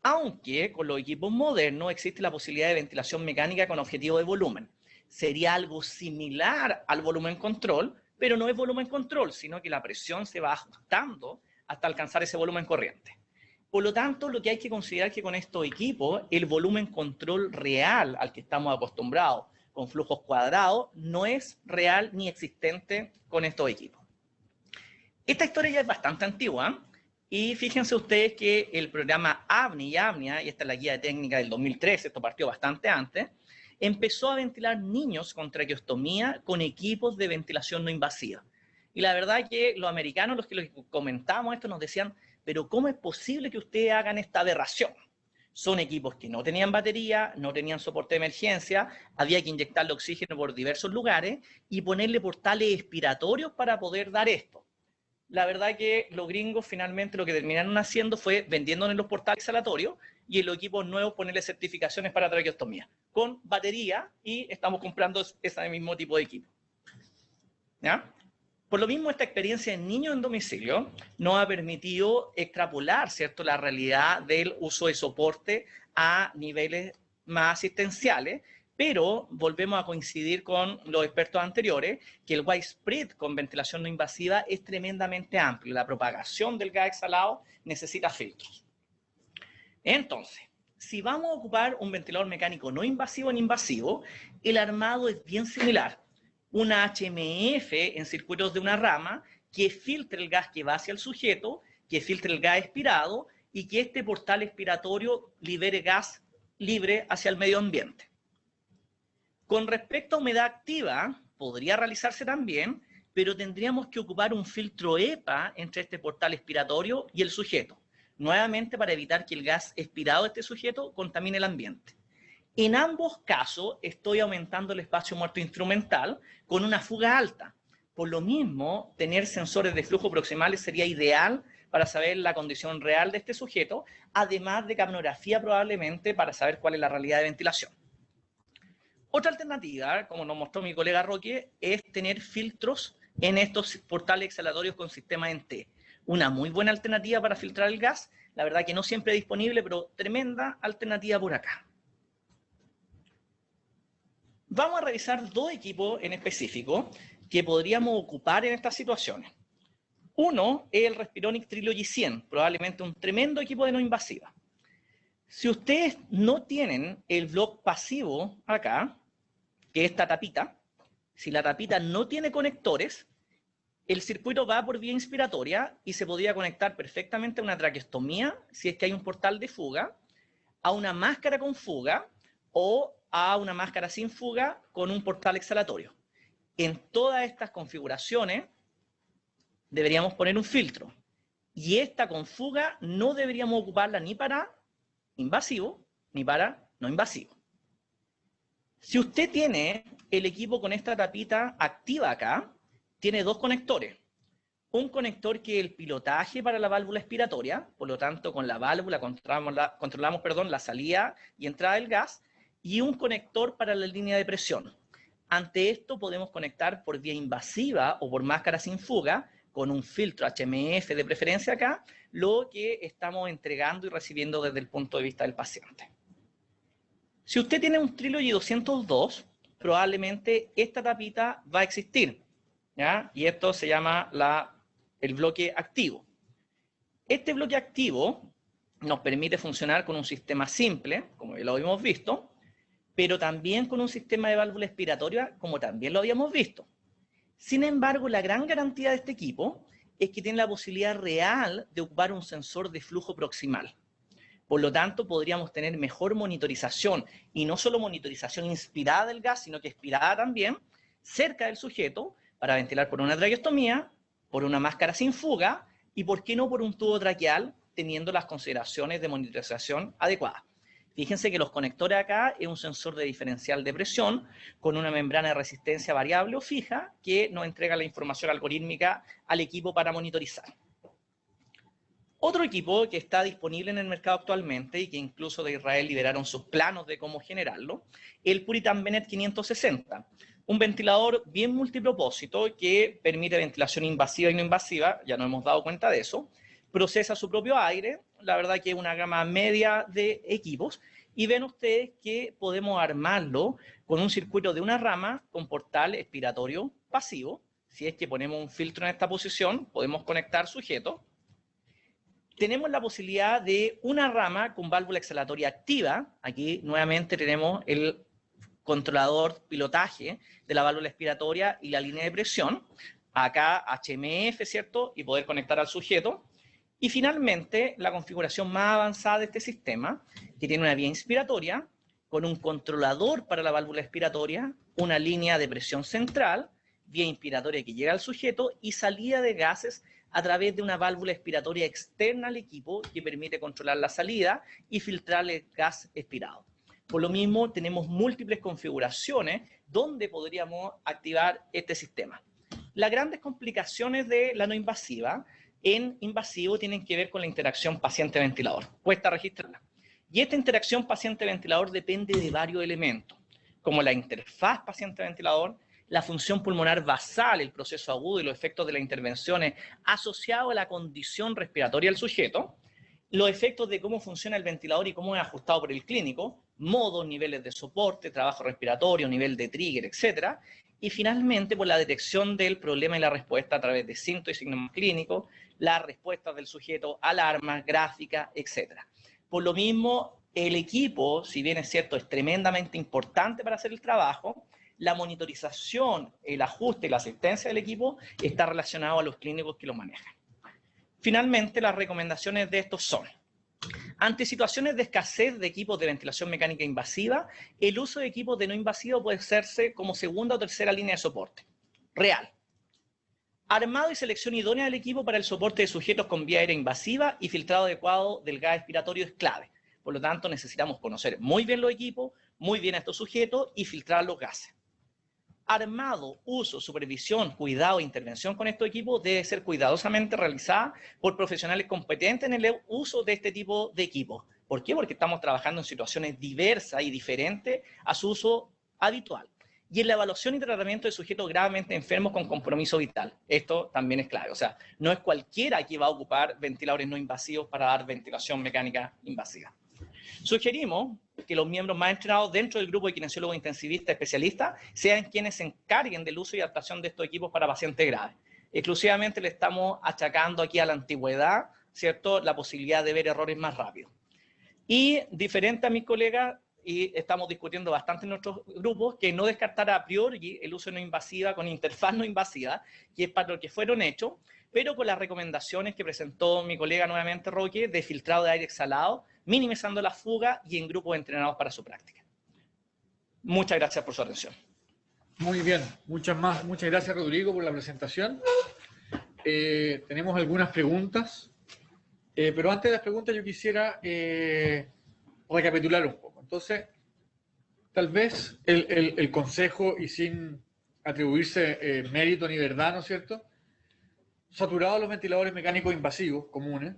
Aunque con los equipos modernos existe la posibilidad de ventilación mecánica con objetivo de volumen. Sería algo similar al volumen control, pero no es volumen control, sino que la presión se va ajustando hasta alcanzar ese volumen corriente. Por lo tanto, lo que hay que considerar es que con estos equipos, el volumen control real al que estamos acostumbrados, con flujos cuadrados, no es real ni existente con estos equipos. Esta historia ya es bastante antigua, y fíjense ustedes que el programa AVNI y AVNIA, y esta es la guía de técnica del 2013, esto partió bastante antes, empezó a ventilar niños con traqueostomía con equipos de ventilación no invasiva. Y la verdad es que los americanos, los que comentamos esto, nos decían, pero ¿cómo es posible que ustedes hagan esta aberración? Son equipos que no tenían batería, no tenían soporte de emergencia, había que inyectarle oxígeno por diversos lugares y ponerle portales expiratorios para poder dar esto. La verdad que los gringos finalmente lo que terminaron haciendo fue vendiéndonos los portales exhalatorios y en los equipos nuevos ponerle certificaciones para traqueostomía con batería y estamos comprando ese mismo tipo de equipo. ¿Ya? Por lo mismo, esta experiencia en niños en domicilio nos ha permitido extrapolar, ¿cierto?, la realidad del uso de soporte a niveles más asistenciales, pero volvemos a coincidir con los expertos anteriores que el widespread con ventilación no invasiva es tremendamente amplio. La propagación del gas exhalado necesita filtros. Entonces, si vamos a ocupar un ventilador mecánico no invasivo en invasivo, el armado es bien similar. Una HMF en circuitos de una rama que filtre el gas que va hacia el sujeto, que filtre el gas expirado y que este portal expiratorio libere gas libre hacia el medio ambiente. Con respecto a humedad activa, podría realizarse también, pero tendríamos que ocupar un filtro EPA entre este portal expiratorio y el sujeto, nuevamente para evitar que el gas expirado de este sujeto contamine el ambiente. En ambos casos estoy aumentando el espacio muerto instrumental con una fuga alta. Por lo mismo, tener sensores de flujo proximales sería ideal para saber la condición real de este sujeto, además de capnografía probablemente para saber cuál es la realidad de ventilación. Otra alternativa, como nos mostró mi colega Roque, es tener filtros en estos portales exhalatorios con sistema ENT. Una muy buena alternativa para filtrar el gas, la verdad que no siempre es disponible, pero tremenda alternativa por acá. Vamos a revisar dos equipos en específico que podríamos ocupar en estas situaciones. Uno es el Respironics Trilogy 100, probablemente un tremendo equipo de no invasiva. Si ustedes no tienen el block pasivo acá, que es esta tapita, si la tapita no tiene conectores, el circuito va por vía inspiratoria y se podría conectar perfectamente a una traqueostomía si es que hay un portal de fuga, a una máscara con fuga o a una máscara sin fuga con un portal exhalatorio. en todas estas configuraciones deberíamos poner un filtro. Y esta con fuga no deberíamos ocuparla ni para invasivo ni para no invasivo. Si usted tiene el equipo con esta tapita activa acá, tiene dos conectores. Un conector que es el pilotaje para la válvula expiratoria, por lo tanto con la válvula controlamos la salida y entrada del gas, y un conector para la línea de presión. Ante esto podemos conectar por vía invasiva o por máscara sin fuga, con un filtro HMF de preferencia acá, lo que estamos entregando y recibiendo desde el punto de vista del paciente. Si usted tiene un Trilogy 202, probablemente esta tapita va a existir, ¿ya? Y esto se llama el bloque activo. Este bloque activo nos permite funcionar con un sistema simple, como ya lo habíamos visto, pero también con un sistema de válvula expiratoria, como también lo habíamos visto. Sin embargo, la gran garantía de este equipo es que tiene la posibilidad real de ocupar un sensor de flujo proximal. Por lo tanto, podríamos tener mejor monitorización, y no solo monitorización inspirada del gas, sino que expirada también, cerca del sujeto, para ventilar por una traqueostomía, por una máscara sin fuga, y por qué no por un tubo traqueal, teniendo las consideraciones de monitorización adecuadas. Fíjense que los conectores acá es un sensor de diferencial de presión con una membrana de resistencia variable o fija que nos entrega la información algorítmica al equipo para monitorizar. Otro equipo que está disponible en el mercado actualmente y que incluso de Israel liberaron sus planos de cómo generarlo, el Puritan Bennett 560. Un ventilador bien multipropósito que permite ventilación invasiva y no invasiva, ya nos hemos dado cuenta de eso. Procesa su propio aire, la verdad que es una gama media de equipos, y ven ustedes que podemos armarlo con un circuito de una rama con portal expiratorio pasivo. Si es que ponemos un filtro en esta posición, podemos conectar sujetos. Tenemos la posibilidad de una rama con válvula exhalatoria activa. Aquí nuevamente tenemos el controlador pilotaje de la válvula expiratoria y la línea de presión. Acá HMF, ¿cierto? Y poder conectar al sujeto. Y finalmente, la configuración más avanzada de este sistema, que tiene una vía inspiratoria, con un controlador para la válvula expiratoria, una línea de presión central, vía inspiratoria que llega al sujeto y salida de gases a través de una válvula expiratoria externa al equipo que permite controlar la salida y filtrar el gas expirado. Por lo mismo, tenemos múltiples configuraciones donde podríamos activar este sistema. Las grandes complicaciones de la no invasiva en invasivo tienen que ver con la interacción paciente-ventilador. Cuesta registrarla. Y esta interacción paciente-ventilador depende de varios elementos, como la interfaz paciente-ventilador, la función pulmonar basal, el proceso agudo y los efectos de las intervenciones asociados a la condición respiratoria del sujeto, los efectos de cómo funciona el ventilador y cómo es ajustado por el clínico, modos, niveles de soporte, trabajo respiratorio, nivel de trigger, etc. Y finalmente, por la detección del problema y la respuesta a través de síntomas y signos clínicos, las respuestas del sujeto, alarmas, gráficas, etc. Por lo mismo, el equipo, si bien es cierto, es tremendamente importante para hacer el trabajo, la monitorización, el ajuste y la asistencia del equipo está relacionado a los clínicos que lo manejan. Finalmente, las recomendaciones de estos son: ante situaciones de escasez de equipos de ventilación mecánica invasiva, el uso de equipos de no invasivo puede hacerse como segunda o tercera línea de soporte. Real. Armado y selección idónea del equipo para el soporte de sujetos con vía aérea invasiva y filtrado adecuado del gas expiratorio es clave. Por lo tanto, necesitamos conocer muy bien los equipos, muy bien a estos sujetos y filtrar los gases. Armado, uso, supervisión, cuidado e intervención con estos equipos debe ser cuidadosamente realizada por profesionales competentes en el uso de este tipo de equipos. ¿Por qué? Porque estamos trabajando en situaciones diversas y diferentes a su uso habitual. Y en la evaluación y tratamiento de sujetos gravemente enfermos con compromiso vital. Esto también es clave. O sea, no es cualquiera que va a ocupar ventiladores no invasivos para dar ventilación mecánica invasiva. Sugerimos que los miembros más entrenados dentro del grupo de kinesiólogos intensivistas especialistas sean quienes se encarguen del uso y adaptación de estos equipos para pacientes graves. Exclusivamente le estamos achacando aquí a la antigüedad, ¿cierto?, la posibilidad de ver errores más rápido. Y diferente a mis colegas, y estamos discutiendo bastante en nuestros grupos, que no descartar a priori el uso no invasiva con interfaz no invasiva, que es para lo que fueron hechos, pero con las recomendaciones que presentó mi colega nuevamente Roque de filtrado de aire exhalado, minimizando la fuga y en grupos entrenados para su práctica. Muchas gracias por su atención. Muy bien, muchas gracias Rodrigo por la presentación. Tenemos algunas preguntas, pero antes de las preguntas yo quisiera recapitular un poco. Entonces, tal vez el consejo, y sin atribuirse mérito ni verdad, ¿no es cierto?, saturados los ventiladores mecánicos invasivos comunes,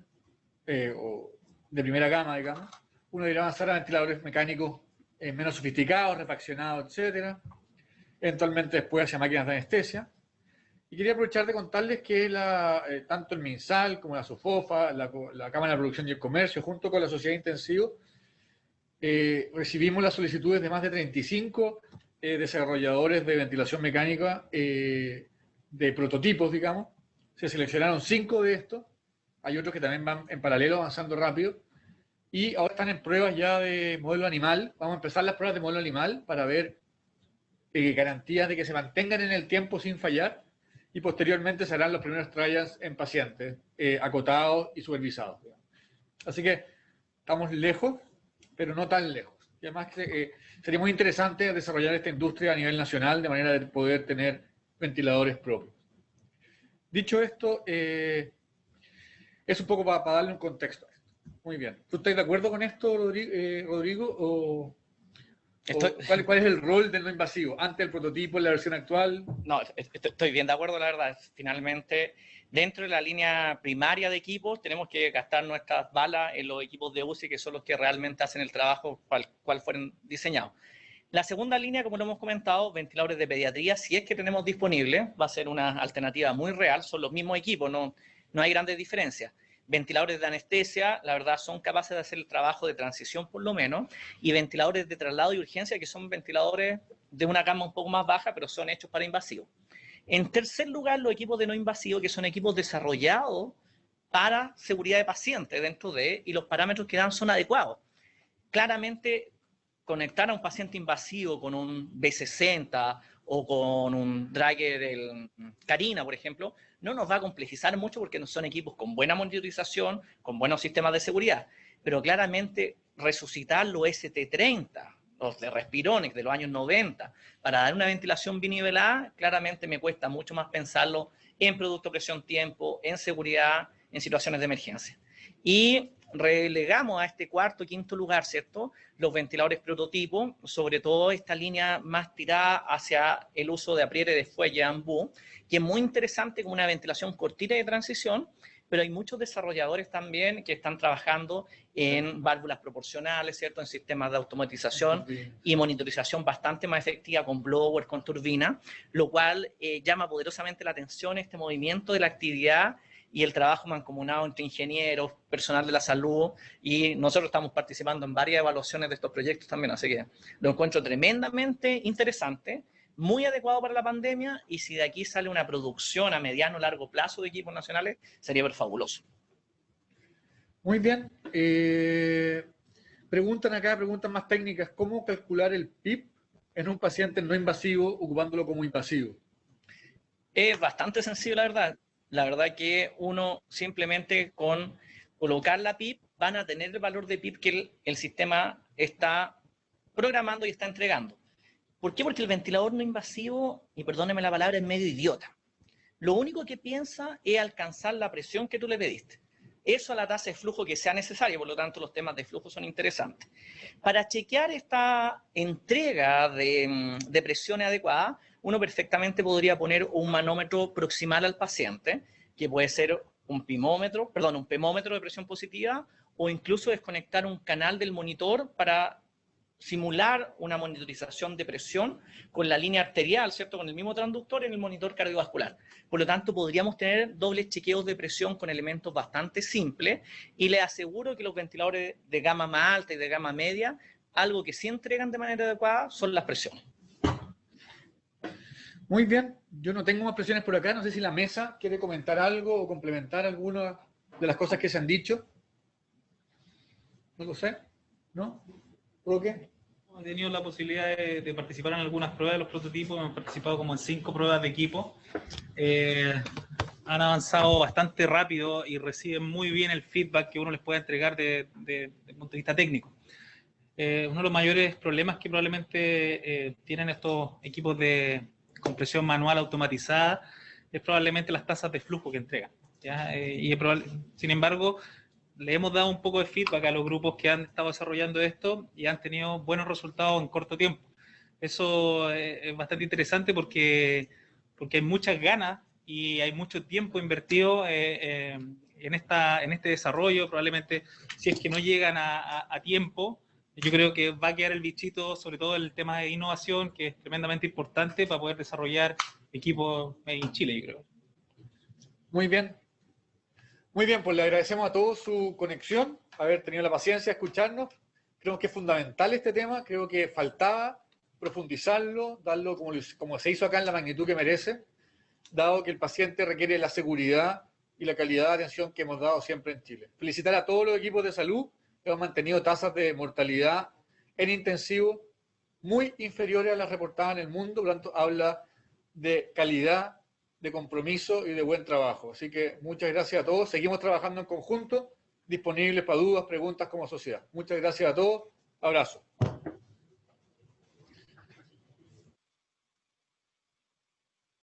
o de primera gama, digamos, uno debería avanzar a ventiladores mecánicos menos sofisticados, refaccionados, etcétera, eventualmente después hacia máquinas de anestesia. Y quería aprovechar de contarles que tanto el MinSal como la SOFOFA, la Cámara de Producción y el Comercio, junto con la Sociedad Intensivo, recibimos las solicitudes de más de 35 desarrolladores de ventilación mecánica de prototipos, digamos. Se seleccionaron 5 de estos, hay otros que también van en paralelo avanzando rápido, y ahora están en pruebas ya de modelo animal. Vamos a empezar las pruebas de modelo animal para ver garantías de que se mantengan en el tiempo sin fallar, y posteriormente se harán los primeros trials en pacientes acotados y supervisados. Así que estamos lejos, pero no tan lejos. Y además sería muy interesante desarrollar esta industria a nivel nacional de manera de poder tener ventiladores propios. Dicho esto, es un poco para darle un contexto a esto. Muy bien. ¿Tú estás de acuerdo con esto, Rodrigo? ¿Cuál es el rol del no invasivo ante el prototipo en la versión actual? No, estoy bien de acuerdo, la verdad. Finalmente, dentro de la línea primaria de equipos, tenemos que gastar nuestras balas en los equipos de UCI, que son los que realmente hacen el trabajo cual fueron diseñados. La segunda línea, como lo hemos comentado, ventiladores de pediatría, si es que tenemos disponible, va a ser una alternativa muy real, son los mismos equipos, no hay grandes diferencias. Ventiladores de anestesia, la verdad, son capaces de hacer el trabajo de transición por lo menos, y ventiladores de traslado y urgencia, que son ventiladores de una gama un poco más baja, pero son hechos para invasivos. En tercer lugar, los equipos de no invasivos, que son equipos desarrollados para seguridad de paciente dentro de, y los parámetros que dan son adecuados. Claramente, conectar a un paciente invasivo con un B60 o con un Drager del Carina, por ejemplo, no nos va a complejizar mucho porque no son equipos con buena monitorización, con buenos sistemas de seguridad. Pero claramente resucitar los ST30, los de Respironics de los años 90, para dar una ventilación binivelada, claramente me cuesta mucho más pensarlo en producto presión-tiempo, en seguridad, en situaciones de emergencia. Y relegamos a este cuarto, quinto lugar, ¿cierto?, los ventiladores prototipos, sobre todo esta línea más tirada hacia el uso de apriete de fuelle AMBU, que es muy interesante como una ventilación cortita de transición, pero hay muchos desarrolladores también que están trabajando en válvulas proporcionales, ¿cierto?, en sistemas de automatización y monitorización bastante más efectiva con blower, con turbina, lo cual llama poderosamente la atención este movimiento de la actividad y el trabajo mancomunado entre ingenieros, personal de la salud, y nosotros estamos participando en varias evaluaciones de estos proyectos también, así que lo encuentro tremendamente interesante, muy adecuado para la pandemia, y si de aquí sale una producción a mediano o largo plazo de equipos nacionales, sería fabuloso. Muy bien. Preguntan más técnicas, ¿cómo calcular el PIB en un paciente no invasivo ocupándolo como invasivo? Es bastante sencillo, la verdad. La verdad que uno simplemente con colocar la PIB van a tener el valor de PIB que el sistema está programando y está entregando. ¿Por qué? Porque el ventilador no invasivo, y perdóneme la palabra, es medio idiota. Lo único que piensa es alcanzar la presión que tú le pediste. Eso a la tasa de flujo que sea necesaria, por lo tanto los temas de flujo son interesantes. Para chequear esta entrega de presiones adecuadas, uno perfectamente podría poner un manómetro proximal al paciente, que puede ser un PEMómetro de presión positiva, o incluso desconectar un canal del monitor para simular una monitorización de presión con la línea arterial, ¿cierto?, con el mismo transductor en el monitor cardiovascular. Por lo tanto, podríamos tener dobles chequeos de presión con elementos bastante simples, y les aseguro que los ventiladores de gama más alta y de gama media, algo que sí entregan de manera adecuada son las presiones. Muy bien, yo no tengo más presiones por acá, no sé si la mesa quiere comentar algo o complementar alguna de las cosas que se han dicho. No lo sé, ¿no? ¿Por qué? He tenido la posibilidad de participar en algunas pruebas de los prototipos, hemos participado como en 5 pruebas de equipo. Han avanzado bastante rápido y reciben muy bien el feedback que uno les puede entregar desde el punto de vista técnico. uno de los mayores problemas que probablemente tienen estos equipos de compresión manual automatizada es probablemente las tasas de flujo que entregan, ¿ya? Sin embargo, le hemos dado un poco de feedback a los grupos que han estado desarrollando esto y han tenido buenos resultados en corto tiempo. Eso es bastante interesante porque hay muchas ganas y hay mucho tiempo invertido en este desarrollo. Probablemente, si es que no llegan a tiempo, yo creo que va a quedar el bichito, sobre todo el tema de innovación, que es tremendamente importante para poder desarrollar equipos en Chile, yo creo. Muy bien. Muy bien, pues le agradecemos a todos su conexión, haber tenido la paciencia de escucharnos. Creo que es fundamental este tema, creo que faltaba profundizarlo, darlo como se hizo acá en la magnitud que merece, dado que el paciente requiere la seguridad y la calidad de atención que hemos dado siempre en Chile. Felicitar a todos los equipos de salud que han mantenido tasas de mortalidad en intensivo muy inferiores a las reportadas en el mundo, por lo tanto habla de calidad, de compromiso y de buen trabajo. Así que muchas gracias a todos, seguimos trabajando en conjunto, disponibles para dudas, preguntas como sociedad. Muchas gracias a todos, abrazo.